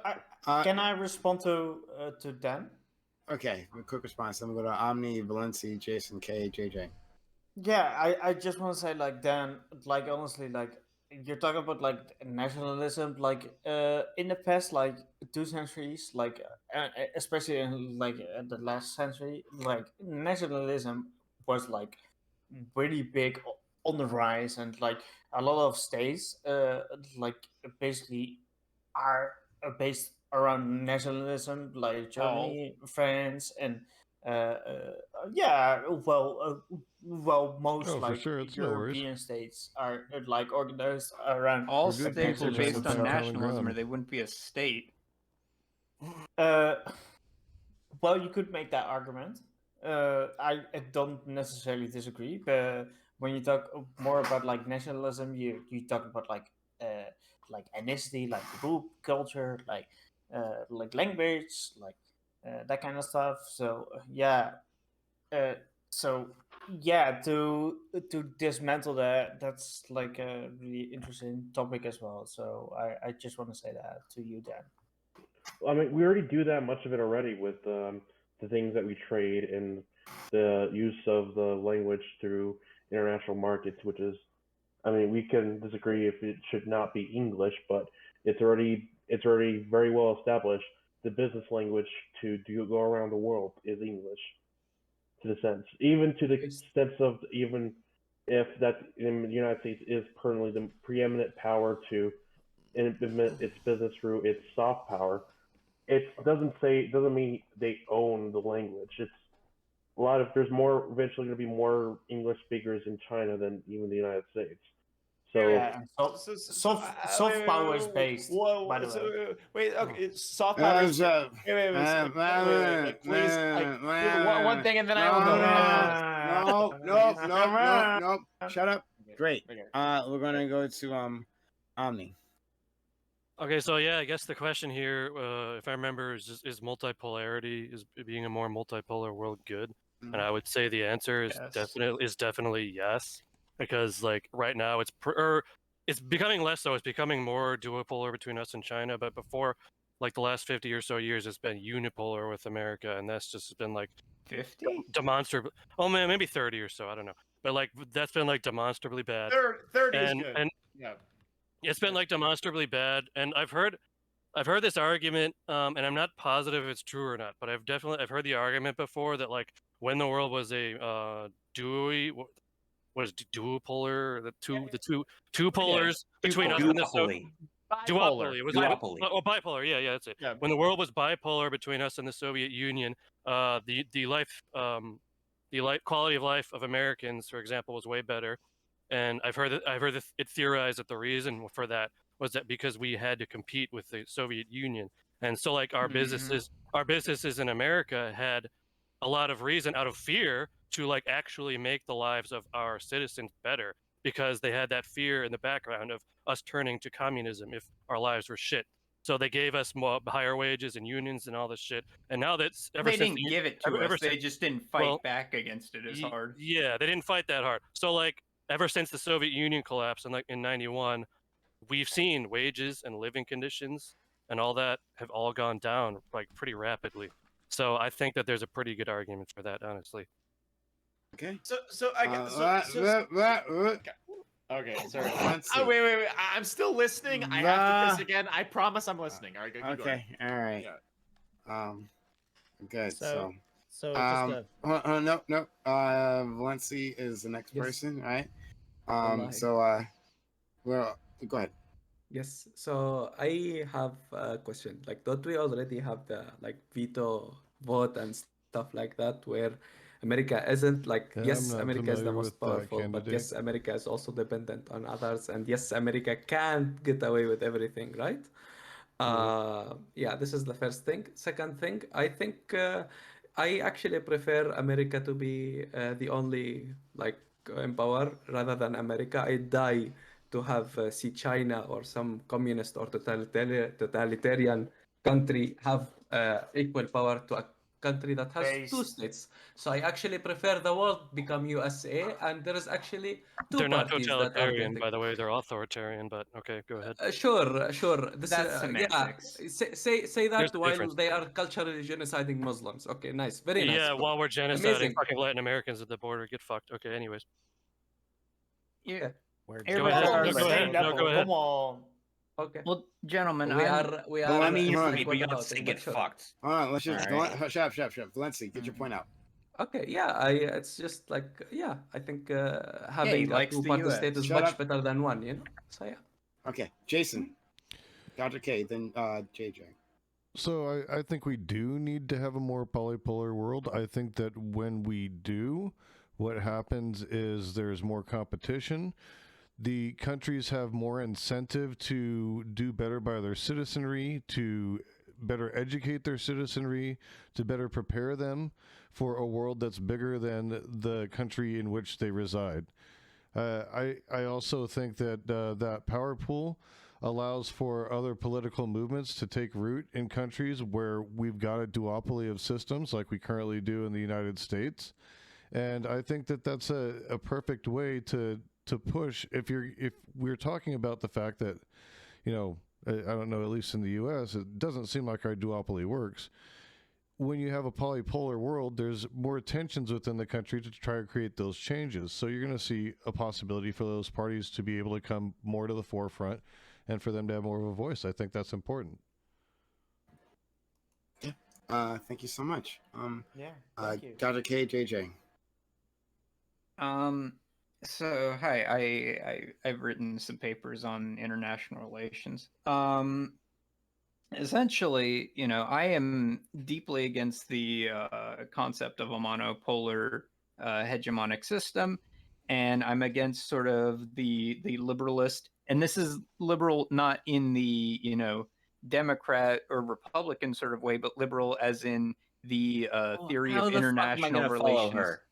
can I respond to Dan? Okay, a quick response. Then we go to Omni, Valencia, Jason K, JJ. Yeah, I just want to say, like, Dan, like, honestly, like, you're talking about like nationalism, like in the past like 2 centuries, like especially in like the last century, like nationalism was like really big on the rise, and like a lot of states like basically are based around nationalism, like Germany, France, and yeah, most like sure, European states are like organized around all states are based on nationalism, or they wouldn't be a state. Well, you could make that argument. I don't necessarily disagree, but when you talk more about like nationalism, you talk about like ethnicity, like group culture, like language, like that kind of stuff. So yeah, to dismantle that's like a really interesting topic as well. So I just want to say that to you, Dan. I mean, we already do that much of it already with the things that we trade and the use of the language through international markets, which is I mean, we can disagree if it should not be English, but it's already very well established. The business language to go around the world is English, to the sense, even to the sense of even if that in the United States is currently the preeminent power to implement its business through its soft power. It doesn't mean they own the language. It's there's eventually going to be more English speakers in China than even the United States. So yeah, soft power is based. Whoa, by the way. wait, okay, soft power is wait, please, one thing, and then I will go. No, shut up. Great. We're gonna go to Omni. Okay, so yeah, I guess the question here, if I remember, is multipolarity, is being a more multipolar world good? And I would say the answer is definitely yes, because like right now it's becoming less so. It's becoming more duopolar between us and China, but before, like the last 50 or so years, it's been unipolar with America, and that's just been like 50 demonstrably. Oh man, maybe 30 or so. I don't know, but like that's been like demonstrably bad. 30 is good. And yeah. It's been like demonstrably bad, and I've heard this argument, and I'm not positive if it's true or not, but I've heard the argument before that like when the world was a duopolar, the two polars between us and the duopoly. It was duopoly. Bipolar. Yeah, that's it. Yeah. When the world was bipolar between us and the Soviet Union, the quality of life of Americans, for example, was way better. And I've heard it theorized that the reason for that was that because we had to compete with the Soviet Union, and so like our businesses in America had a lot of reason out of fear to like actually make the lives of our citizens better, because they had that fear in the background of us turning to communism if our lives were shit. So they gave us more higher wages and unions and all this shit. And now that's they didn't give it to us. They just didn't fight back against it as hard. Yeah, they didn't fight that hard. So like ever since the Soviet Union collapsed in 91, we've seen wages and living conditions and all that have all gone down like pretty rapidly. So I think that there's a pretty good argument for that, honestly. Okay. So I guess okay, sorry. Wait. I'm still listening. I have to piss again. I promise I'm listening. All right, go. Okay. All right. Yeah. Good. So just a... no. Valencia is the next person, right? Well, go ahead. Yes. So I have a question. Like, don't we already have the like veto vote and stuff like that, where America isn't like yes, America is the most powerful, but yes, America is also dependent on others, and yes, America can't get away with everything, right? Yeah, this is the first thing. Second thing, I think I actually prefer America to be the only like in power rather than America. I die to have see China or some communist or totalitarian country have equal power to a country that has two states. So I actually prefer the world become USA, and there is actually two They're not parties totalitarian, that are by the way. They're authoritarian, but okay, go ahead. Sure. This That's semantics. Say that while they are culturally genociding Muslims. Okay, nice, very nice. Yeah, cool. while we're genociding fucking Latin Americans at the border, get fucked. Okay, anyways. Yeah. Go ahead. Go ahead. Come on. Okay. Well, gentlemen, we are. I mean, we got to get fucked. Hold on, let's just shut up. Valencia, get your point out. Okay, yeah, it's just like I think having a two-party state is much better than one, you know. So yeah. Okay, Jason, Dr. K, then JJ. So I think we do need to have a more polypolar world. I think that when we do, what happens is there's more competition. The countries have more incentive to do better by their citizenry, to better educate their citizenry, to better prepare them for a world that's bigger than the country in which they reside. I also think that that power pool allows for other political movements to take root in countries where we've got a duopoly of systems like we currently do in the United States. And I think that that's a perfect way to push if we're talking about the fact that, you know, I don't know, at least in the US, it doesn't seem like our duopoly works. when you have a polypolar world, there's more tensions within the country to try to create those changes. So you're going to see a possibility for those parties to be able to come more to the forefront and for them to have more of a voice. I think that's important. Yeah. Thank you so much. Yeah. Thank you. Dr. KJJ. So hi, I've written some papers on international relations. Essentially, I am deeply against the concept of a monopolar hegemonic system, and I'm against sort of the liberalist, and this is liberal not in the Democrat or Republican sort of way, but liberal as in the theory How of the fuck am I international gonna follow relations. her?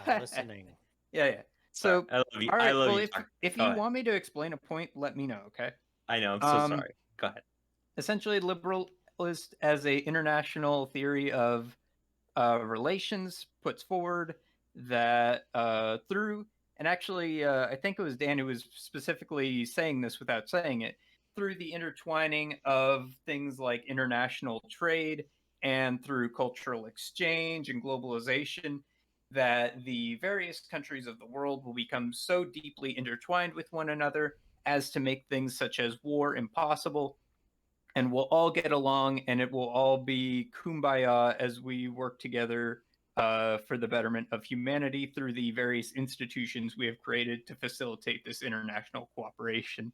By listening. Yeah. So, I love you. all right. I love Well, you. if Go you ahead. want me to explain a point, let me know. Okay. I know. I'm so sorry. Go ahead. Essentially, liberalist as a international theory of relations puts forward that through, and actually, I think it was Dan who was specifically saying this without saying it, through the intertwining of things like international trade and through cultural exchange and globalization, that the various countries of the world will become so deeply intertwined with one another as to make things such as war impossible, and we'll all get along and it will all be kumbaya as we work together for the betterment of humanity through the various institutions we have created to facilitate this international cooperation.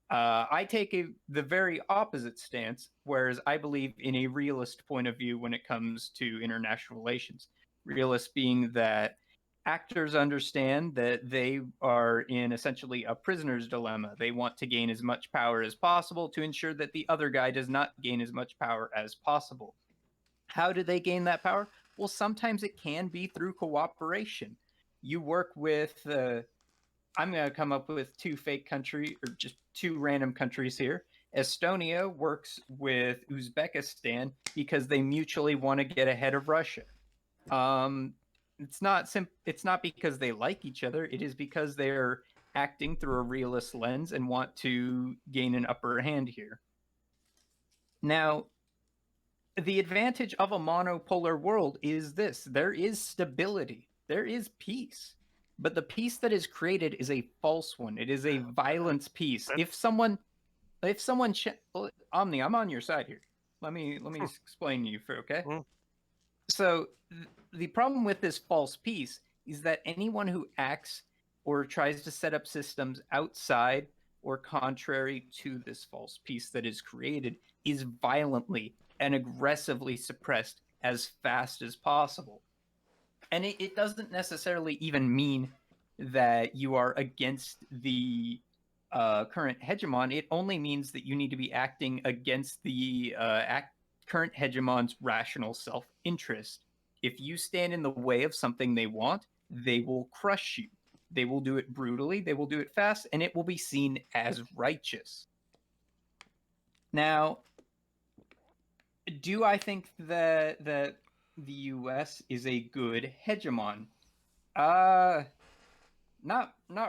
I take the very opposite stance, whereas I believe in a realist point of view when it comes to international relations. Realist being that actors understand that they are in essentially a prisoner's dilemma. They want to gain as much power as possible to ensure that the other guy does not gain as much power as possible. How do they gain that power? Well, sometimes it can be through cooperation. You work with, I'm going to come up with two fake country, or just two random countries here. Estonia works with Uzbekistan because they mutually want to get ahead of Russia. It's not because they like each other. It is because they're acting through a realist lens and want to gain an upper hand here. Now, the advantage of a monopolar world is this: there is stability, there is peace, but the peace that is created is a false one. It is a violence peace. If someone, Omni, I'm on your side here. Let me explain to you, okay? So the problem with this false peace is that anyone who acts or tries to set up systems outside or contrary to this false peace that is created is violently and aggressively suppressed as fast as possible. And it doesn't necessarily even mean that you are against the current hegemon. It only means that you need to be acting against the current hegemon's rational self-interest. If you stand in the way of something they want, they will crush you. They will do it brutally, they will do it fast, and it will be seen as righteous. Now, do I think that the US is a good hegemon? Not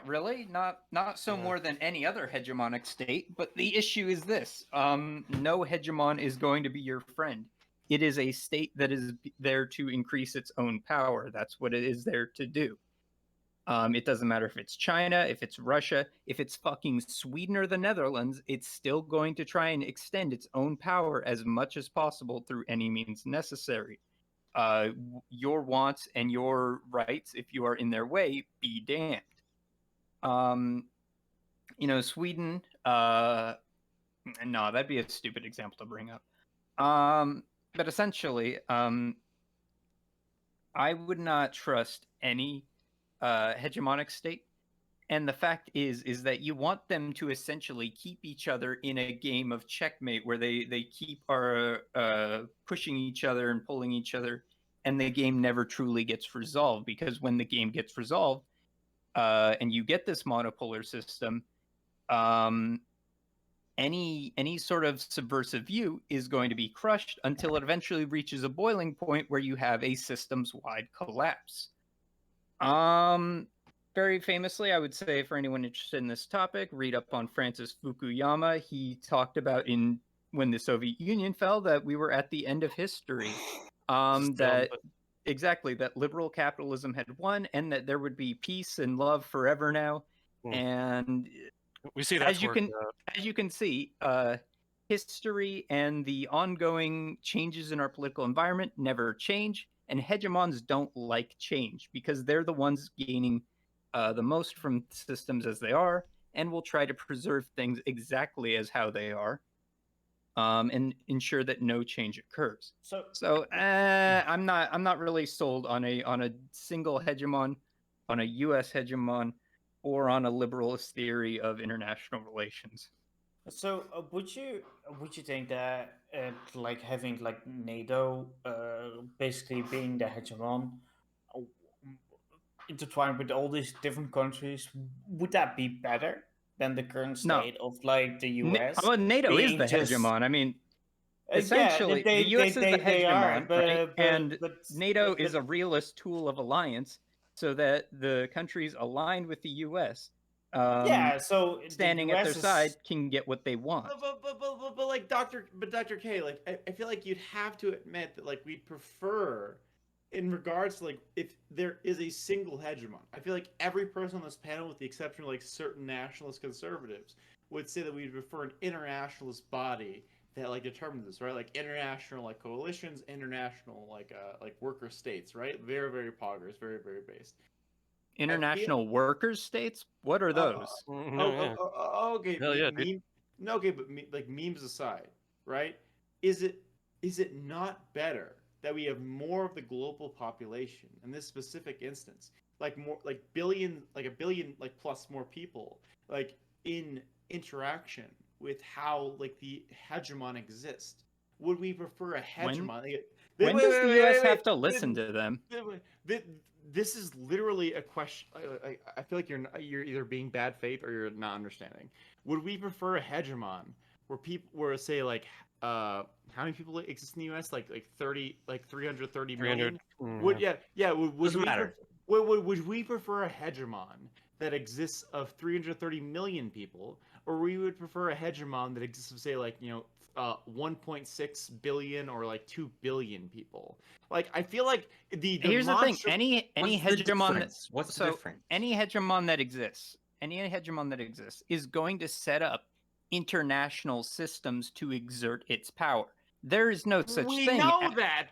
really. Not so more than any other hegemonic state, but the issue is this. No hegemon is going to be your friend. It is a state that is there to increase its own power. That's what it is there to do. It doesn't matter if it's China, if it's Russia, if it's fucking Sweden or the Netherlands, it's still going to try and extend its own power as much as possible through any means necessary. Your wants and your rights, if you are in their way, be damned. Sweden, no, that'd be a stupid example to bring up. But essentially, I would not trust any hegemonic state. And the fact is that you want them to essentially keep each other in a game of checkmate where they keep pushing each other and pulling each other, and the game never truly gets resolved, because when the game gets resolved and you get this monopolar system, any sort of subversive view is going to be crushed until it eventually reaches a boiling point where you have a systems-wide collapse. Very famously, I would say, for anyone interested in this topic, read up on Francis Fukuyama. He talked about in when the Soviet Union fell that we were at the end of history. Exactly, that liberal capitalism had won and that there would be peace and love forever now. And we see as you can see, history and the ongoing changes in our political environment never change, and hegemons don't like change because they're the ones gaining the most from systems as they are, and will try to preserve things exactly as how they are, and ensure that no change occurs. So I'm not really sold on a single hegemon, on a U.S. hegemon, or on a liberalist theory of international relations. So would you think that like having like NATO basically being the hegemon, intertwined with all these different countries, would that be better than the current state of like the US? NATO is the hegemon. I mean, essentially, the US is the hegemon, right? And NATO is a realist tool of alliance, so that the countries aligned with the US, so standing at their side, can get what they want. But like Dr. K, like I feel like you'd have to admit that like we'd prefer, in regards to like if there is a single hegemon. I feel like every person on this panel, with the exception of like certain nationalist conservatives, would say that we'd prefer an internationalist body that like determines this, right? Like international like coalitions, international like worker states, right? Very, very poggers, very, very based. International workers states? What are those? Okay. Okay, but like memes aside, right? Is it not better that we have more of the global population in this specific instance, like more like a billion like plus more people, like in interaction with how like the hegemon exists? Would we prefer a hegemon? When does the U.S. have to listen to them? This is literally a question. I feel like you're either being bad faith or you're not understanding. Would we prefer a hegemon where say like how many people exist in the U.S.? Like 330 million. Would we prefer a hegemon that exists of 330 million people, or we would prefer a hegemon that exists of say like 1.6 billion or like 2 billion people? Like I feel like here's the thing: any hegemon What's the difference? Any hegemon that exists is going to set up international systems to exert its power. There is no such thing. We know that,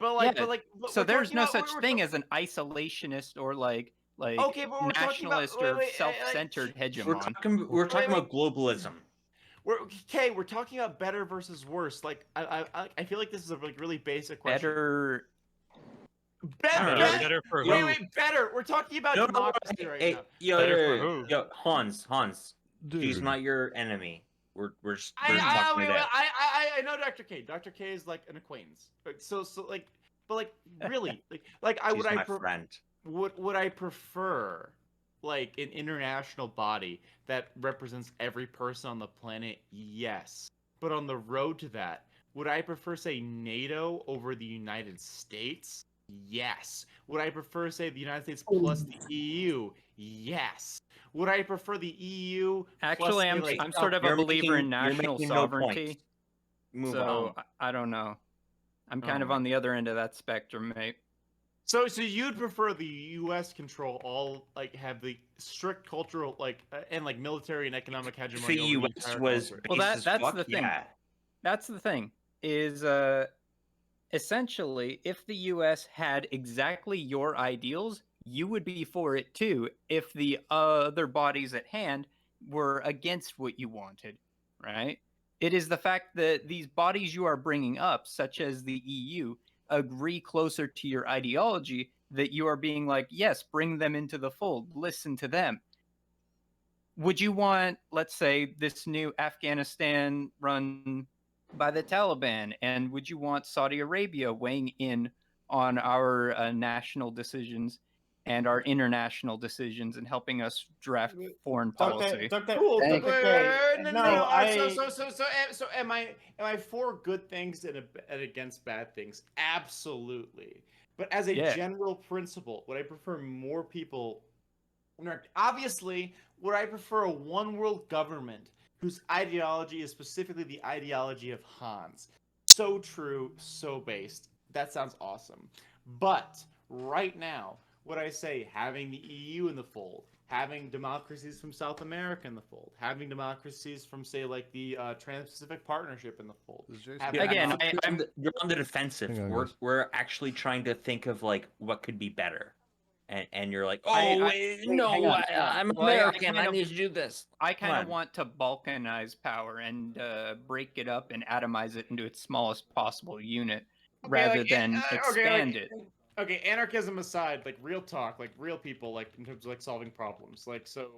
so there's no such thing as an isolationist or like nationalist or self-centered hegemon. We're talking about globalism. We're talking about better versus worse. Like I feel like this is a like really basic question. Better for who? Wait, better. We're talking about democracy right now. Yo, Hans. Dude. She's not your enemy. We're just I know Dr. K. Dr. K is like an acquaintance. So like, but like really, like She's my friend. Would I prefer like an international body that represents every person on the planet? Yes. But on the road to that, would I prefer say NATO over the United States? Yes. Would I prefer say the United States plus the EU? Yes. Would I prefer the EU? Actually, I'm sort of a believer in national sovereignty. So I don't know. I'm kind of on the other end of that spectrum, mate. So you'd prefer the U.S. control all like have the strict cultural like and like military and economic hegemony? The U.S. was well. That's the thing. Yeah. That's the thing. Is essentially if the U.S. had exactly your ideals, you would be for it too. If the other bodies at hand were against what you wanted, right? It is the fact that these bodies you are bringing up, such as the EU, agree closer to your ideology that you are being like, yes, bring them into the fold, listen to them. Would you want, let's say, this new Afghanistan run by the Taliban, and would you want Saudi Arabia weighing in on our national decisions and our international decisions and helping us draft foreign policy? So am I for good things and against bad things? Absolutely. But as a general principle, would I prefer more people? Obviously, would I prefer a one world government whose ideology is specifically the ideology of Hans. So true, so based. That sounds awesome. But right now, what I say, having the EU in the fold, having democracies from South America in the fold, having democracies from, say, like the Trans-Pacific Partnership in the fold. Again, you're on the defensive. We're actually trying to think of like what could be better, and you're like, I'm American. I need to do this. I kind of want to balkanize power and break it up and atomize it into its smallest possible unit, rather than expand it. Okay, anarchism aside, like real talk, like real people, like in terms of like solving problems, like so.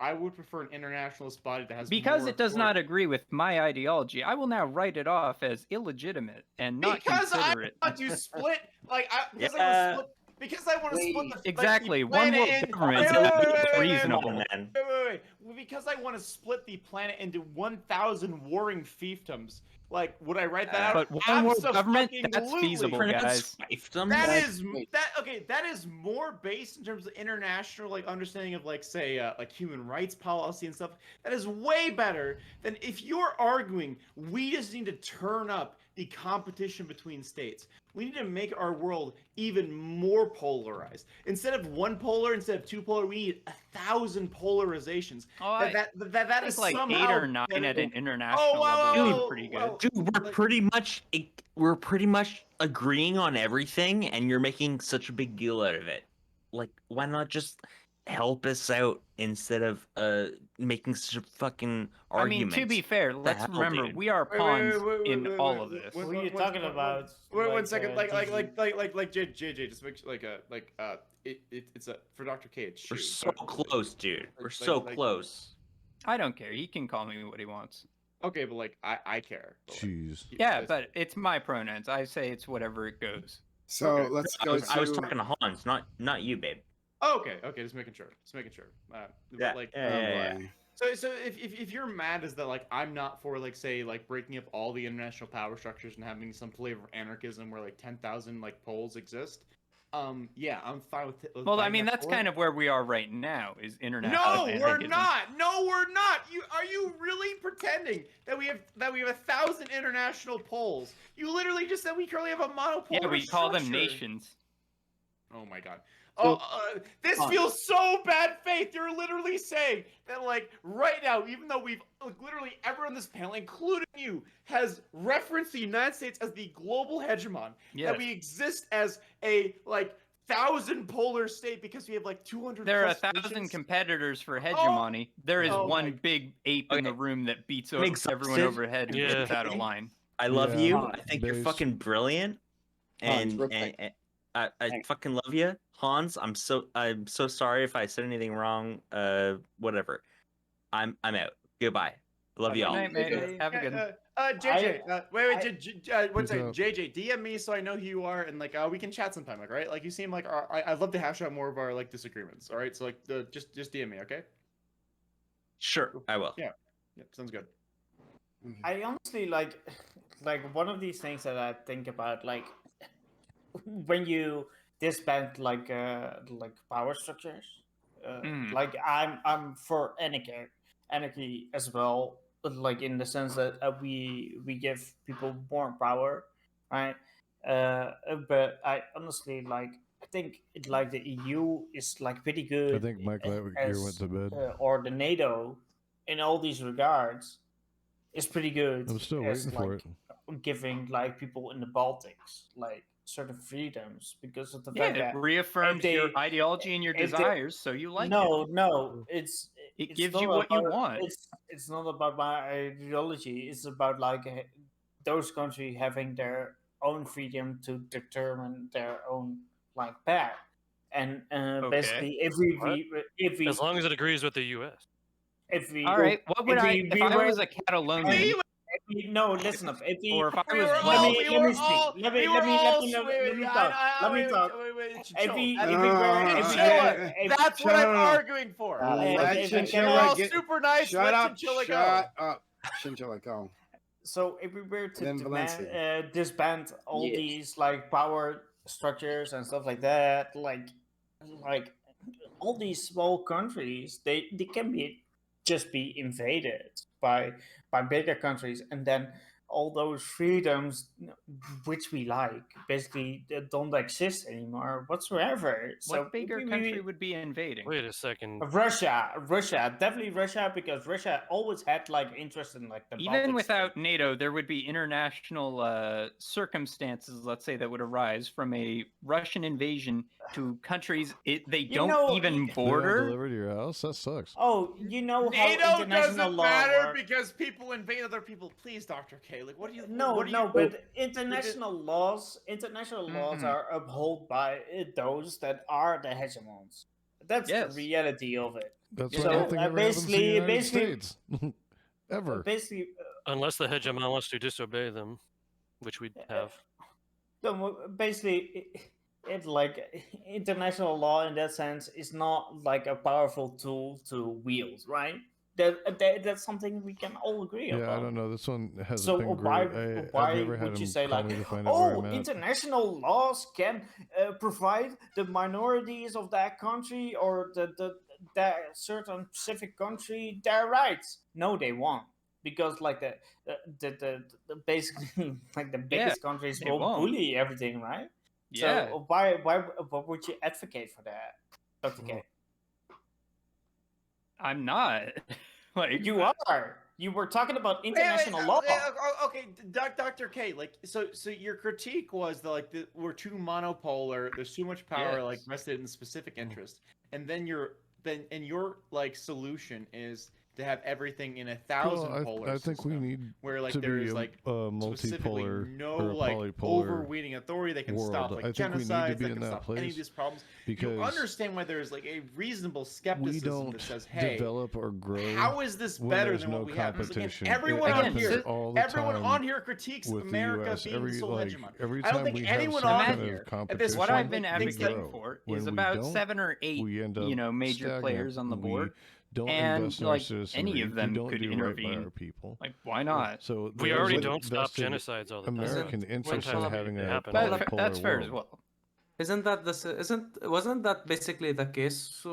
I would prefer an internationalist body that has because more it does not agree with my ideology. I will now write it off as illegitimate and not consider it. Because I want to split, like, because I want to split the exactly like, one world government is reasonable. Wait. Because I want to split the planet into 1,000 warring fiefdoms. Like, would I write that out? But one world government, that's feasible, guys. That is more based in terms of international, like, understanding of, like, say, like, human rights policy and stuff. That is way better than if you're arguing we just need to turn up the competition between states. We need to make our world even more polarized. Instead of one polar, instead of two polar, we need 1,000 polarizations. That is like somehow 8 or 9 at an international level. Pretty good. Dude, we're pretty much agreeing on everything, and you're making such a big deal out of it. Like, why not just help us out instead of making such a fucking argument? I mean, to be fair, let's remember we are pawns in all of this. What are you talking about? Wait, 1 second. Like JJ, just make it's a for Dr. Cage. We're so close, dude. We're so close. I don't care. He can call me what he wants. Okay, but like I care. Jeez. Yeah, but it's my pronouns. I say it's whatever it goes. So let's go. I was talking to Hans, not you, babe. Oh, okay, just making sure. So if you're mad is that like I'm not for like say like breaking up all the international power structures and having some flavor of anarchism where like 10,000 like poles exist, yeah, I'm fine with it. Well, I mean that's kind of where we are right now is international. No, anarchism. we're not. No, we're not. Are you really pretending that we have 1,000 international poles? You literally just said we currently have a monopolar. Yeah, we call them structure. nations. Oh my god. This feels so bad faith. You're literally saying that, like, right now, even though we've literally everyone on this panel, including you, has referenced the United States as the global hegemon, that we exist as a, like, 1,000 polar state because we have, like, 200 There are 1,000 competitors for hegemony. There is one big ape in the room that beats everyone overhead and gets out of line. I love you. I think you're fucking brilliant. And I fucking love you, Hans. I'm so sorry if I said anything wrong. Whatever. I'm out. Goodbye. Love y'all. Have a good. JJ, wait. One second, JJ, DM me so I know who you are, and like we can chat sometime. Like, right? Like you seem like I'd love to hash out more of our like disagreements. All right, so like just DM me, okay? Sure, I will. Yeah, sounds good. I honestly like one of these things that I think about, like when you disband like power structures. Like I'm for anarchy as well, like in the sense that we give people more power, right? But I honestly I think like the EU is like pretty good. I think Mike here went to bed. Or the NATO, in all these regards, is pretty good. I'm still waiting for it. Giving like people in the Baltics like certain freedoms because of the fact that it reaffirms your ideology and your desires, so you like it. No, it gives you what you want. It's not about my ideology. It's about like those countries having their own freedom to determine their own like path. And basically, if we as long as it agrees with the U.S. All right, what would if I was a Catalonian? No, listen up. Or if I was let me talk. That's what I'm arguing for. Super nice. Shut up. Chinchilla, go. So if we were to disband all these like power structures and stuff like that, like all these small countries, they can be just be invaded by bigger countries, and then all those freedoms which we like basically don't exist anymore whatsoever. What bigger country would be invading? Wait a second. Russia, definitely Russia, because Russia always had like interest in like the even Baltic without NATO, there would be international circumstances, let's say, that would arise from a Russian invasion to countries they don't even border. Delivered to your house? That sucks. Oh, you know how NATO international doesn't law matter works. because people invade other people. Please, Dr. K, like, what do you? No, what do no, you, but international laws are upheld by those that are the hegemons. That's the reality of it. That's why nothing ever happens in the United States. Ever. Basically, unless the hegemon wants to disobey them, which we have. Basically, it's like international law in that sense is not like a powerful tool to wield, right? That's something we can all agree Yeah, about. I don't know. This one hasn't So been why great. I've never had would you him say call like, me to find out where oh, I'm at. international laws can provide the minorities of that country or that certain specific country their rights? No, they won't, because like the basically like the biggest countries will bully everything, right? Yeah. So why what would you advocate for that, Dr. K? I'm not. Like you are. You were talking about international law. Okay, Dr. K, like, so your critique was that like we're too monopolar. There's too much power like vested in specific interest, and then your like solution is to have everything in 1,000 polar I think we need where like to there be is a like specifically multipolar no or a like polypolar overweening authority that can world. stop like I think we need to genocides, be that in can that stop any of place these problems. because you understand why there's like a reasonable skepticism we don't that says, hey, develop or grow. how is this when better there's than no what we have? Because, again, competition. everyone It on happens here, all the everyone time on here critiques with the America US. being the sole hegemon. Every I don't time think we have anyone some on kind here of at this what point I've been thinks that advocating for When is we about don't, 7 or 8, we end up major stagnant. players on the We board. don't and invest in our like citizenry. any of We them don't could do right by intervene. our people. Like, why not? So We there already is a don't stop vested genocides all the time. American interest in Sometimes having they a happen. polypolar That's fair world. as well. Wasn't that basically the case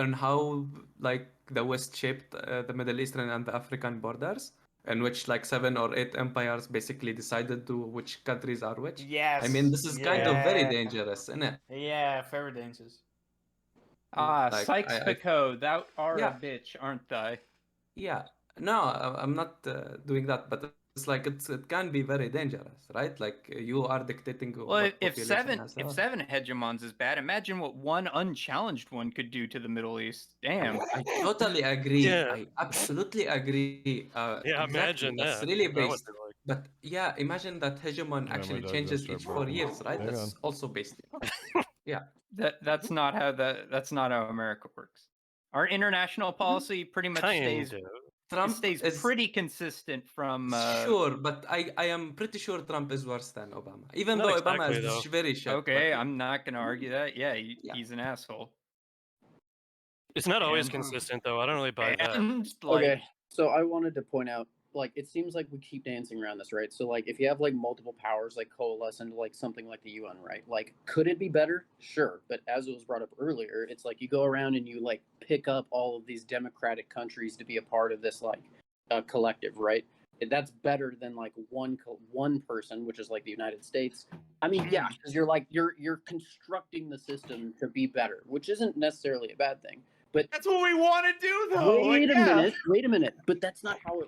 on how like the West shaped the Middle Eastern and the African borders, in which like 7 or 8 empires basically decided to which countries are which? Yes. I mean, this is kind of very dangerous, isn't it? Yeah, very dangerous. Like, Sykes-Picot, thou art a bitch, aren't I? Yeah. No, I'm not doing that, but it's like it can be very dangerous, right? Like you are dictating. Well, what if population seven has. 7 hegemons is bad, imagine what one unchallenged one could do to the Middle East. Damn. I totally agree. Yeah. I absolutely agree. Yeah, exactly. imagine That's that. really That would based. be like- But yeah, imagine that hegemon Yeah, actually my dog changes just started each 4 barking. years, right? Hang That's on. also based. Yeah. That's not how America works. Our international policy pretty much stays pretty consistent from Sure, but I am pretty sure Trump is worse than Obama, even Not though Obama exactly, is though. very shit. Okay, but- I'm not gonna argue that. Yeah, he's an asshole. It's not always And- consistent, though. I don't really buy that. And, like, Okay, so I wanted to point out, like, it seems like we keep dancing around this, right? So, like, if you have, like, multiple powers, like, coalesce into, like, something like the UN, right? Like, could it be better? Sure. But as it was brought up earlier, it's like you go around and you, like, pick up all of these democratic countries to be a part of this, like, collective, right? That's better than, like, one person, which is, like, the United States. I mean, yeah, because you're, like, you're constructing the system to be better, which isn't necessarily a bad thing. But that's what we want to do, though. Wait a minute. But that's not how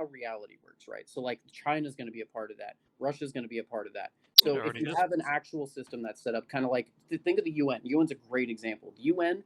reality works, right? So like China's going to be a part of that. Russia's going to be a part of that. So if you have an actual system that's set up, kind of like think of the UN. UN's a great example. The UN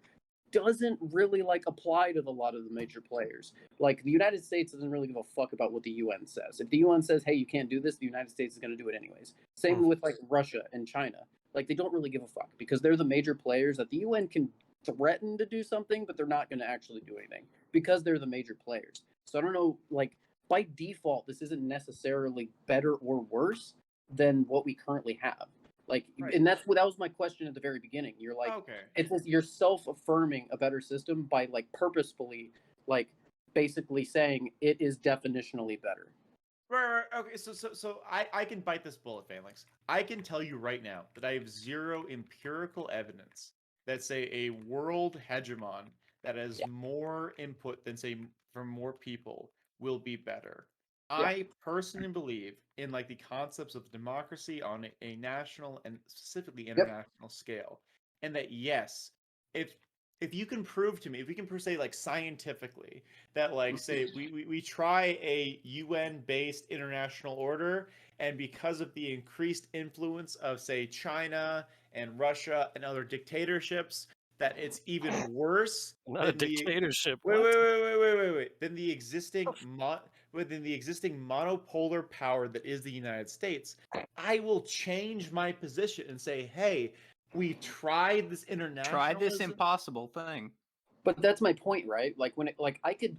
doesn't really like apply to a lot of the major players. Like the United States doesn't really give a fuck about what the UN says. If the UN says, "Hey, you can't do this," the United States is going to do it anyways. Same with like Russia and China. Like they don't really give a fuck because they're the major players that the UN can threaten to do something, but they're not going to actually do anything because they're the major players. So I don't know, like by default, this isn't necessarily better or worse than what we currently have. Like, and that was my question at the very beginning. You're like, it's you're self-affirming a better system by like purposefully, like basically saying it is definitionally better. Right. Okay. So I can bite this bullet, Phalanx. I can tell you right now that I have zero empirical evidence that say a world hegemon that has more input than say from more people will be better. I personally believe in like the concepts of democracy on a national and specifically international scale, and that yes, if you can prove to me, if we can say like scientifically that like say we try a UN based international order, and because of the increased influence of say China and Russia and other dictatorships, that it's even worse Not a dictatorship. Wait. Than the existing within the existing monopolar power that is the United States, I will change my position and say, hey, we tried this international. Try this impossible thing. But that's my point, right? Like when it, like I could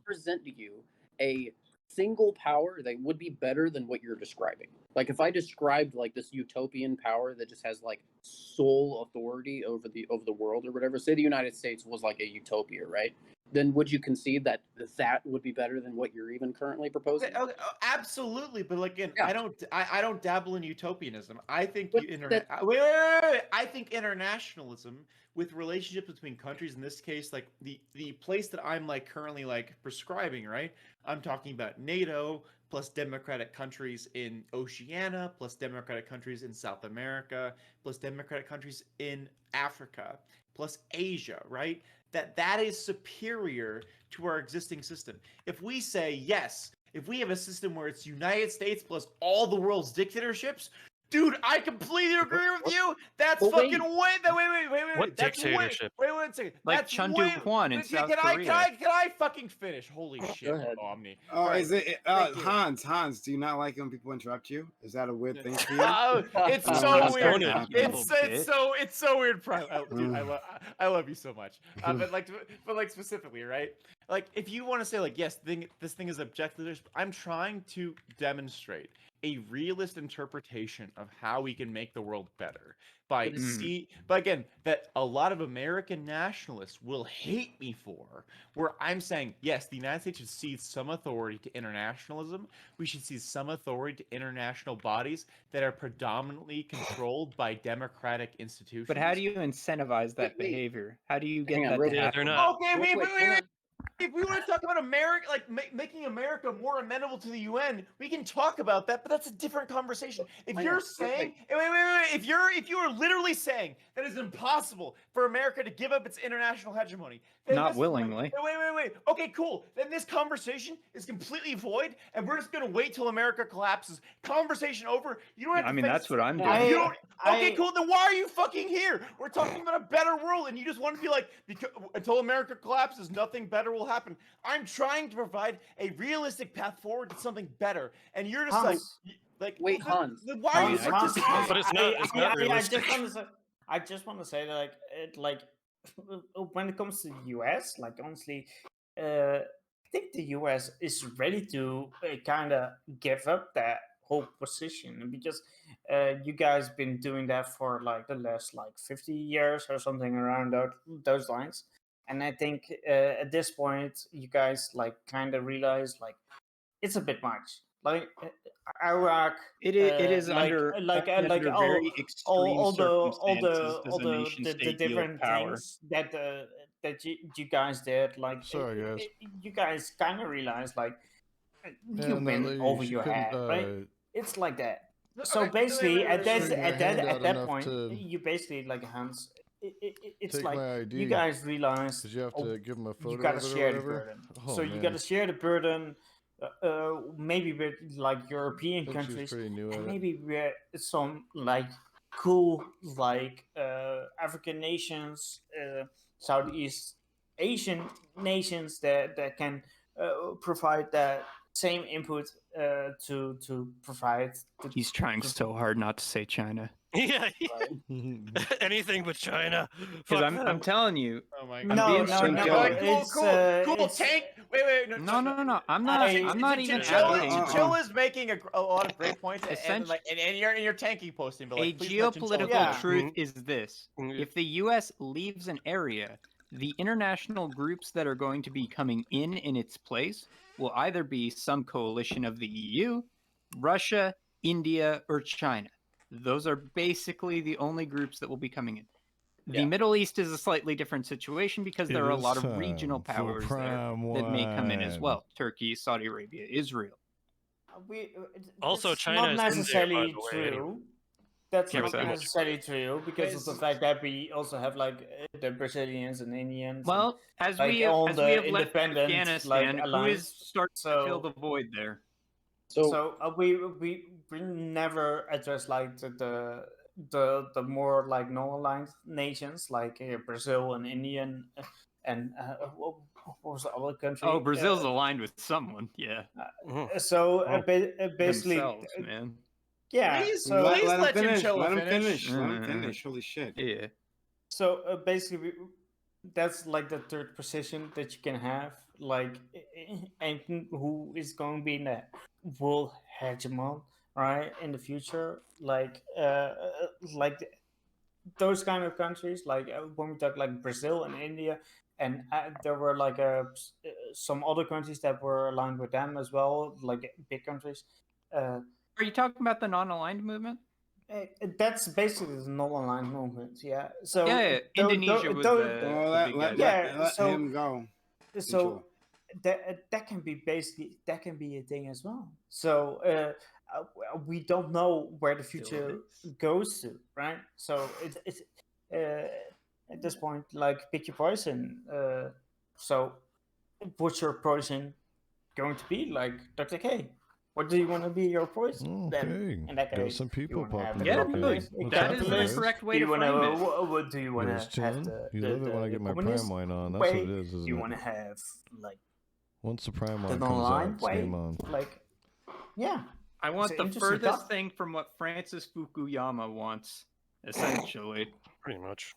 present to you a single power that would be better than what you're describing. Like if I described like this utopian power that just has like sole authority over the world or whatever, say the United States was like a utopia, right? Then would you concede that that would be better than what you're even currently proposing? Okay, absolutely, but like again, I don't dabble in utopianism. I think I think internationalism with relationships between countries, in this case, like the place that I'm like currently like prescribing, right? I'm talking about NATO plus democratic countries in Oceania, plus democratic countries in South America, plus democratic countries in Africa, plus Asia, right? That is superior to our existing system. If we say yes, if we have a system where it's United States plus all the world's dictatorships, dude, I completely agree with you. That's fucking way. Wait. What dictatorship? Wait a second. Like Chundu Kwan in South Korea. Can I fucking finish? Holy shit, Omni. Oh, right. Is it Hans? Do you not like when people interrupt you? Is that a weird thing for you? It's so weird. It's so weird. Dude, I love you so much. But like specifically, right? Like if you want to say like yes, this thing is objective, I'm trying to demonstrate a realist interpretation of how we can make the world better but again, that a lot of American nationalists will hate me for, where I'm saying, yes, the United States should cede some authority to internationalism. We should cede some authority to international bodies that are predominantly controlled by democratic institutions. But how do you incentivize that behavior? How do you get that to happen? They're not. Okay, wait. If we want to talk about America, like making America more amenable to the UN, we can talk about that, but that's a different conversation. If you're saying, if you are literally saying that it's impossible for America to give up its international hegemony, then not willingly. Wait. Okay, cool. Then this conversation is completely void, and we're just gonna wait till America collapses. Conversation over. You don't have to. I mean, that's what I'm doing. Okay, cool. Then why are you fucking here? We're talking about a better world, and you just want to be like, until America collapses, nothing better will happen. I'm trying to provide a realistic path forward to something better, and you're just like wait, Hans. Why are you participating? But it's not realistic. I just want to say that like when it comes to the US, like honestly, I think the US is ready to kind of give up that whole position because you guys been doing that for like the last like 50 years or something around those lines. And I think at this point, you guys like kind of realize like it's a bit much. Like Iraq, it is under very extreme circumstances all the different things that you guys did. Like, sorry guys, you guys kind of realize like you've been over your head, right? It's like that. So basically, at that point, you basically like Hans. It's take like you guys realize you have to give them a photo. You got to share the burden. So you got to share the burden. Maybe with like European countries, and maybe with some like cool like African nations, Southeast Asian nations that can provide that same input to provide. He's trying so hard not to say China. Yeah, anything but China. Because I'm telling you. Oh my God. Cool. Tank. Wait. No. I'm not even. Chill is making a lot of great points, and you're tanking posting. But like, a geopolitical truth is this: if the U.S. leaves an area, the international groups that are going to be coming in its place will either be some coalition of the EU, Russia, India, or China. Those are basically the only groups that will be coming in. The Middle East is a slightly different situation because there are a lot of regional powers there that may come in as well. Turkey, Saudi Arabia, Israel. Also, That's China not is in there, by necessarily the way, anyway. true. That's Yeah, not but- necessarily true because of the fact that we also have like the Brazilians and Indians. Well, and, as like, we all as the we have left independent Afghanistan, like, who is alliance. starting to fill the void there? So we never address like the more like non-aligned nations like Brazil and Indian and what was the other country? Oh, Brazil's aligned with someone. Yeah. So basically, themselves, man. Yeah. Please, so let him finish. Let him finish. Let him Uh, finish. Holy shit. Yeah. So basically, that's like the third position that you can have, like, and who is going to be in the world hegemon, right, in the future, like those kind of countries, like when we talk like Brazil and India, and there were like some other countries that were aligned with them as well, like big countries. Are you talking about the non-aligned movement? That's basically the non-aligned movement, yeah. So yeah, Indonesia was the big guy. Let him go. So that can be a thing as well. So we don't know where the future goes to, right? So it's at this point, like, pick your poison. So what's your poison going to be, like, Dr. K? What do you want to be your poison? Then in that Got case, some people popping Yeah, in. no, that is the correct way to frame it. What do you want to have? You love it when I get my communist prime wine on. That's way? what it is, isn't You it? want to have like Once the prime the wine comes out, non-aligned it's way? game on. Like, yeah. I want It's the an interesting furthest thought. thing from what Francis Fukuyama wants, essentially. Pretty much.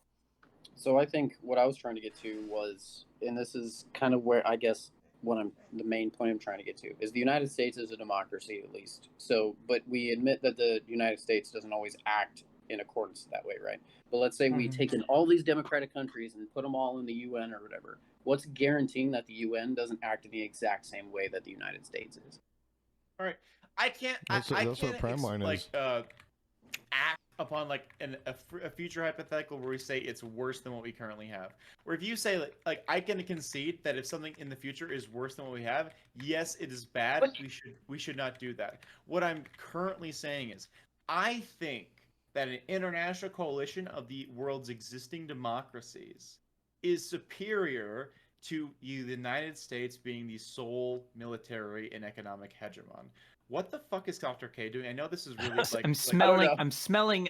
So I think what I was trying to get to was, and this is kind of where I guess the main point I'm trying to get to is the United States is a democracy, at least. So, but we admit that the United States doesn't always act in accordance that way, right? But let's say we take in all these democratic countries and put them all in the UN or whatever. What's guaranteeing that the UN doesn't act in the exact same way that the United States is? All right, I can't. That's I what can't prime wine like is. act upon like a future hypothetical where we say it's worse than what we currently have. Where if you say like I can concede that if something in the future is worse than what we have, yes, it is bad. We should not do that. What I'm currently saying is, I think that an international coalition of the world's existing democracies is superior to the United States being the sole military and economic hegemon. What the fuck is Dr. K doing? I know this is really like I'm smelling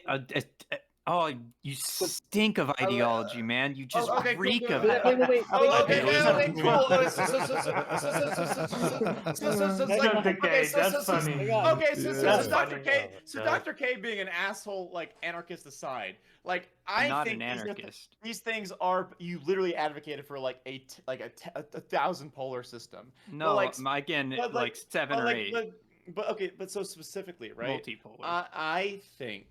oh, you stink of ideology, man. You just reek of it. Wait. Okay, cool. So Dr. K being an asshole, like, anarchist aside, like, I think these things are, you literally advocated for like a 1,000 polar system. No, but, like, again, but, like 7 or 8. But so specifically, right? Multipolar. I think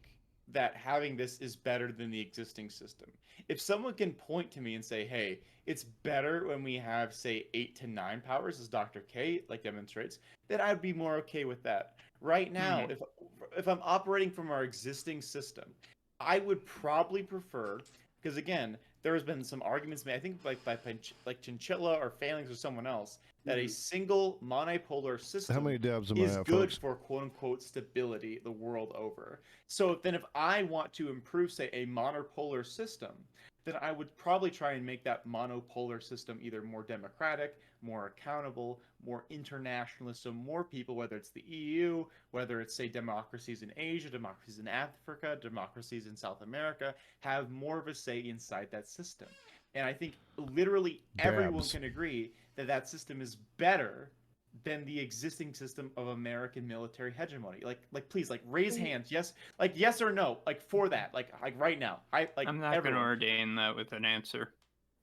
that having this is better than the existing system. If someone can point to me and say, hey, it's better when we have, say, 8 to 9 powers, as Dr. K like demonstrates, then I'd be more okay with that. Right now, if I'm operating from our existing system, I would probably prefer, because again, there has been some arguments made, I think by Chinchilla or Phalanx or someone else, that a single monopolar system How many dabs am I is at, good folks? for quote-unquote stability the world over. So then if I want to improve, say, a monopolar system, then I would probably try and make that monopolar system either more democratic, more accountable, more internationalist, so more people, whether it's the EU, whether it's, say, democracies in Asia, democracies in Africa, democracies in South America, have more of a say inside that system. And I think literally everyone can agree that that system is better than the existing system of American military hegemony. Like please, like, raise hands. Yes, like, yes or no, like, for that, like right now. I'm not going to ordain that with an answer.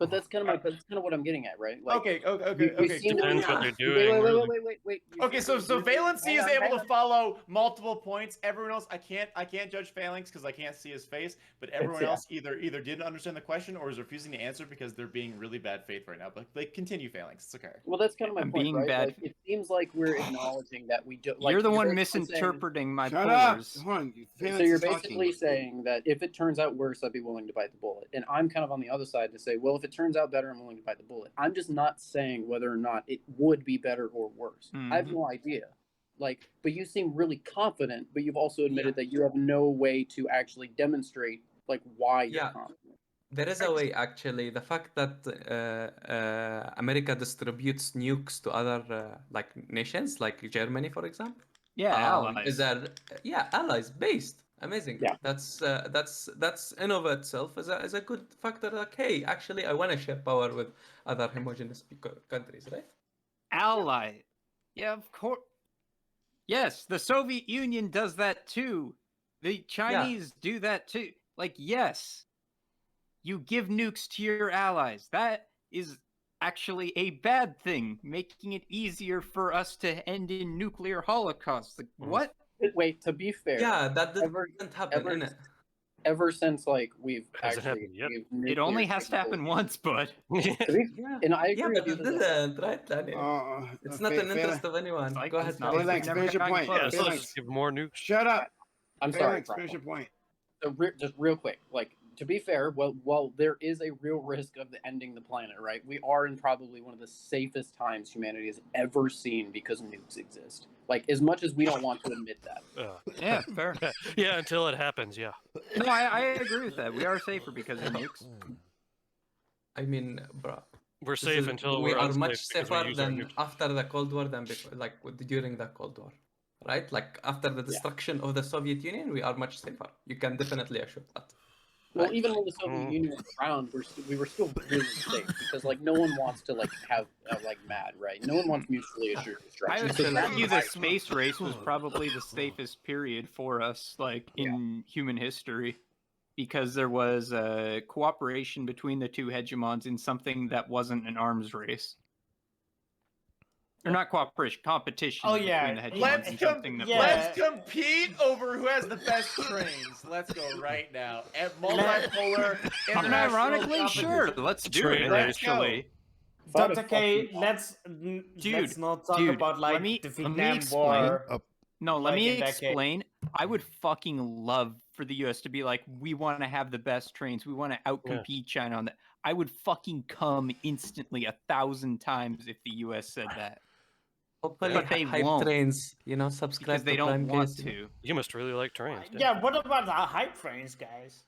But that's kind of what I'm getting at, right? Like, Okay. Depends what they're doing. Wait. Okay, so Valency is able to follow multiple points. Everyone else, I can't judge Phalanx because I can't see his face. But everyone else either didn't understand the question or is refusing to answer because they're being really bad faith right now. But like, continue, Phalanx. It's okay. Well, that's kind of my point, being right? bad. Like, it seems like we're acknowledging that we do. Like, You're the one basically misinterpreting my Shut up! pollers. Hold on. So you're basically saying that if it turns out worse, I'd be willing to bite the bullet. And I'm kind of on the other side to say, well, if it turns out better, I'm willing to bite the bullet. I'm just not saying whether or not it would be better or worse. I have no idea. Like, but you seem really confident, but you've also admitted that you have no way to actually demonstrate like why you're confident. There is a way, actually. The fact that America distributes nukes to other like nations, like Germany, for example. Yeah, allies. Allies based. Amazing. Yeah. That's in of itself is a good factor. Like, hey, actually, I want to share power with other homogeneous countries, right? Ally. Yeah, of course. Yes, the Soviet Union does that too. The Chinese do that too. Like, yes, you give nukes to your allies. That is actually a bad thing, making it easier for us to end in nuclear holocaust. Like, what? Wait, to be fair, that doesn't happen, innit? Ever since like we've Hasn't actually happened yet. It only has to happen once, bud. And I agree but with you. it didn't, right, Daniel? It's not in the interest of anyone. Go ahead. Phalanx, finish your point. Yeah, so let's just give more nukes. Shut up. I'm sorry. Finish your point. So just real quick, like, to be fair, while there is a real risk of ending the planet, right? We are in probably one of the safest times humanity has ever seen because nukes exist. Like, as much as we don't want to admit that. Yeah, fair. Yeah, until it happens, yeah. No, I agree with that. We are safer because of nukes. I mean, bro. We're safe until we we're are unsafe much because we safer use our than nukes. after the Cold War than before, like during the Cold War, right? Like after the destruction of the Soviet Union, we are much safer. You can definitely assure that. Well, even when the Soviet Union was around, we were still really safe because like no one wants to like have like mad, right? No one wants mutually assured I destruction. would argue the space race was probably the safest period for us, like in human history, because there was a cooperation between the two hegemons in something that wasn't an arms race. Or not cooperation, competition. Oh yeah, between the hegemons in something that let's compete over who has the best trains. Let's go right now. At multipolar, unironically, sure. Let's do it. Actually, Dr. K, let's not talk about like the Vietnam War. No, let me explain. I would fucking love for the U.S. to be like, we want to have the best trains. We want to outcompete China on that. I would fucking come instantly 1,000 times if the U.S. said that. Hopefully, but they hype won't. Trains, subscribe because they don't want to. You must really like trains. Yeah, what about the hype trains, guys?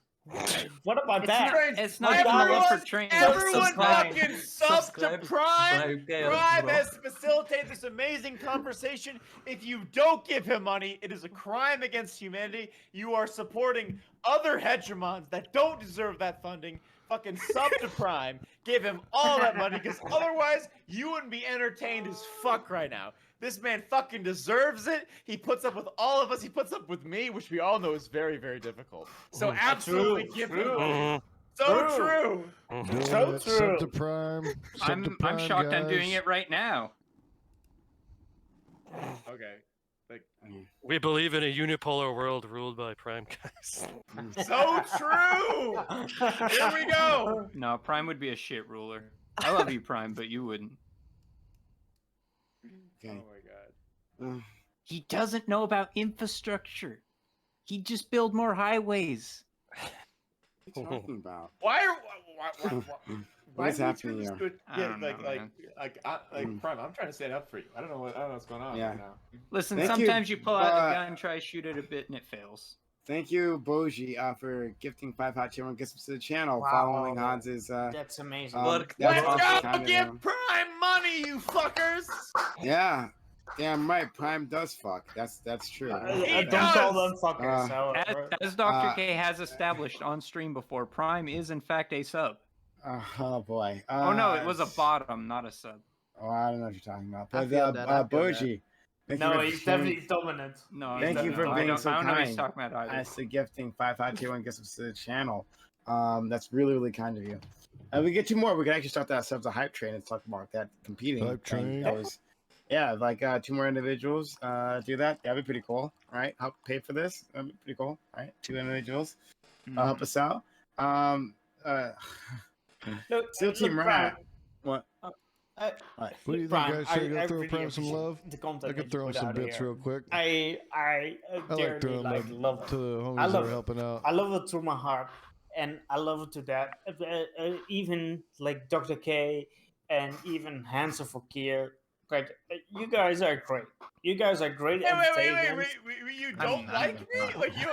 What about that? It's not even a love for trains. Everyone fucking sub to Prime. Prime has facilitated this amazing conversation. If you don't give him money, it is a crime against humanity. You are supporting other hegemons that don't deserve that funding. Fucking sub to Prime. Give him all that money, because otherwise you wouldn't be entertained as fuck right now. This man fucking deserves it. He puts up with all of us. He puts up with me, which we all know is very, very difficult. So absolutely give him money. So true. So true. Sub to Prime. I'm shocked I'm doing it right now. Okay. We believe in a unipolar world ruled by PrimeCayes. So true. Here we go. No, Prime would be a shit ruler. I love you, Prime, but you wouldn't. Okay. Oh my god. He doesn't know about infrastructure. He'd just build more highways. What are you talking about? Why is happening here? Prime, I'm trying to stand up for you. I don't know what's going on right now. Listen, sometimes you pull out a gun, try to shoot it a bit, and it fails. Thank you, Boji, for gifting 5 hot children gifts to the channel. Following Hans's. That's amazing. Let's go give Prime money, you fuckers! Yeah. Damn right, Prime does fuck. That's true. Don't call them fuckers. As Dr. K has established on stream before, Prime is in fact a sub. Oh boy. Oh no, it was a bottom, not a sub. Oh, I don't know what you're talking about. But Boji. No, he's definitely dominant. No, thank you for being so I don't know what kind. he's talking about either. As to gifting 5 hot tier 1 gifts to the channel. That's really, really kind of you. we get 2 more. We can actually start that ourselves a hype train and talk about that competing. Hype train. That was, yeah, like 2 more individuals do that. That'd be pretty cool. All right, help pay for this. That'd be pretty cool. All right, 2 individuals help us out. Still Team Rat. What? What do you think, guys? Should I go throw Prime some love? I could throw him some bits real quick. I like throwing love to the homies that are helping out. I love it through my heart, and I love it to that. Even like Dr. K and even Hansa Fakir. Like, you guys are great. You guys are great. Wait, you don't like me? Like you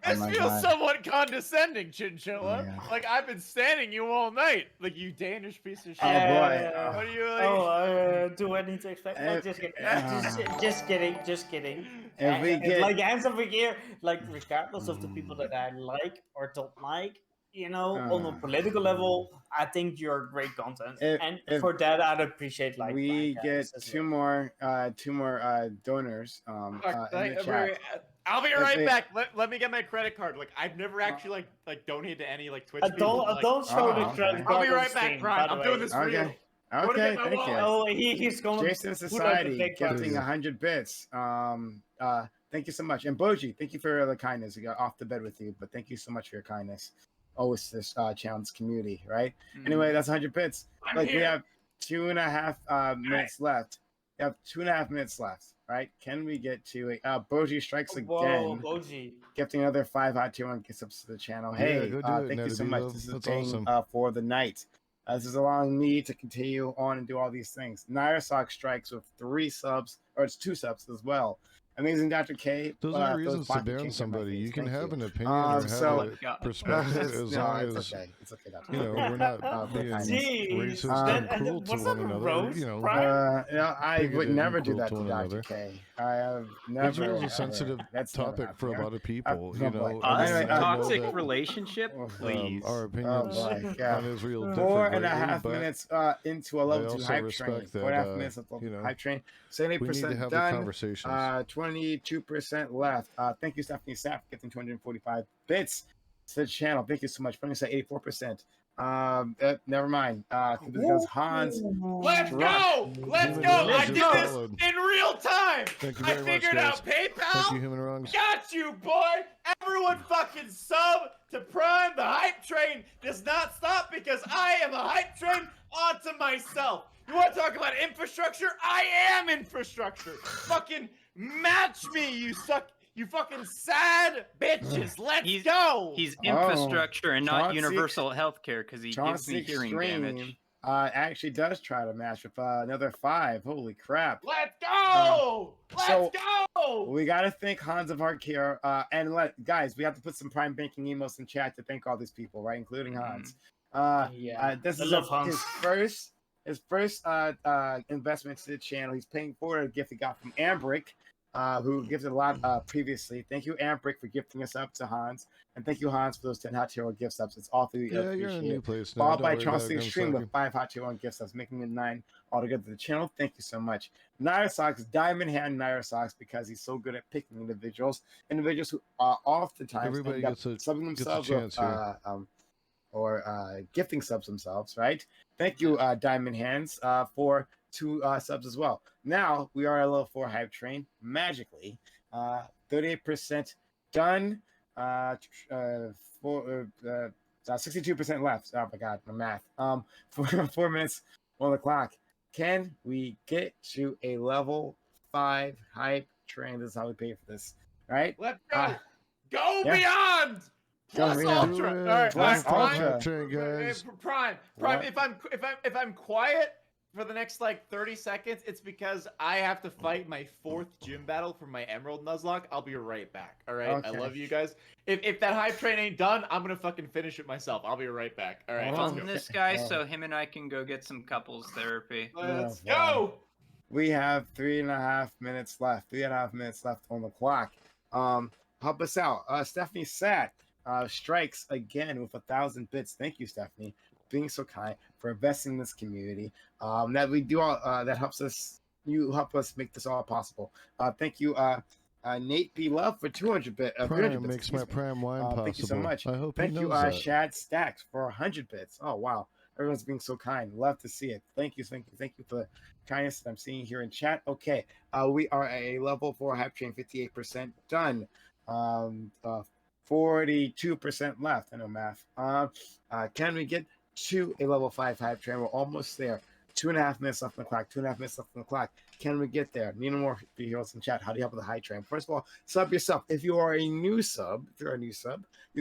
this feels somewhat condescending, Chinchilla. Like I've been standing you all night. Like you Danish piece of shit. Oh boy. What are you like? Do I need to expect? Just kidding. If we get... Like Hansa Fakir, like regardless of the people that I like or don't like, you know, on a political level, I think you're great content, and for that, I'd appreciate like we get 2 more donors. I'll be right back. Let me get my credit card. Like I've never actually like donated to any like Twitch. Don't show the credit card. I'll be right back, Brian. I'm doing this for you. Okay, thank you. Oh, he's going. Jason Society gifting 100 bits. Thank you so much, and Boji, thank you for the kindness. We got off the bed with you, but thank you so much for your kindness. Always this challenge community, right? Anyway, that's 100 bits. We have 2.5 minutes left. We have 2.5 minutes left, right? Can we get to a Boji strikes again? Whoa, Boji. Gifting another 5 hot tier 1 gifts up to the channel. Hey, thank you so much. This is paying for the night. This is allowing me to continue on and do all these things. Naira Sock strikes with 3 subs, or it's 2 subs as well. Amazing Dr. K. Those are reasons to ban somebody. You can have an opinion or have a perspective as long as it's okay, you know we're not being racist and cruel to one another. You know, I would never do that to Dr. K. I have never. It's a sensitive topic for a lot of people. You know, toxic relationship, please. Our opinions on Israel differ 4.5 minutes into a level 2 hype train. 4.5 minutes of hype train. 70% done. 22% left. Thank you, Stephanie Sapp, for getting 245 bits to the channel. Thank you so much. Putting us at 84%. Never mind. Because Hans. Let's go! I did this in real time. I figured out PayPal. Thank you, Human Wrongs. Got you, boy. Everyone fucking sub to Prime. The hype train does not stop because I am a hype train onto myself. You want to talk about infrastructure? I am infrastructure. Fucking match me, you fucking sad bitches. Let's go. He's infrastructure and not universal health care because he gives me hearing damage. Actually does try to match with another 5. Holy crap. Let's go. Let's go. We got to thank Hans of Heart Care. And guys, we have to put some Prime Banking emos in chat to thank all these people, right? Including Hans. This is his first investment to the channel. He's paying for a gift he got from Ambrick, who gifted a lot previously. Thank you, Ambrick, for gifting us up to Hans. And thank you, Hans, for those 10 hot tier 1 gift subs. It's all through you're in a new place now. Followed by Chauncey Extreme with 5 hot tier 1 gift subs, making it 9 altogether to the channel. Thank you so much. Naira Socks, Diamond Hand Naira Socks, because he's so good at picking individuals who oftentimes end up subbing themselves or gifting subs themselves, right? Thank you, Diamond Hands, for 2 subs as well. Now we are at level 4 hype train magically. 38% done. 62% left. Oh my god, my math. 4 minutes on the clock. Can we get to a level 5 hype train? This is how we pay for this, right? Let's go. Go beyond. Plus Ultra. All right, Prime. If I'm quiet for the next like 30 seconds, it's because I have to fight my 4th gym battle for my Emerald Nuzlocke. I'll be right back. All right. Okay. I love you guys. If that hype train ain't done, I'm gonna fucking finish it myself. I'll be right back. All right. On this guy, so him and I can go get some couples therapy. Let's go. We have 3.5 minutes left. 3.5 minutes left on the clock. Help us out. Stephanie Sat strikes again with 1,000 bits. Thank you, Stephanie, being so kind, for investing in this community. That we do all that helps us. You help us make this all possible. Thank you, Nate B. Love for 200 bits. Prime makes my Prime wine possible. Thank you so much. I hope thank he you, knows that. Shad Stacks for 100 bits. Oh wow, everyone's being so kind. Love to see it. Thank you for the kindness that I'm seeing here in chat. Okay, we are at a level 4 hype train, 58% done. 42% left. I know math. Can we get to a level 5 hype train? We're almost there. 2.5 minutes left on the clock. 2.5 minutes left on the clock. Can we get there? Need more heroes in chat. How do you help with the high train? First of all, sub yourself. If you are a new sub, you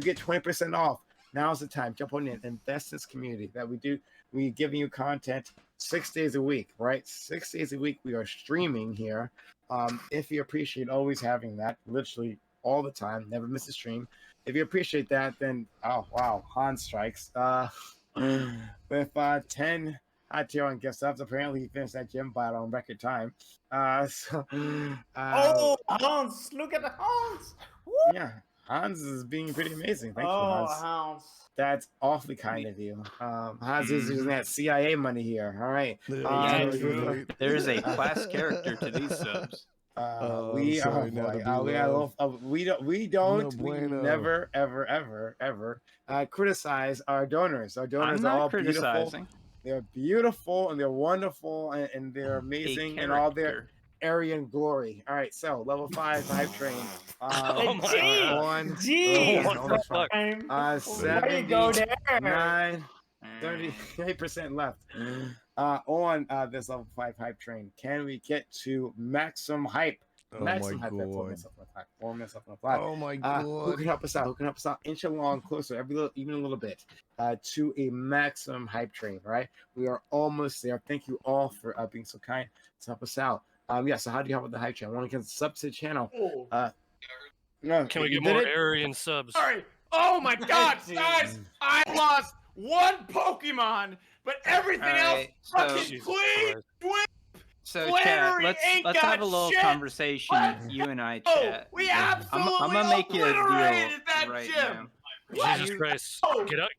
get 20% off. Now's the time. Jump on in. Invest in this community that we do. We're giving you content 6 days a week, right? 6 days a week we are streaming here. If you appreciate always having that, literally all the time, never miss a stream. If you appreciate that, then oh wow, Han strikes. With 10 hot tier on gift subs. Apparently he finished that gym battle on record time. Oh, Hans! Look at the Hans! Woo! Yeah, Hans is being pretty amazing. Thank you, Oh, Hans. Hans. That's awfully kind of you. Hans is using that CIA money here. All right. There's a class character to these subs. We never ever criticize our donors. Our donors are all beautiful. They're beautiful and they're wonderful and they're amazing in all their Aryan glory. All right, so level 5 hype train. What the fuck? 79, 38% left. On this level 5 hype train. Can we get to maximum hype? Maximum hype. 4 minutes left on the clock. Oh my god. Who can help us out? Inch along closer, even a little bit, to a maximum hype train, right? We are almost there. Thank you all for being so kind to help us out. So how do you help with the hype train? One can sub to the channel. Can we get more Aryan subs? Sorry. Oh my god, guys! I lost one Pokemon, but everything else fucking clean. So chat, let's have a little conversation. You and I chat. We absolutely I'm gonna make you a deal that right gym. now. Jesus Christ!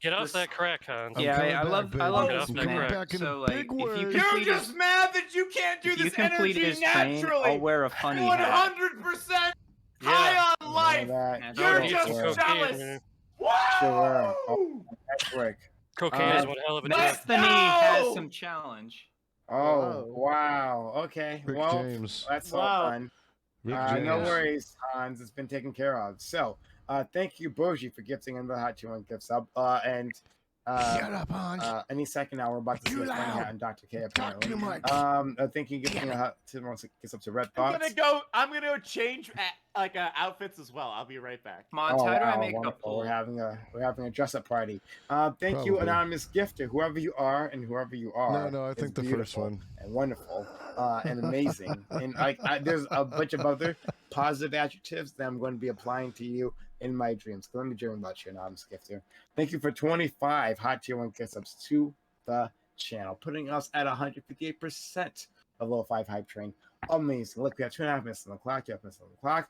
Get off that crack, Hans. Yeah, I love Get off this that man. crack. So like, if you You're complete just mad that you can't do this energy naturally. I'll wear a funny hat. 100% high on life. You're just jealous. Whoa! Cocaine is one hell of a Destiny has some challenge. Oh, wow. Okay. Rick well, James. that's all fun. Rick No James. worries, Hans. It's been taken care of. So, thank you, Boji, for gifting another Hot 2-1 gift sub. Shut up, Hans. Any second now, we're about to see what's going on in Dr. K, apparently. Thank you, gifting a Hot 2-1 gift sub to Red Thoughts. I'm gonna go change outfits as well. I'll be right back. Mons, how do I make wonderful. a poll? We're having a dress up party. Thank you, anonymous gifter, whoever you are and whoever you are. No, I think the first one. And wonderful, and amazing. And there's a bunch of other positive adjectives that I'm going to be applying to you in my dreams. Let me dream about you, anonymous gifter. Thank you for 25 Hot Tier 1 gift subs to the channel, putting us at 158% of level 5 hype train. Amazing. Look, we have 2.5 minutes on the clock. 2.5 minutes on the clock.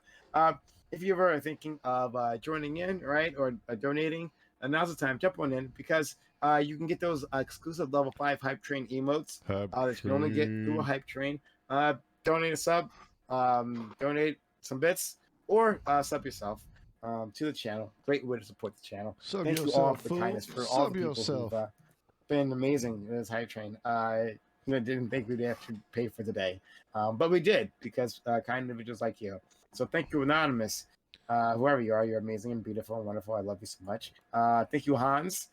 If you're ever thinking of joining in, right, or donating, now's the time. Jump on in because you can get those exclusive level 5 hype train emotes that you can only get through a hype train. Donate a sub, donate some bits, or sub yourself to the channel. Great way to support the channel. Thank you all for the kindness, for all the people who've been amazing in this hype train. Didn't think we'd have to pay for today, but we did because kind individuals like you. So thank you, anonymous, whoever you are. You're amazing and beautiful and wonderful. I love you so much. Thank you, Hans.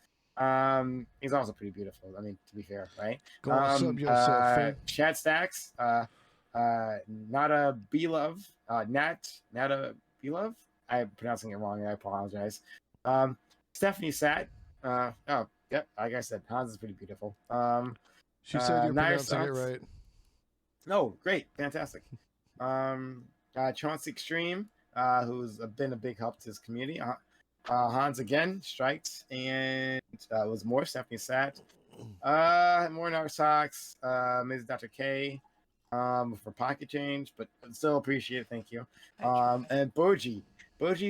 He's also pretty beautiful. I mean, to be fair, right? Go on, sub yourself. Chad Stacks, not a B love, not a B love. I'm pronouncing it wrong. I apologize. Stephanie Sat. Yep. Like I said, Hans is pretty beautiful. She said you're pronouncing it right. No, great, fantastic. Chauncey Extreme, who's been a big help to this community. Hans again, strikes, and was more Stephanie Sat. More Narsox, Ms. Dr. K, for pocket change, but still appreciate it. Thank you. And Boji,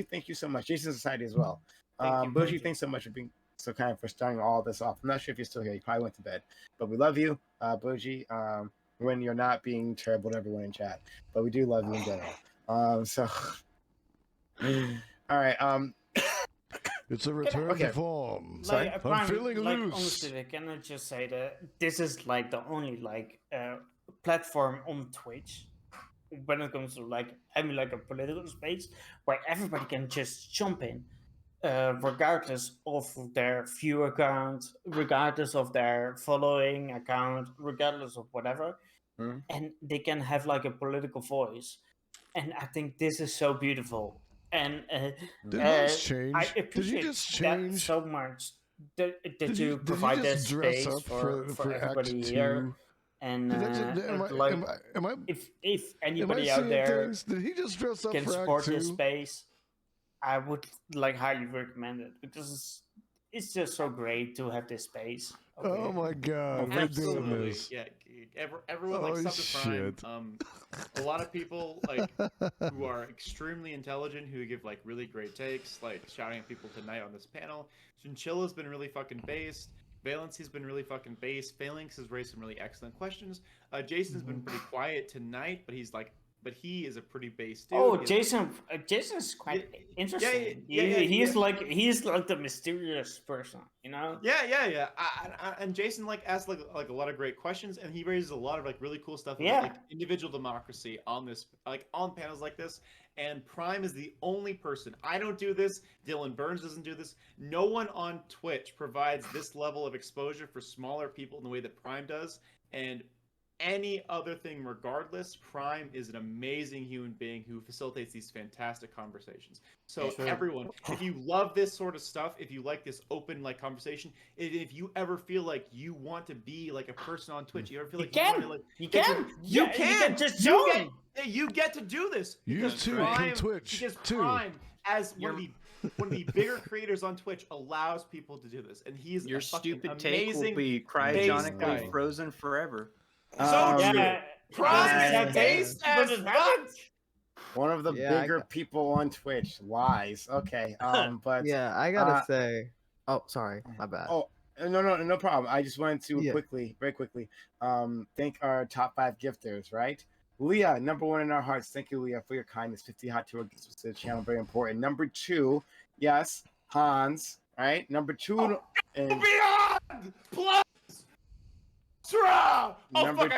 thank you so much. Jason Society as well. Boji, thanks so much for being so kind for starting all this off. I'm not sure if you're still here. You probably went to bed, but we love you, Boji. When you're not being terrible to everyone in chat, but we do love you in general. So, all right. It's a return to form. Sorry? I'm feeling like, loose. Honestly, can I just say that this is like the only platform on Twitch when it comes to like having like a political space where everybody can just jump in, regardless of their view account, regardless of their following account, regardless of whatever, and they can have like a political voice. And I think this is so beautiful. And Did those change? I appreciate that so much that you provide this space for everybody here. And if anybody out there did he just dress up can for support Act this 2? space, I would like highly recommend it because it's just so great to have this space. Oh my God, we're doing this. Yeah, everyone like sub to Prime. A lot of people like who are extremely intelligent, who give like really great takes, like shouting at people tonight on this panel. Chinchilla's been really fucking based. Valency's been really fucking based. Phalanx has raised some really excellent questions. Jason's been pretty quiet tonight, but he is a pretty base dude. Oh, Jason's quite interesting. He's like the mysterious person, you know? Yeah. And Jason like asks like a lot of great questions, and he raises a lot of like really cool stuff about like individual democracy on this, like on panels like this. And Prime is the only person. I don't do this. Dylan Burns doesn't do this. No one on Twitch provides this level of exposure for smaller people in the way that Prime does. And any other thing regardless, Prime is an amazing human being who facilitates these fantastic conversations. So everyone, if you love this sort of stuff, if you like this open like conversation, if you ever feel like you want to be like a person on Twitch, you ever feel like you can just join. You get to do this. You too can Twitch because too. Prime, as one of the bigger creators on Twitch, allows people to do this, and he's your a stupid take will be cryogenically frozen forever. Prime based as fuck. One of the bigger people on Twitch lies. Okay, but yeah, I gotta say. Oh, sorry, my bad. Oh, no problem. I just wanted to very quickly, thank our top 5 gifters. Right, Leah, number 1 in our hearts. Thank you, Leah, for your kindness. 50 hot tour gifts to the channel, very important. Number 2, yes, Hans. Right, number 2. Beyond plus. Oh fuck!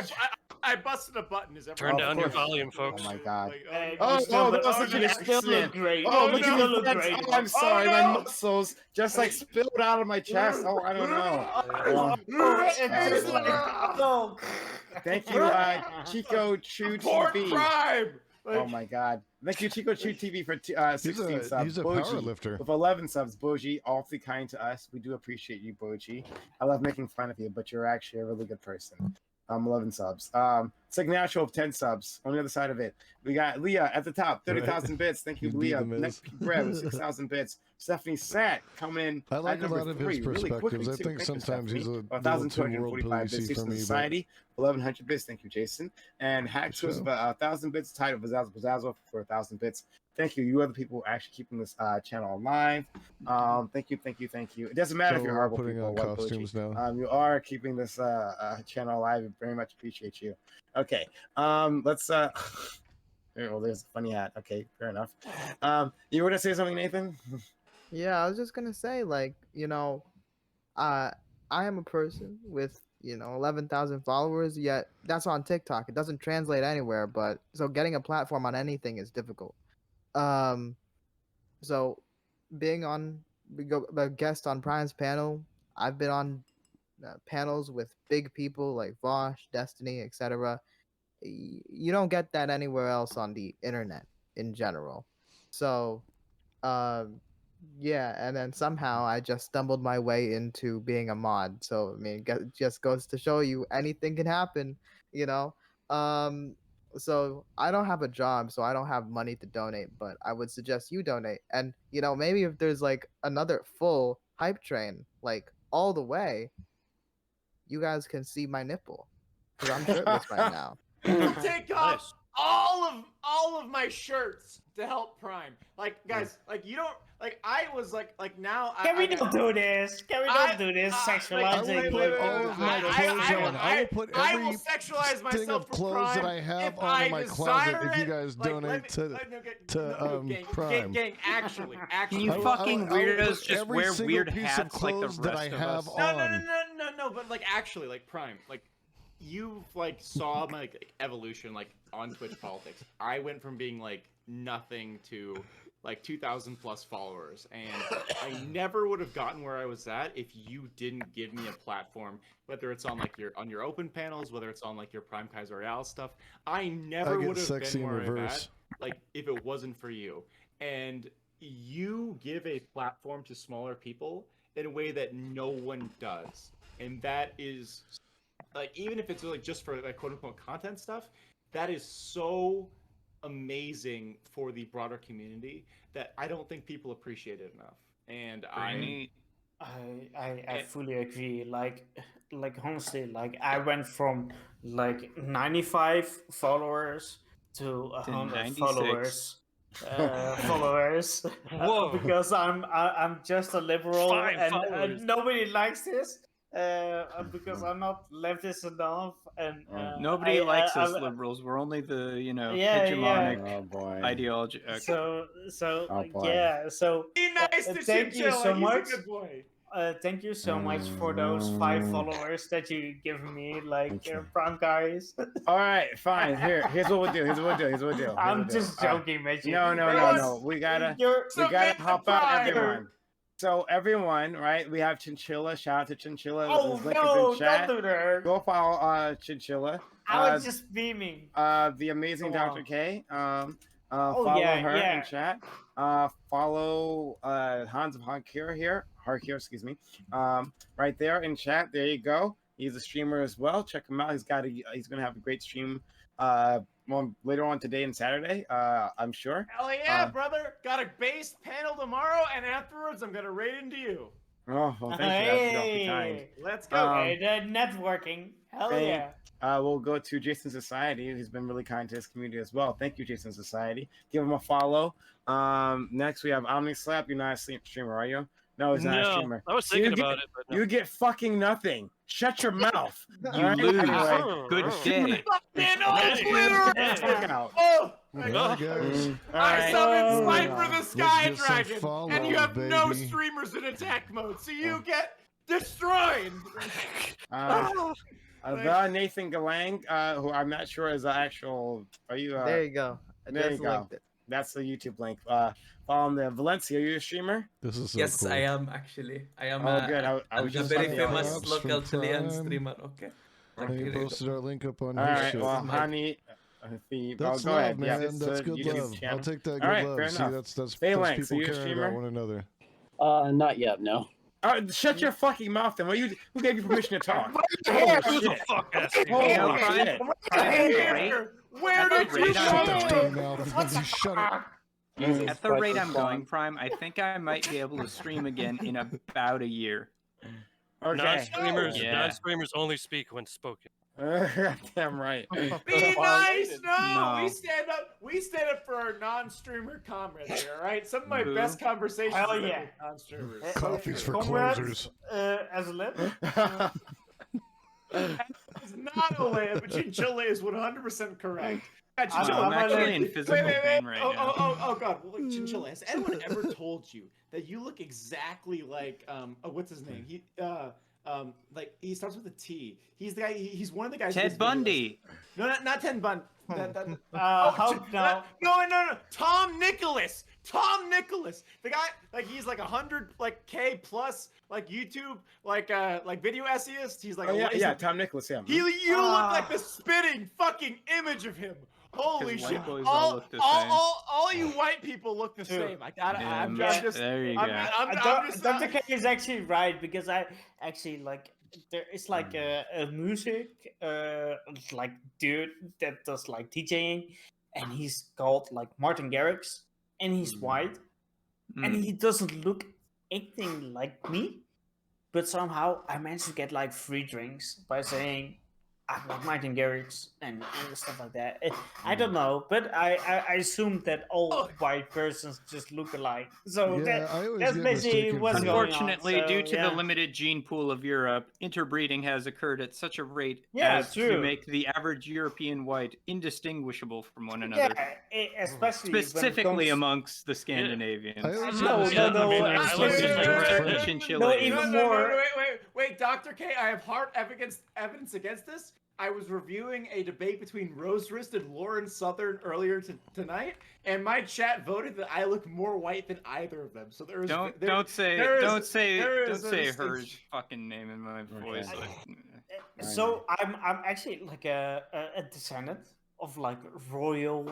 I busted a button. Is Turn down your volume, folks. Oh my God! That was such an excellent. Great. I'm sorry, my muscles just like spilled out of my chest. Oh, I don't know. Thank you, Chico Chew TV. Prime. Oh my God! Thank you, Chico Chew TV, for 16 subs. He's a Boji power lifter with 11 subs. Boji, awfully kind to us. We do appreciate you, Boji. I love making fun of you, but you're actually a really good person. 11 subs. Sick Natural of 10 subs. On the other side of it, we got Leah at the top, 30,000 bits. Thank you, Leah. Next Brad with 6,000 bits. Stephanie Sat coming in. I like at a lot of his really perspectives. I think sometimes he's a little too world 1,245 bits. policy for me. Society, 1,100 bits. Thank you, Jason. And Hacks was 1,000 bits. Title Bazzazzle for 1,000 bits. Thank you. You are the people actually keeping this channel alive. Thank you. It doesn't matter if you're horrible putting people. on costumes now. You are keeping this channel alive. We very much appreciate you. Okay. Let's. Well, there's a funny hat. Okay, fair enough. You were gonna say something, Nathan? Yeah, I was just gonna say, like, I am a person with 11,000 followers. Yet that's on TikTok. It doesn't translate anywhere. But so getting a platform on anything is difficult. So being a guest on Prime's panel, I've been on panels with big people like Vosh, Destiny, etc. You don't get that anywhere else on the internet in general. So, yeah, and then somehow I just stumbled my way into being a mod. So, I mean, it just goes to show you anything can happen, So I don't have a job, so I don't have money to donate, but I would suggest you donate. And, maybe if there's like another full hype train, like all the way, you guys can see my nipple because I'm shirtless right now. Take off all of my shirts to help Prime. Like, guys, like you don't I was like now. Can we not do this? Can we not do this? Sexualizing. I will put I every will sexualize thing myself of clothes that I have on in my closet if you guys donate to Prime. Gang, actually, Can you fucking weirdos just every wear single weird piece of hats like the clothes that I rest of have us? on. No, but like actually, like Prime, like you like saw my like evolution like on Twitch politics. I went from being like nothing to like 2,000 plus followers, and I never would have gotten where I was at if you didn't give me a platform, whether it's on like your open panels, whether it's on like your PrimeCayes Royale stuff. I never would have been where I'm at, like if it wasn't for you. And you give a platform to smaller people in a way that no one does, and that is like, even if it's like just for like quote unquote content stuff, that is so amazing for the broader community that I don't think people appreciate it enough. And I fully agree. Like honestly, like I went from like 95 followers to 100 followers. Because I'm just a liberal and nobody likes this. Because I'm not leftist enough, and nobody likes us liberals. We're only the hegemonic ideology. Okay. So be nice to thank you so much. He's a good boy. Thank you so much for those 5 followers that you give me, like PrimeCayes. All right, fine. Here's what we'll do. I'm just joking, man. No. We gotta hop out, everyone. So everyone, right? We have Chinchilla. Shout out to Chinchilla. Oh no! Don't do that. Go follow Chinchilla. I was just beaming. The amazing Dr. K. Follow her in chat. Follow Hans of Harkir here. Excuse me. Right there in chat. There you go. He's a streamer as well. Check him out. He's gonna have a great stream. Later on today and Saturday, I'm sure. Hell yeah, brother! Got a base panel tomorrow, and afterwards I'm gonna raid into you. Oh, well, thank you. That's awfully kind. Let's go. Networking. Hell yeah. We'll go to Jason Society, who's been really kind to his community as well. Thank you, Jason Society. Give him a follow. Next, we have OmniSlap. You're not a streamer, are you? No, he's not a streamer. I was thinking about it, but no. You get fucking nothing. Shut your mouth. You lose. Good day. Oh my God. I summoned Sniper the Sky Dragon, and you have no streamers in attack mode, so you get destroyed. Nathan Galang, who I'm not sure is the actual. Are you? There you go. There you go. That's the YouTube link. Follow him there. Valencia, are you a streamer? This is so yes, cool. I am actually. I am. Good. I was just a very famous local Chilean streamer. Okay. You posted our link up on all his right. shit. Well, honey. That's go love, ahead. man. Yeah, that's good love. I'll take that good right, love. Fair See, enough. that's Phalanx, people caring about one another. Not yet, no. Shut your fucking mouth then. Who gave you permission to talk? Who the fuck asked you? Where did you Shut up. At the rate I'm going, Prime, I think I might be able to stream again in about a year. Okay. Non-streamers only speak when spoken. Damn right. Be nice. No, we stand up for our non-streamer comrades here. All right, some of my best conversations. Hell yeah. With non-streamers. Coffee's for Comrades, closers. As a lip. It's not Olea, but Chinchilla is 100% correct. I'm actually in physical pain right now. Oh God! Well, Chinchilla, has anyone ever told you that you look exactly like what's his name? Like he starts with a T. He's the guy. He's one of the guys. Ted Bundy. No, not Ted Bundy. No. Tom Nicholas. The guy, like he's like 100 like K plus like YouTube like video essayist. He's like Tom Nicholas. Yeah. You look like the spitting fucking image of him. Holy shit! All you white people look the same. I gotta. I'm just. There you go. Dr. K is actually right, because I actually like there is like a music like dude that does like DJing, and he's called like Martin Garrix, and he's white, and he doesn't look anything like me, but somehow I managed to get like free drinks by saying Might and Garrix and stuff like that. I don't know, but I assume that all white persons just look alike. So that's basically what's going on. Unfortunately, So, due to yeah. the limited gene pool of Europe, interbreeding has occurred at such a rate as true. to make the average European white indistinguishable from one another. Yeah, especially specifically when it comes... amongst the Scandinavians. No, even more. Wait, Dr. K, I have hard evidence against this. I was reviewing a debate between Rose Wrist and Lauren Southern earlier tonight, and my chat voted that I look more white than either of them. So there's don't say her fucking name in my voice. So I'm actually like a descendant of like royal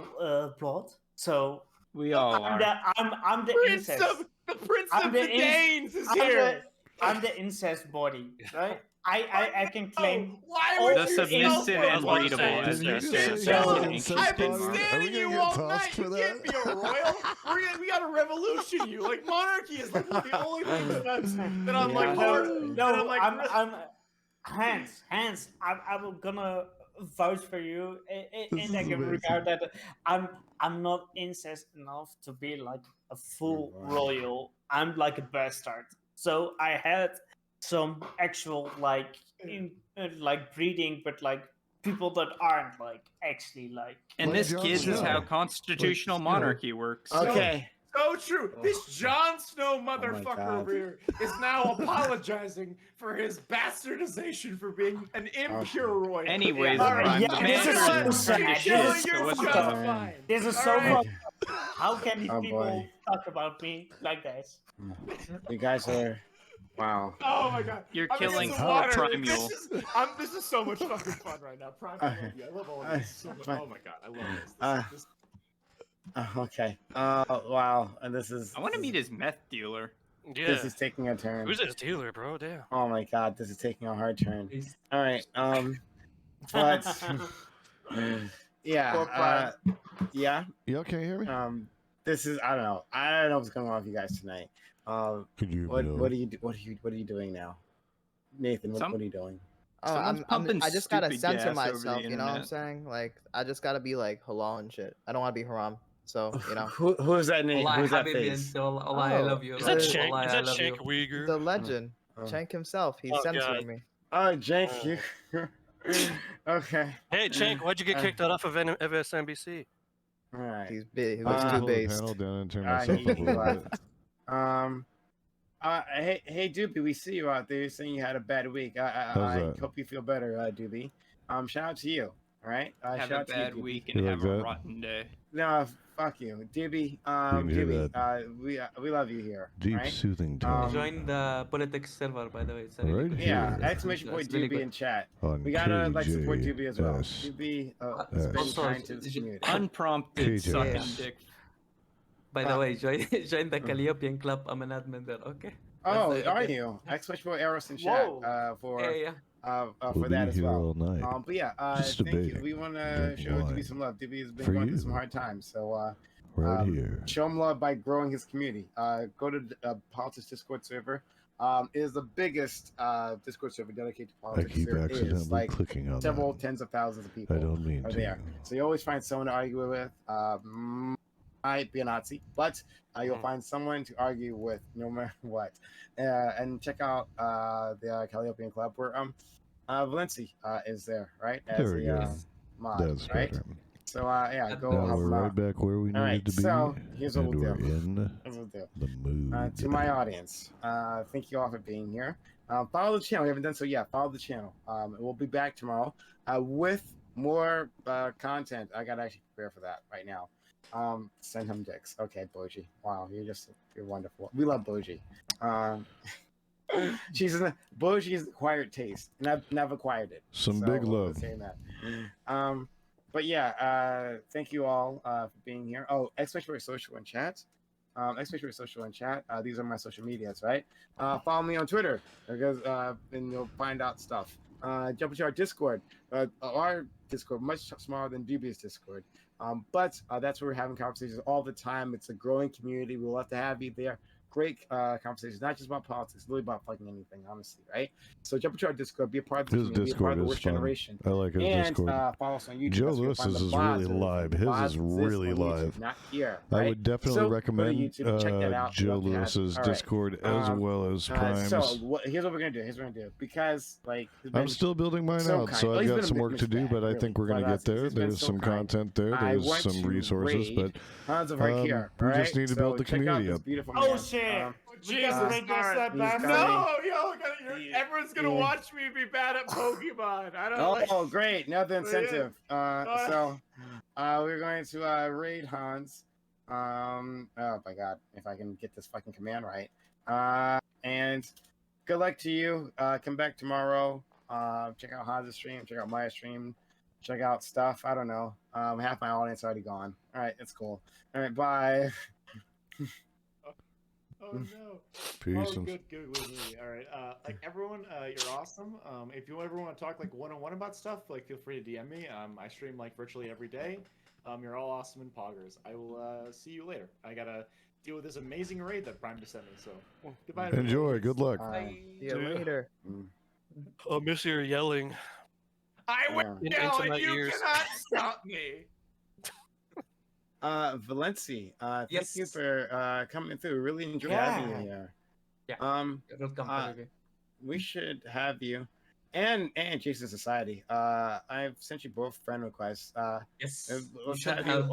blood. So we all I'm the Prince incest. The Prince of the Danes is here. I'm the incest body, right? I can claim the submissive and breedable, as they say. I've been standing you all night. You can't be a royal. We gotta revolution you. Like monarchy is like the only thing that I'm like hard. No, I'm hands. I'm gonna vouch for you in that regard that I'm not incest enough to be like a full royal. I'm like a bastard. So I had some actual like breeding, but like people that aren't like actually like. And this, kids, is how constitutional monarchy works. Okay. So true. This Jon Snow motherfucker over here is now apologizing for his bastardization for being an impure royal. Anyways, this is so sad. This is so fun. How can these people talk about me like this? You guys are... Wow. Oh my god. You're killing Primule. This is so much fucking fun right now. Primule. I love all this so much. Oh my god. I love this. Okay. Wow. And this is... I want to meet his meth dealer. Yeah. This is taking a turn. Who's his dealer, bro? Damn. Oh my god, this is taking a hard turn. All right. But... yeah. Yeah. You okay, hear me? This is... I don't know what's going on with you guys tonight. Could you what are you doing now, Nathan? What are you doing? I just gotta censor myself. You know what I'm saying? Like I just gotta be like halal and shit. I don't want to be haram. So you know. Who's that name? Who's that face? I love you. Is that Shank? Is that Shank Uyghur? The legend, Shank himself. He's censoring me. Oh, Jank, you. Okay. Hey, Shank, why'd you get kicked out of MSNBC? All right. He's big. He was too based. Panel down and turn myself up a little bit. Hey, Doopy, we see you out there. You're saying you had a bad week. I hope you feel better, Doopy. Shout out to you. All right. Have shout a bad you, week and have a rotten day. No, fuck you, Doopy. Doopy. We love you here. Deep right? soothing tone. Join the politics server, by the way. It's right good. Yeah, exclamation point Doopy in chat. We gotta support Doopy as well. Doopy has been kind to the community. Unprompted sucking dick. By the way, join the Calliopean Club. I'm an admin there. Okay. Oh, are you? Exclamation point Eros in chat for that as well. But yeah, thank you. We want to show Doopy some love. Doopy has been going through some hard times, so here. Show him love by growing his community. Go to Politics Discord server. It is the biggest Discord server dedicated to politics. I keep accidentally like clicking on several tens of thousands of people. I don't mean are to. there. So you always find someone to argue with. Might be a Nazi, but you'll find someone to argue with no matter what. And check out the Calliopean Club where Valenci is there, right? As there we go. Mod, That's right? better. So yeah, go now help we're them right out. back where we needed to be. So here's what and we'll we're do. in Here's what we'll do. the mood. To my audience, thank you all for being here. Follow the channel. We haven't done so yet. Follow the channel. We'll be back tomorrow with more content. I gotta actually prepare for that right now. Send him dicks. Okay, Boji. Wow, you're wonderful. We love Boji. Boji's acquired taste, and I've never acquired it. Some big love. Saying that. But yeah, thank you all for being here. Oh, especially social in chat. Especially social in chat. These are my social medias, right? Follow me on Twitter because and you'll find out stuff. Jump into our Discord. Our Discord much smaller than Dubious Discord. But that's where we're having conversations all the time. It's a growing community. We'll love to have you there. great conversations, not just about politics, really about fucking anything, honestly, right? So jump into our Discord, be a part of the His community, be a part of Discord the is Worst fun. Generation. I like his and, Discord. Follow us on YouTube. Joe That's where you'll find Lewis's the is VODs, really where you'll find live. the His VODs is exist really on YouTube, live. not here, I right? would definitely So, recommend go to YouTube, check that out. Joe Love to have Lewis's you. All right. Discord as well as Prime's. So here's what we're gonna do. Because like I'm still building mine out, so I've got some work to do, but I think we're gonna get there. There's some content there. There's some resources, but we just need to build the community up. Oh shit! Jesus, no, yo, everyone's gonna watch me be bad at Pokemon. I don't. Oh, great! Now the incentive. We're going to raid Hans. Oh my god, if I can get this fucking command right. And good luck to you. Come back tomorrow. Check out Hans' stream. Check out my stream. Check out stuff. I don't know. Half my audience already gone. All right, it's cool. All right, bye. Oh no. Peace. Oh, good with me. All right. Like everyone, you're awesome. If you ever want to talk like one-on-one about stuff, like feel free to DM me. I stream like virtually every day. You're all awesome and poggers. I will see you later. I gotta deal with this amazing raid that Prime just sent me. So goodbye. Enjoy. Good luck. See you later. I'll miss your yelling. I will yell and you cannot stop me. Valencia, thank you for coming through. Really enjoyed having you here. Yeah. We should have you and Jason Society. I've sent you both friend requests. Yes. Let's have you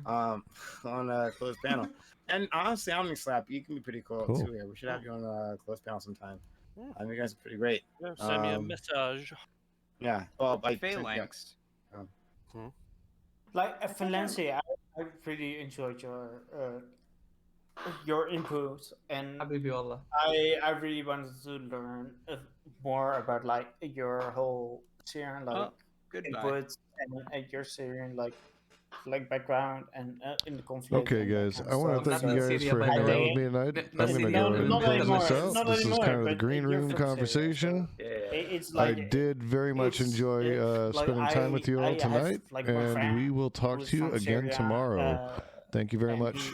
on a closed panel. And honestly, Omnislap, you can be pretty cool too here. We should have you on a closed panel sometime. You guys are pretty great. Yeah, send me a message. Yeah. Well, like phalanx. Like Valencia, I really enjoyed your input, and I really wanted to learn more about like your whole Syrian inputs and your Syrian like background and in the conflict. Okay, guys, I want to thank you guys for hanging out with me tonight. I'm going to go ahead and close this out. This is kind of the green room conversation. I did very much enjoy spending time with you all tonight, and we will talk to you again tomorrow. Thank you very much.